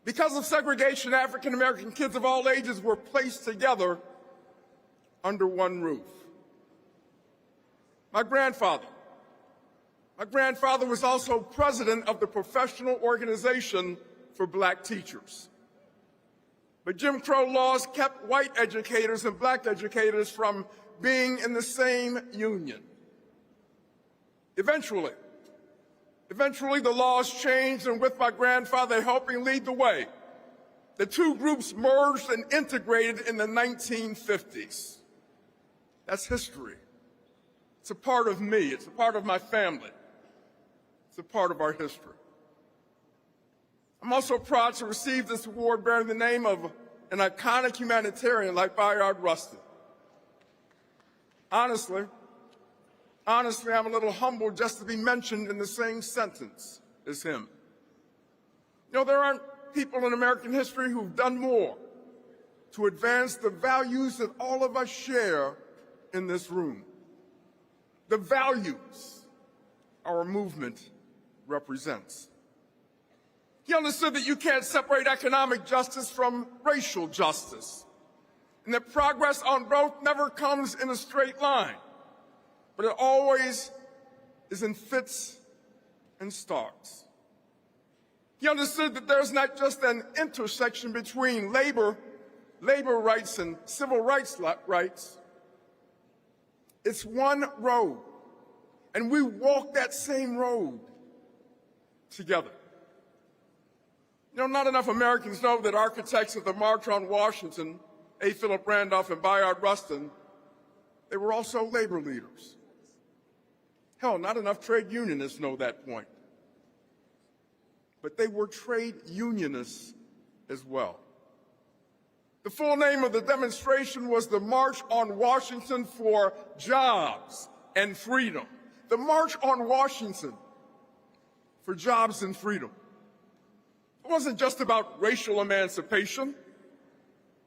Because of segregation, African American kids of all ages were placed together under one roof. My grandfather was also president of the Professional Organization for Black Teachers. But Jim Crow laws kept white educators and black educators from being in the same union. Eventually, the laws changed, and with my grandfather helping lead the way, the two groups merged and integrated in the 1950s. That's history. It's a part of me. It's a part of my family. It's a part of our history. I'm also proud to receive this award bearing the name of an iconic humanitarian like Bayard Rustin. Honestly, I'm a little humbled just to be mentioned in the same sentence as him. You know, there aren't people in American history who've done more to advance the values that all of us share in this room. The values our movement represents. He understood that you can't separate economic justice from racial justice, and that progress on both never comes in a straight line, but it always is in fits and starts. He understood that there's not just an intersection between labor rights and civil rights. It's one road, and we walk that same road together. You know, not enough Americans know that architects of the March on Washington, A. Philip Randolph and Bayard Rustin, they were also labor leaders. Hell, not enough trade unionists know that point. But they were trade unionists as well. The full name of the demonstration was the March on Washington for Jobs and Freedom. The March on Washington for Jobs and Freedom. It wasn't just about racial emancipation.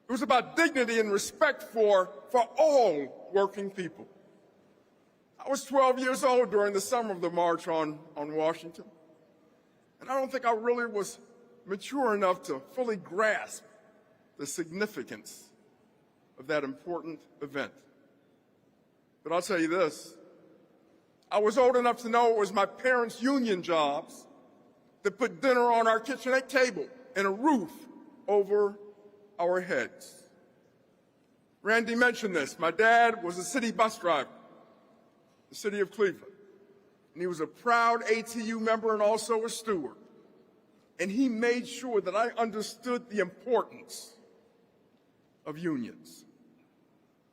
It was about dignity and respect for all working people. I was 12 years old during the summer of the March on Washington, and I don't think I really was mature enough to fully grasp the significance of that important event. But I'll tell you this, I was old enough to know it was my parents' union jobs that put dinner on our kitchenette table and a roof over our heads. Randy mentioned this. My dad was a city bus driver, the city of Cleveland, and he was a proud ATU member and also a steward. And he made sure that I understood the importance of unions.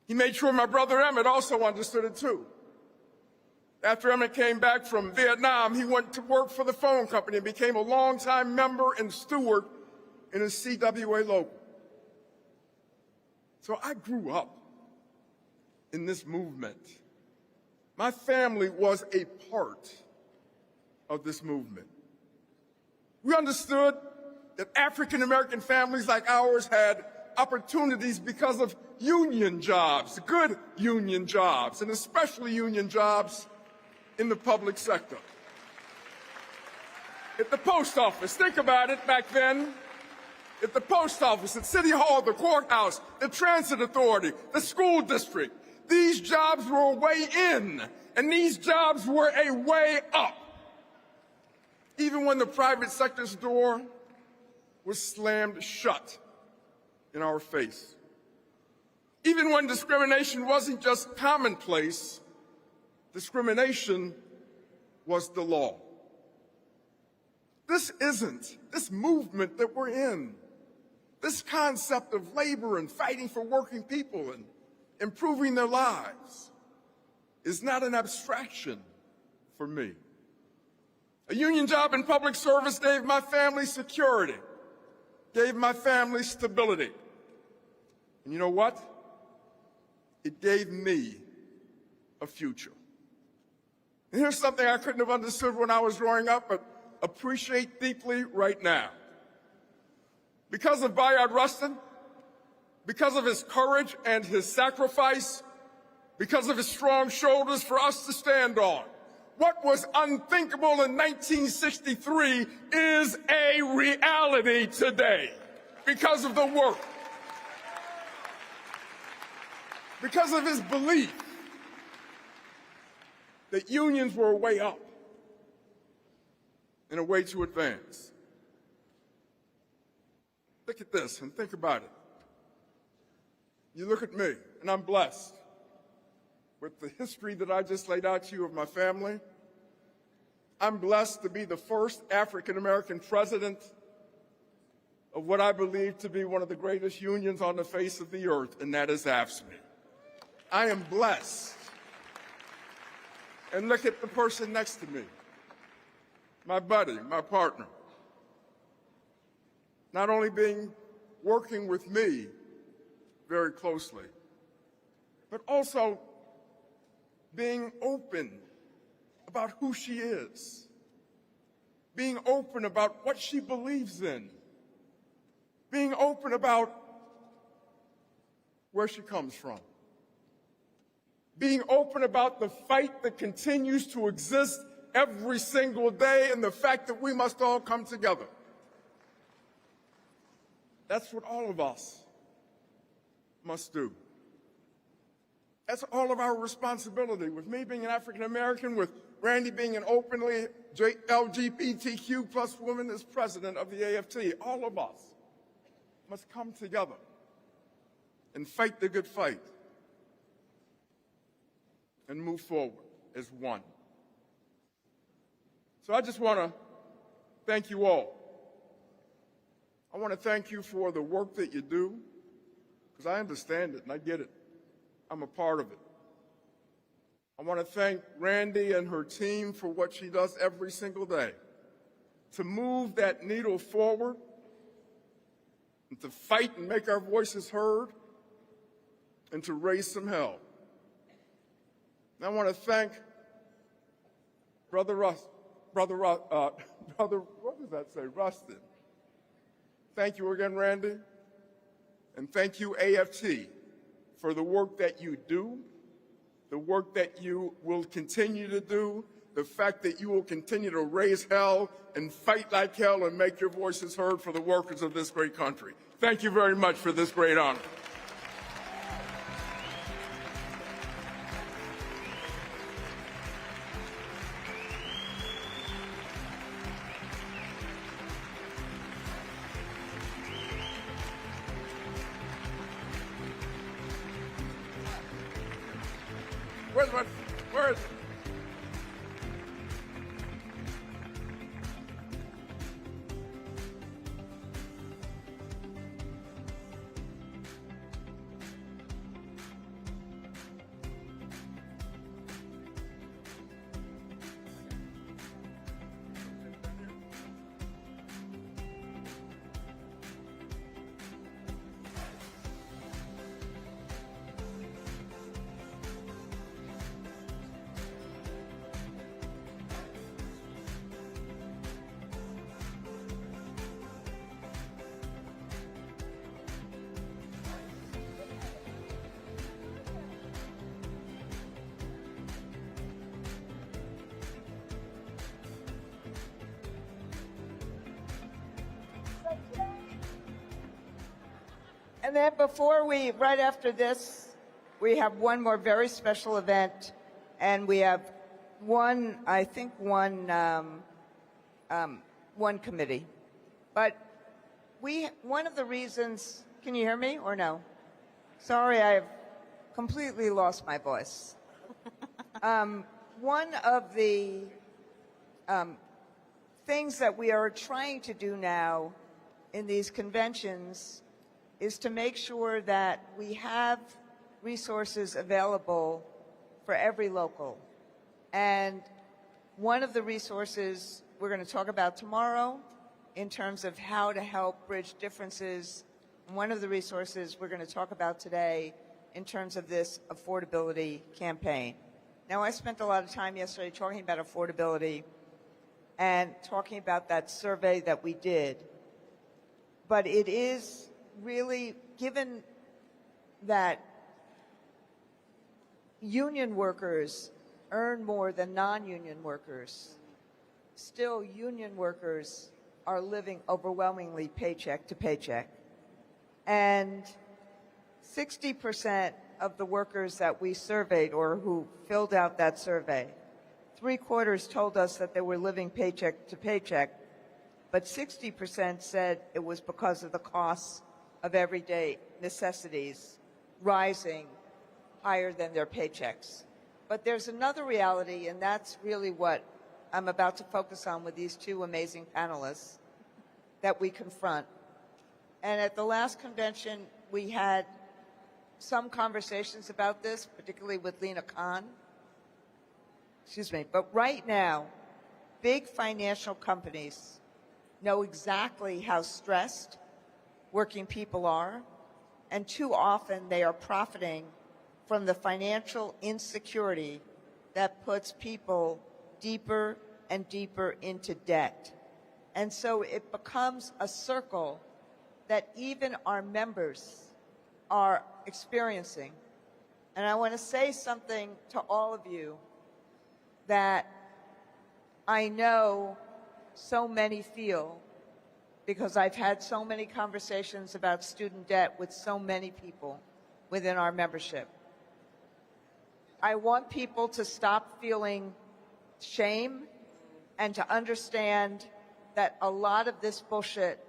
He made sure my brother Emmett also understood it too. After Emmett came back from Vietnam, he went to work for the phone company and became a longtime member and steward in a CWA local. So I grew up in this movement. My family was a part of this movement. We understood that African American families like ours had opportunities because of union jobs, good union jobs, and especially union jobs in the public sector. At the post office, think about it back then. At the post office, at City Hall, the courthouse, the transit authority, the school district, these jobs were a way in, and these jobs were a way up. Even when the private sector's door was slammed shut in our face. Even when discrimination wasn't just commonplace, discrimination was the law. This movement that we're in, this concept of labor and fighting for working people and improving their lives is not an abstraction for me. A union job in public service gave my family security, gave my family stability. And you know what? It gave me a future. And here's something I couldn't have understood when I was growing up, but appreciate deeply right now. Because of Bayard Rustin, because of his courage and his sacrifice, because of his strong shoulders for us to stand on, what was unthinkable in 1963 is a reality today because of the work, because of his belief that unions were a way up and a way to advance. Look at this and think about it. You look at me, and I'm blessed with the history that I just laid out to you of my family. I'm blessed to be the first African-American president of what I believe to be one of the greatest unions on the face of the earth, and that is AFT. I am blessed. And look at the person next to me, my buddy, my partner. Not only working with me very closely, but also being open about who she is, being open about what she believes in, being open about where she comes from, being open about the fight that continues to exist every single day and the fact that we must all come together. That's what all of us must do. That's all of our responsibility. With me being an African American, with Randy being an openly LGBTQ plus woman as president of the AFT, all of us must come together and fight the good fight and move forward as one. So I just want to thank you all. I want to thank you for the work that you do, because I understand it and I get it. I'm a part of it. I want to thank Randy and her team for what she does every single day to move that needle forward and to fight and make our voices heard and to raise some hell. And I want to thank Brother what does that say? Rustin. Thank you again, Randy. And thank you, AFT, for the work that you do, the work that you will continue to do, the fact that you will continue to raise hell and fight like hell and make your voices heard for the workers of this great country. Thank you very much for this great honor. Where is it? And then right after this, we have one more very special event, and we have one committee. But one of the reasons, can you hear me or no? Sorry, I've completely lost my voice. One of the things that we are trying to do now in these conventions is to make sure that we have resources available for every local. And one of the resources we're going to talk about tomorrow in terms of how to help bridge differences, and one of the resources we're going to talk about today in terms of this affordability campaign. Now, I spent a lot of time yesterday talking about affordability and talking about that survey that we did. But it is really, given that union workers earn more than non-union workers, still union workers are living overwhelmingly paycheck to paycheck. And 60% of the workers that we surveyed or who filled out that survey, 3/4 told us that they were living paycheck to paycheck, but 60% said it was because of the costs of everyday necessities rising higher than their paychecks. But there's another reality, and that's really what I'm about to focus on with these two amazing panelists that we confront. And at the last convention, we had some conversations about this, particularly with Lena Khan. But right now, big financial companies know exactly how stressed working people are, and too often they are profiting from the financial insecurity that puts people deeper and deeper into debt. And so it becomes a circle that even our members are experiencing. And I want to say something to all of you that I know so many feel, because I've had so many conversations about student debt with so many people within our membership. I want people to stop feeling shame and to understand that a lot of this bullshit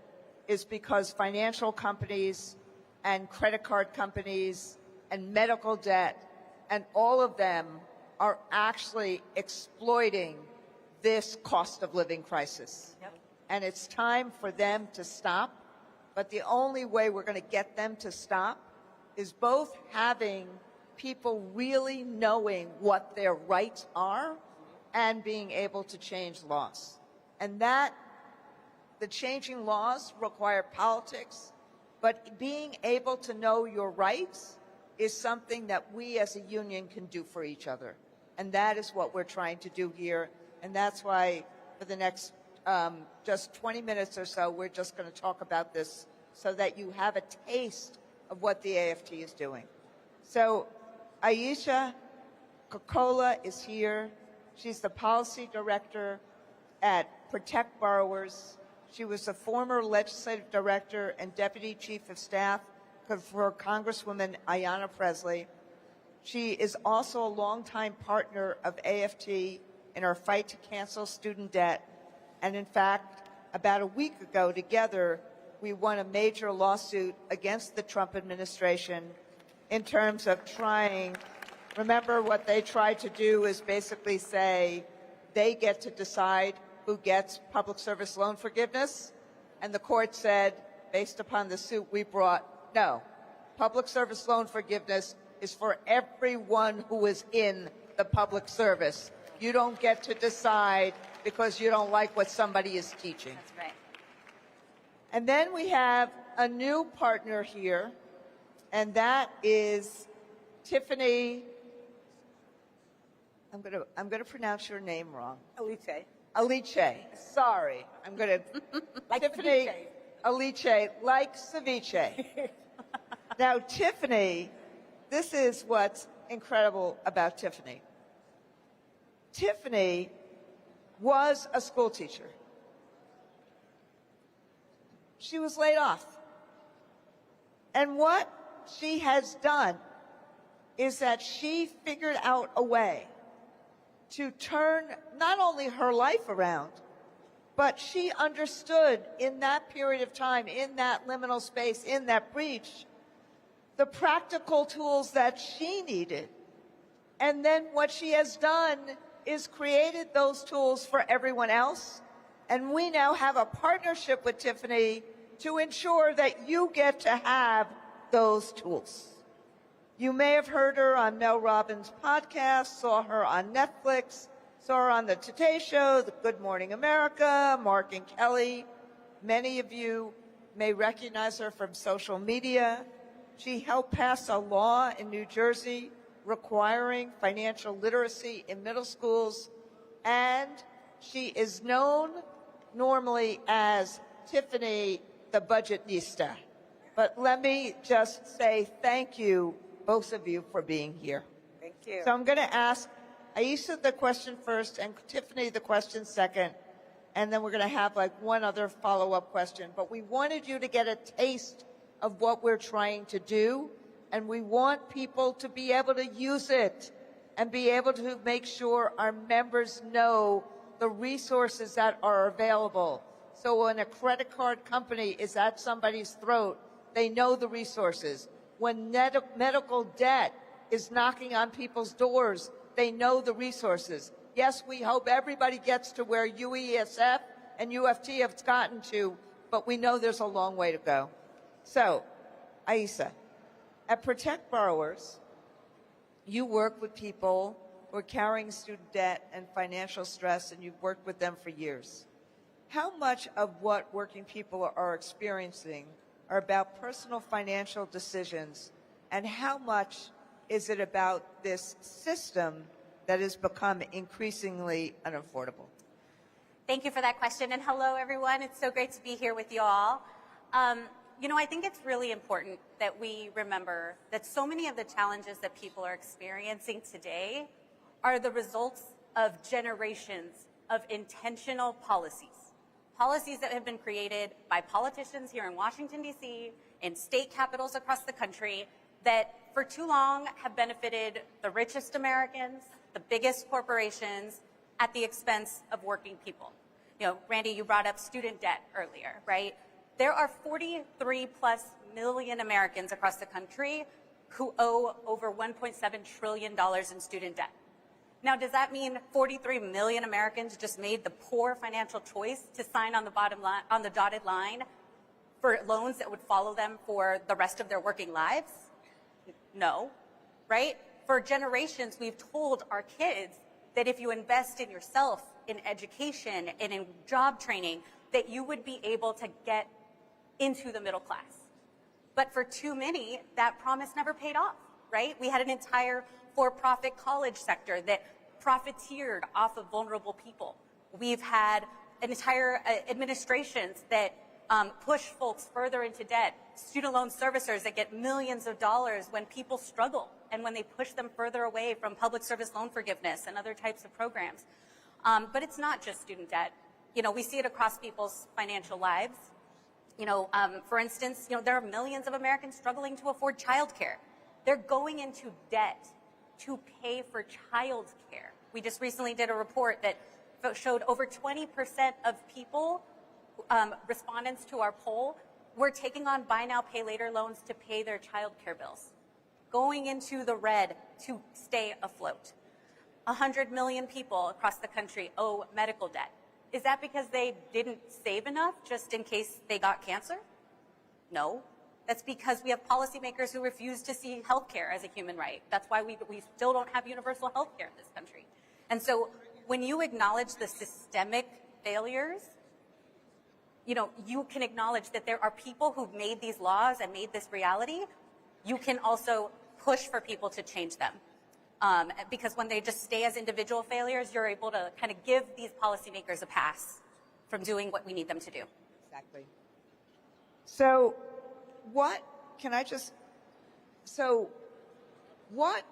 is because financial companies and credit card companies and medical debt and all of them are actually exploiting this cost of living crisis. Yep. And it's time for them to stop. But the only way we're going to get them to stop is both having people really knowing what their rights are and being able to change laws. And that, the changing laws require politics, but being able to know your rights is something that we as a union can do for each other. And that is what we're trying to do here. And that's why for the next just 20 minutes or so, we're just going to talk about this so that you have a taste of what the AFT is doing. So Aisha Kokola is here. She's the policy director at Protect Borrowers. She was a former legislative director and deputy chief of staff for Congresswoman Ayanna Pressley. She is also a longtime partner of AFT in our fight to cancel student debt. And in fact, about a week ago, together, we won a major lawsuit against the Trump administration in terms of trying, remember what they tried to do is basically say they get to decide who gets public service loan forgiveness. And the court said, based upon the suit we brought, no, public service loan forgiveness is for everyone who is in the public service. You don't get to decide because you don't like what somebody is teaching. That's right. And then we have a new partner here, and that is Tiffany. I'm going to pronounce your name wrong. Alice. Sorry. I'm going to like Tiffany Alice, like ceviche. Now, Tiffany, this is what's incredible about Tiffany. Tiffany was a school teacher. She was laid off. And what she has done is that she figured out a way to turn not only her life around, but she understood in that period of time, in that liminal space, in that breach, the practical tools that she needed. And then what she has done is created those tools for everyone else. And we now have a partnership with Tiffany to ensure that you get to have those tools. You may have heard her on Mel Robbins' podcast, saw her on Netflix, saw her on the Today Show, the Good Morning America, Mark and Kelly. Many of you may recognize her from social media. She helped pass a law in New Jersey requiring financial literacy in middle schools, and she is known normally as Tiffany the Budgetnista. But let me just say thank you, both of you, for being here. Thank you. So I'm going to ask Aisha the question first and Tiffany the question second, and then we're going to have like one other follow-up question. But we wanted you to get a taste of what we're trying to do, and we want people to be able to use it and be able to make sure our members know the resources that are available. So when a credit card company is at somebody's throat, they know the resources. When medical debt is knocking on people's doors, they know the resources. Yes, we hope everybody gets to where UESF and UFT have gotten to, but we know there's a long way to go. So, Aisha, at Protect Borrowers, you work with people who are carrying student debt and financial stress, and you've worked with them for years. How much of what working people are experiencing are about personal financial decisions, and how much is it about this system that has become increasingly unaffordable? Thank you for that question, and hello, everyone. It's so great to be here with you all. You know, I think it's really important that we remember that so many of the challenges that people are experiencing today are the results of generations of intentional policies. Policies that have been created by politicians here in Washington, D.C., in state capitals across the country, that for too long have benefited the richest Americans, the biggest corporations, at the expense of working people. You know, Randy, you brought up student debt earlier, right? There are 43+ million Americans across the country who owe over $1.7 trillion in student debt. Now, does that mean 43 million Americans just made the poor financial choice to sign on the bottom line, on the dotted line for loans that would follow them for the rest of their working lives? No, right? For generations, we've told our kids that if you invest in yourself, in education, and in job training, that you would be able to get into the middle class. But for too many, that promise never paid off, right? We had an entire for-profit college sector that profiteered off of vulnerable people. We've had an entire administrations that push folks further into debt, student loan servicers that get millions of dollars when people struggle and when they push them further away from public service loan forgiveness and other types of programs. But it's not just student debt. You know, we see it across people's financial lives. You know, for instance, you know, there are millions of Americans struggling to afford childcare. They're going into debt to pay for childcare. We just recently did a report that showed over 20% of people, respondents to our poll, were taking on buy now, pay later loans to pay their childcare bills, going into the red to stay afloat. 100 million people across the country owe medical debt. Is that because they didn't save enough just in case they got cancer? No. That's because we have policymakers who refuse to see healthcare as a human right. That's why we still don't have universal healthcare in this country. And so when you acknowledge the systemic failures, you know, you can acknowledge that there are people who've made these laws and made this reality. You can also push for people to change them. Because when they just stay as individual failures, you're able to kind of give these policymakers a pass from doing what we need them to do. Exactly. So what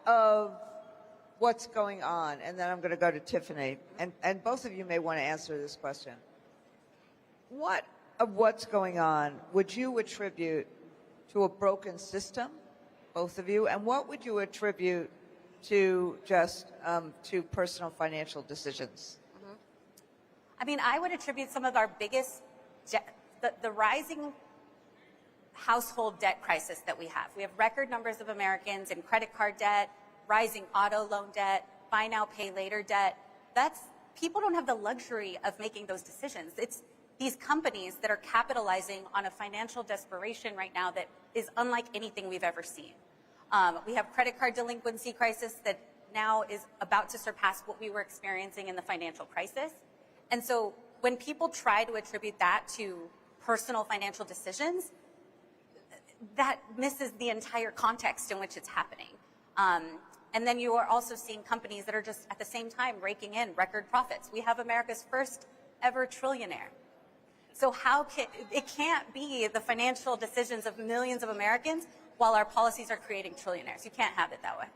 of what's going on, and then I'm going to go to Tiffany, and both of you may want to answer this question. What of what's going on would you attribute to a broken system, both of you? And what would you attribute to just to personal financial decisions? I mean, I would attribute some of our biggest, the rising household debt crisis that we have. We have record numbers of Americans in credit card debt, rising auto loan debt, buy now, pay later debt. People don't have the luxury of making those decisions. It's these companies that are capitalizing on a financial desperation right now that is unlike anything we've ever seen. We have credit card delinquency crisis that now is about to surpass what we were experiencing in the financial crisis. And so when people try to attribute that to personal financial decisions, that misses the entire context in which it's happening. And then you are also seeing companies that are just at the same time raking in record profits. We have America's first ever trillionaire. So it can't be the financial decisions of millions of Americans while our policies are creating trillionaires. You can't have it that way.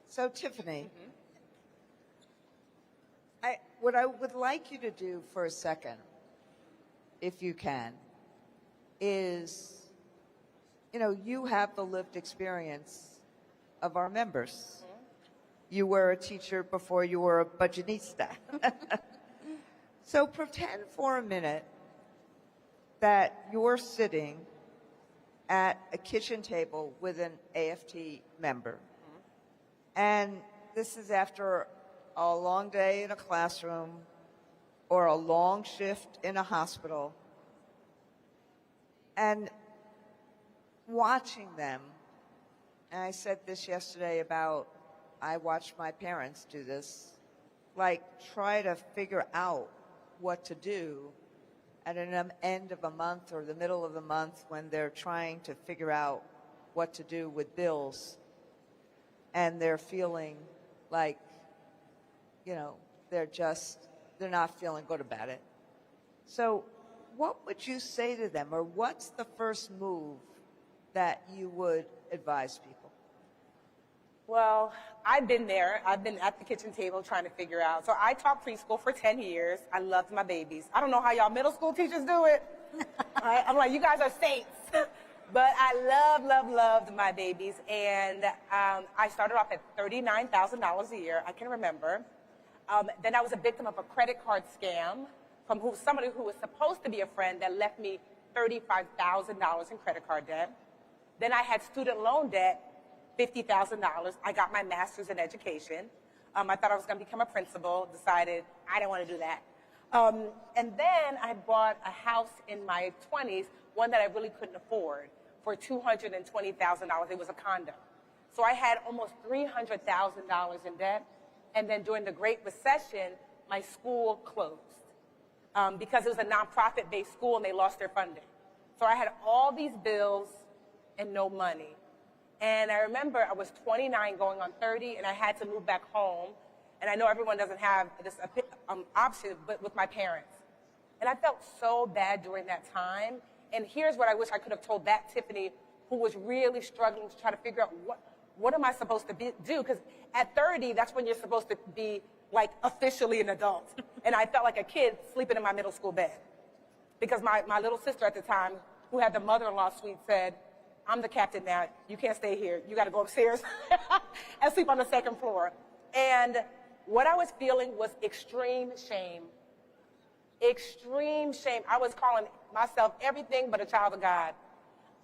So Tiffany, what I would like you to do for a second, if you can, is, you have the lived experience of our members. You were a teacher before you were a budgetista. So pretend for a minute that you're sitting at a kitchen table with an AFT member. And this is after a long day in a classroom or a long shift in a hospital. And watching them, and I said this yesterday about, I watched my parents do this, try to figure out what to do at an end of a month or the middle of the month when they're trying to figure out what to do with bills. And they're feeling like, they're not feeling good about it. So what would you say to them, or what's the first move that you would advise people? Well, I've been there. I've been at the kitchen table trying to figure out. So I taught preschool for 10 years. I loved my babies. I don't know how y'all middle school teachers do it. Right? I'm like, you guys are saints. But I loved my babies. And I started off at $39,000 a year. I can remember. Then I was a victim of a credit card scam from somebody who was supposed to be a friend that left me $35,000 in credit card debt. Then I had student loan debt, $50,000. I got my master's in education. I thought I was going to become a principal, decided I didn't want to do that. And then I bought a house in my 20s, one that I really couldn't afford, for $220,000. It was a condo. So I had almost $300,000 in debt. And then during the Great Recession, my school closed because it was a nonprofit-based school and they lost their funding. So I had all these bills and no money. And I remember I was 29 going on 30 and I had to move back home. And I know everyone doesn't have this option, but with my parents. And I felt so bad during that time. And here's what I wish I could have told that Tiffany, who was really struggling to try to figure out what am I supposed to do? Because at 30, that's when you're supposed to be officially an adult. And I felt like a kid sleeping in my middle school bed. Because my little sister at the time, who had the mother-in-law suite, said, I'm the captain now. You can't stay here. You got to go upstairs and sleep on the second floor. And what I was feeling was extreme shame. Extreme shame. I was calling myself everything but a child of God.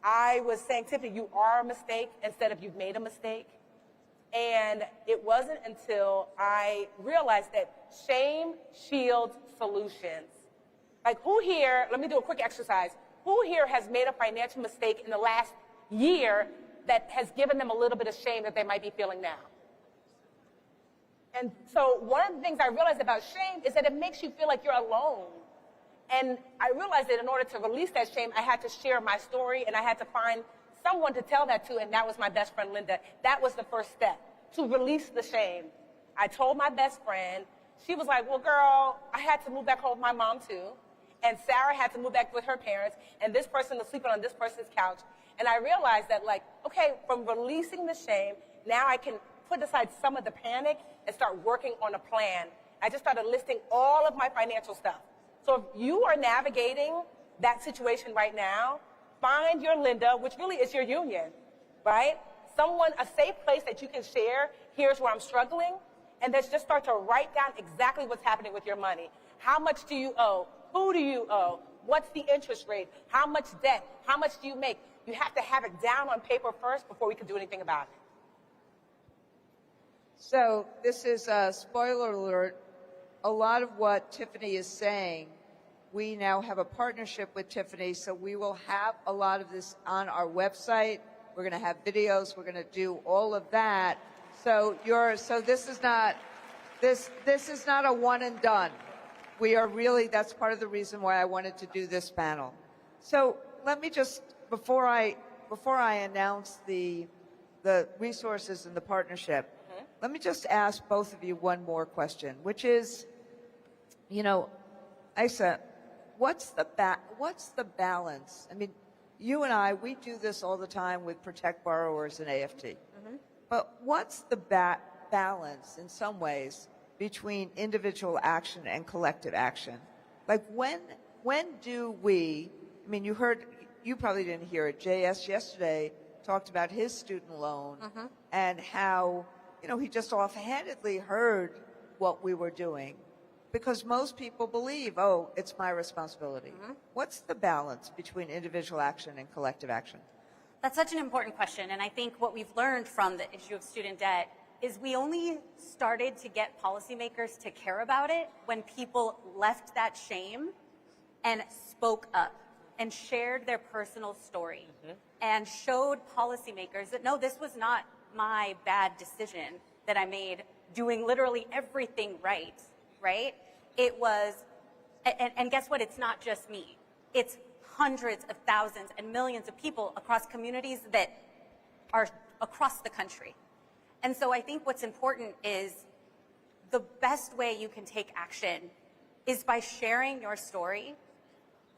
I was saying, Tiffany, you are a mistake instead of you've made a mistake. And it wasn't until I realized that shame shields solutions. Who here, let me do a quick exercise. Who here has made a financial mistake in the last year that has given them a little bit of shame that they might be feeling now? And so one of the things I realized about shame is that it makes you feel like you're alone. And I realized that in order to release that shame, I had to share my story and I had to find someone to tell that to, and that was my best friend, Linda. That was the first step, to release the shame. I told my best friend. She was like, well, girl, I had to move back home with my mom, too. And Sarah had to move back with her parents, and this person was sleeping on this person's couch. And I realized that, okay, from releasing the shame, now I can put aside some of the panic and start working on a plan. I just started listing all of my financial stuff. So if you are navigating that situation right now, Find your Linda, which really is your union, right? Someone, a safe place that you can share, here's where I'm struggling, and then just start to write down exactly what's happening with your money. How much do you owe? Who do you owe? What's the interest rate? How much debt? How much do you make? You have to have it down on paper first before we can do anything about it. So this is a spoiler alert. A lot of what Tiffany is saying, we now have a partnership with Tiffany, so we will have a lot of this on our website. We're going to have videos. We're going to do all of that. So this is not a one and done. We are really, that's part of the reason why I wanted to do this panel. So let me just, before I announce the resources and the partnership, let me just ask both of you one more question, which is, you know, Isa, what's the balance? I mean, you and I, we do this all the time with Protect Borrowers and AFT. But what's the balance, in some ways, between individual action and collective action? Like, when do we, I mean, you probably didn't hear it. JS yesterday talked about his student loan and how, you know, he just offhandedly heard what we were doing because most people believe, oh, it's my responsibility. What's the balance between individual action and collective action? That's such an important question, and I think what we've learned from the issue of student debt is we only started to get policymakers to care about it when people left that shame and spoke up and shared their personal story and showed policymakers that, no, this was not my bad decision that I made doing literally everything right, right? It was, and guess what? It's not just me. It's hundreds of thousands and millions of people across communities that are across the country. And so I think what's important is the best way you can take action is by sharing your story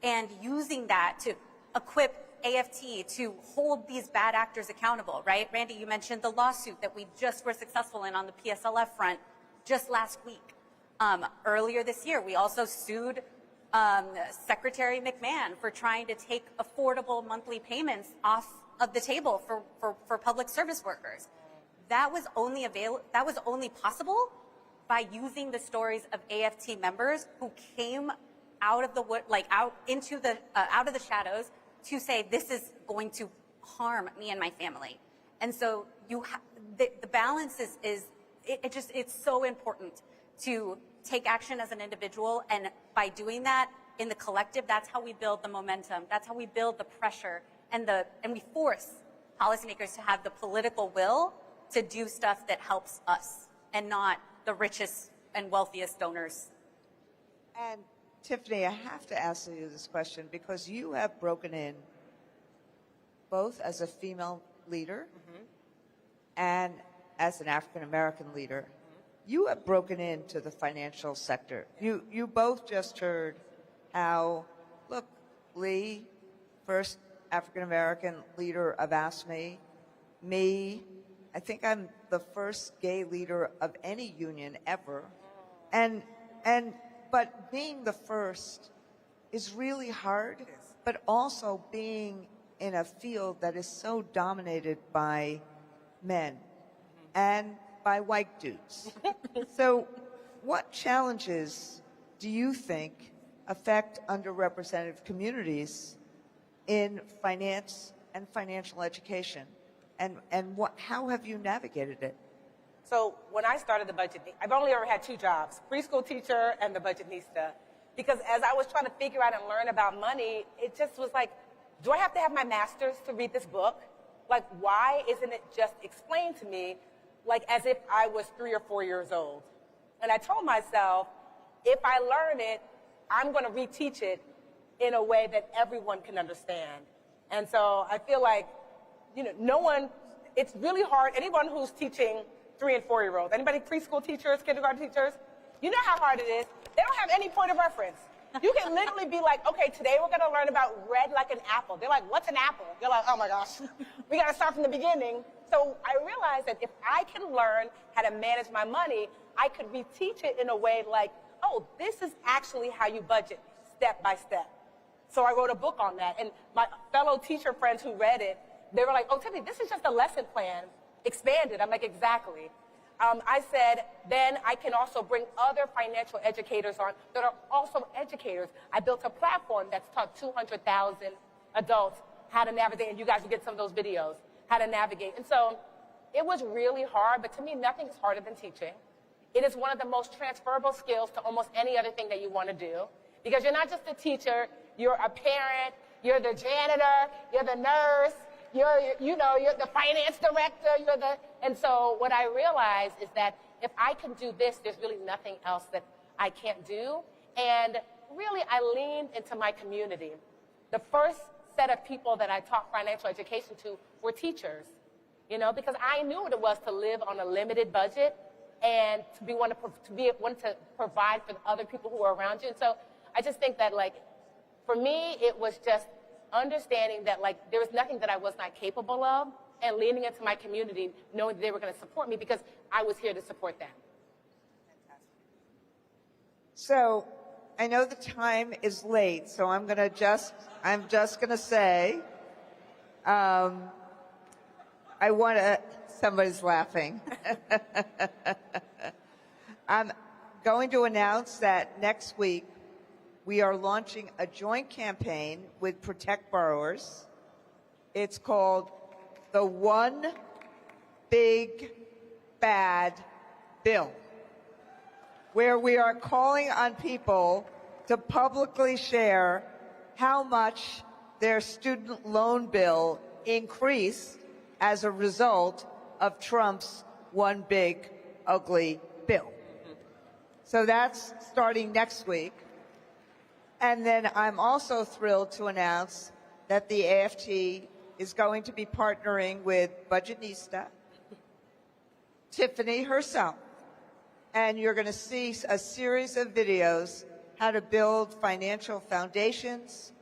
and using that to equip AFT to hold these bad actors accountable, right? Randy, you mentioned the lawsuit that we just were successful in on the PSLF front just last week. Earlier this year, we also sued Secretary McMahon for trying to take affordable monthly payments off of the table for public service workers. That was only possible by using the stories of AFT members who came out of the out of the shadows to say this is going to harm me and my family. And so the balance is it's so important to take action as an individual, and by doing that in the collective, that's how we build the momentum. That's how we build the pressure and we force policymakers to have the political will to do stuff that helps us and not the richest and wealthiest donors. And Tiffany, I have to ask you this question because you have broken in both as a female leader and as an African-American leader. You have broken into the financial sector. You both just heard how, look, Lee, first African-American leader of AFSCME, me, I think I'm the first gay leader of any union ever. But being the first is really hard, but also being in a field that is so dominated by men and by white dudes. So what challenges do you think affect underrepresented communities in finance and financial education? And how have you navigated it? So when I started the budget, I've only ever had two jobs, preschool teacher and the budgetnista. Because as I was trying to figure out and learn about money, it just was like, do I have to have my master's to read this book? Like, why isn't it just explained to me like as if I was 3 or 4 years old? And I told myself, if I learn it, I'm going to reteach it in a way that everyone can understand. And so I feel like, you know, it's really hard. Anyone who's teaching 3 and 4 year olds, anybody preschool teachers, kindergarten teachers, you know how hard it is. They don't have any point of reference. You can literally be like, okay, today we're going to learn about red like an apple. They're like, what's an apple? You're like, oh my gosh, we got to start from the beginning. So I realized that if I can learn how to manage my money, I could reteach it in a way like, oh, this is actually how you budget step by step. So I wrote a book on that. And my fellow teacher friends who read it, they were like, oh, Tiffany, this is just a lesson plan expanded. I'm like, exactly. I said, then I can also bring other financial educators on that are also educators. I built a platform that's taught 200,000 adults how to navigate, and you guys will get some of those videos, how to navigate. And so it was really hard, but to me, nothing is harder than teaching. It is one of the most transferable skills to almost any other thing that you want to do, because you're not just a teacher, you're a parent, you're the janitor, you're the nurse, you're the finance director, and so what I realized is that if I can do this, there's really nothing else that I can't do. And really, I leaned into my community. The first set of people that I taught financial education to were teachers, because I knew what it was to live on a limited budget and to be one to provide for the other people who are around you. And so I just think that, for me, it was just understanding that there was nothing that I was not capable of, and leaning into my community, knowing that they were going to support me because I was here to support them. So I know the time is late, so I'm just going to say, somebody's laughing. I'm going to announce that next week we are launching a joint campaign with Protect Borrowers. It's called the One Big Bad Bill, where we are calling on people to publicly share how much their student loan bill increased as a result of Trump's One Big Ugly Bill. So that's starting next week. And then I'm also thrilled to announce that the AFT is going to be partnering with Budgetnista, Tiffany herself, and you're going to see a series of videos how to build financial foundations.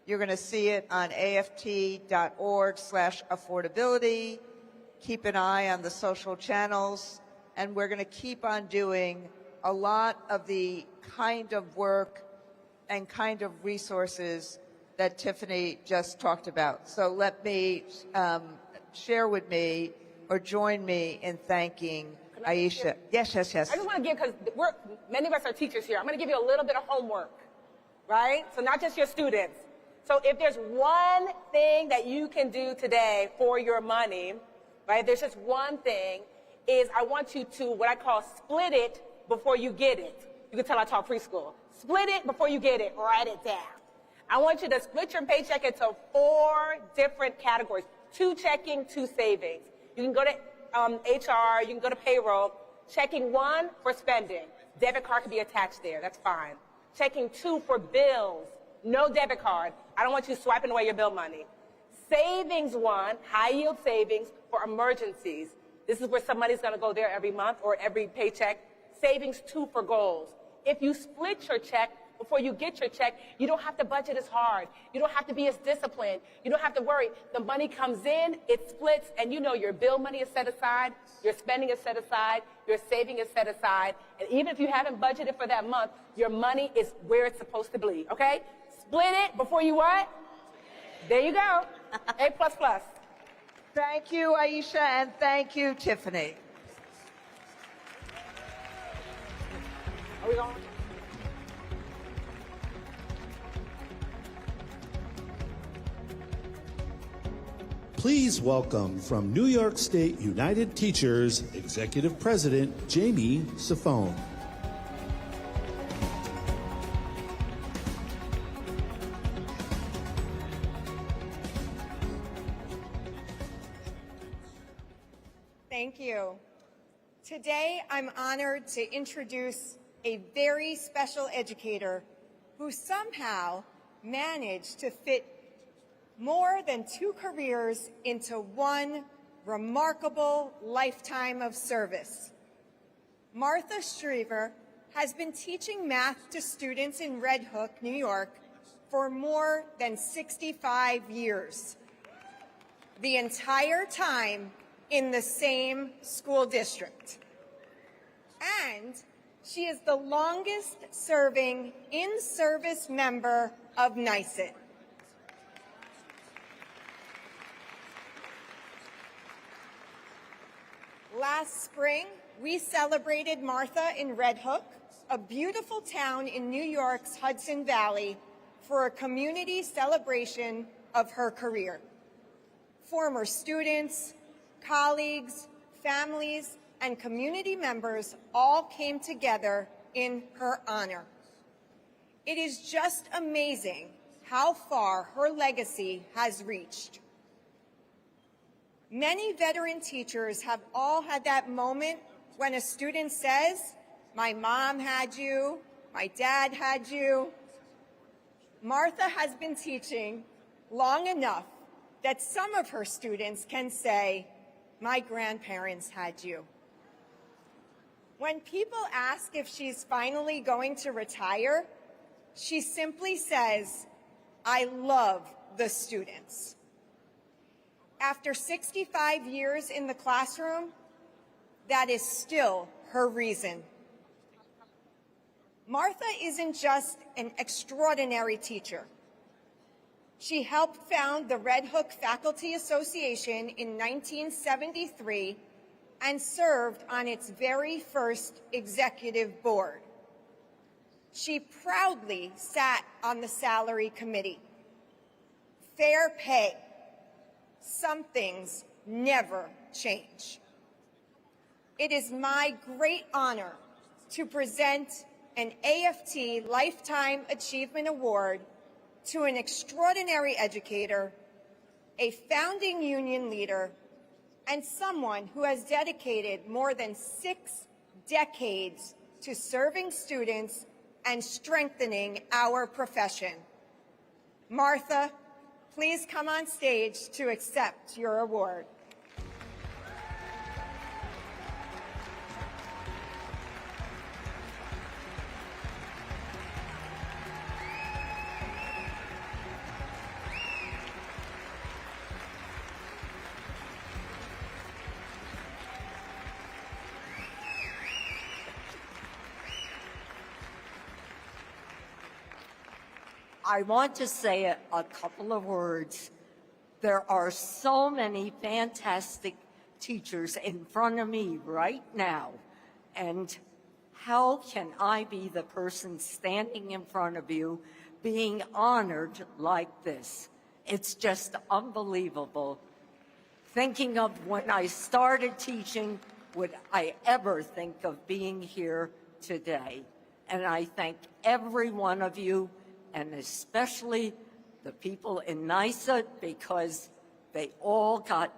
You're going to see it on aft.org/affordability. Keep an eye on the social channels, and we're going to keep on doing a lot of the kind of work and kind of resources that Tiffany just talked about. So let me share with me or join me in thanking Aisha. Yes. I just want to give, because many of us are teachers here, I'm going to give you a little bit of homework, right? So not just your students. So if there's one thing that you can do today for your money, right, there's just one thing, is I want you to, what I call, split it before you get it. You can tell I taught preschool. Split it before you get it. Write it down. I want you to split your paycheck into 4 different categories. 2 checking, 2 savings. You can go to HR, you can go to payroll. Checking 1 for spending. Debit card can be attached there. That's fine. Checking 2 for bills. No debit card. I don't want you swiping away your bill money. Savings 1, high yield savings for emergencies. This is where some money's going to go there every month or every paycheck. Savings 2 for goals. If you split your check before you get your check, you don't have to budget as hard. You don't have to be as disciplined. You don't have to worry. The money comes in, it splits, and your bill money is set aside, your spending is set aside, your saving is set aside, and even if you haven't budgeted for that month, your money is where it's supposed to be, okay? Split it before you what? There you go. A++. Thank you, Aisha, and thank you, Tiffany. Are we going? Please welcome from New York State United Teachers, Executive President Jamie Sifone. Thank you. Today, I'm honored to introduce a very special educator who somehow managed to fit more than 2 careers into one remarkable lifetime of service. Martha Shriver has been teaching math to students in Red Hook, New York, for more than 65 years. The entire time in the same school district. And She is the longest serving in-service member of NYSUT. Last spring, we celebrated Martha in Red Hook, a beautiful town in New York's Hudson Valley, for a community celebration of her career. Former students, colleagues, families, and community members all came together in her honor. It is just amazing how far her legacy has reached. Many veteran teachers have all had that moment when a student says, "My mom had you, my dad had you." Martha has been teaching long enough that some of her students can say, "My grandparents had you." When people ask if she's finally going to retire, she simply says, "I love the students." After 65 years in the classroom, that is still her reason. Martha isn't just an extraordinary teacher. She helped found the Red Hook Faculty Association in 1973 and served on its very first executive board. She proudly sat on the salary committee. Fair pay. Some things never change. It is my great honor to present an AFT Lifetime Achievement Award to an extraordinary educator, a founding union leader, and someone who has dedicated more than 6 decades to serving students and strengthening our profession. Martha, please come on stage to accept your award. I want to say a couple of words. There are so many fantastic teachers in front of me right now, and how can I be the person standing in front of you being honored like this? It's just unbelievable. Thinking of when I started teaching, would I ever think of being here today? And I thank every one of you, and especially the people in NYSUT, because they all got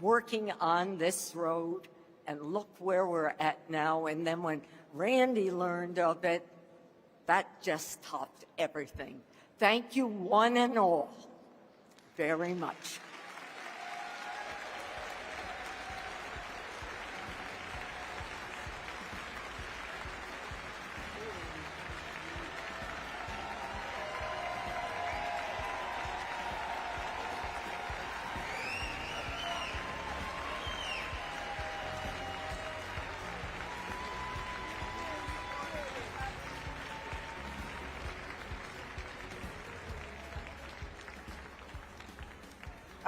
working on this road, and look where we're at now. And then when Randy learned of it, that just topped everything. Thank you one and all very much.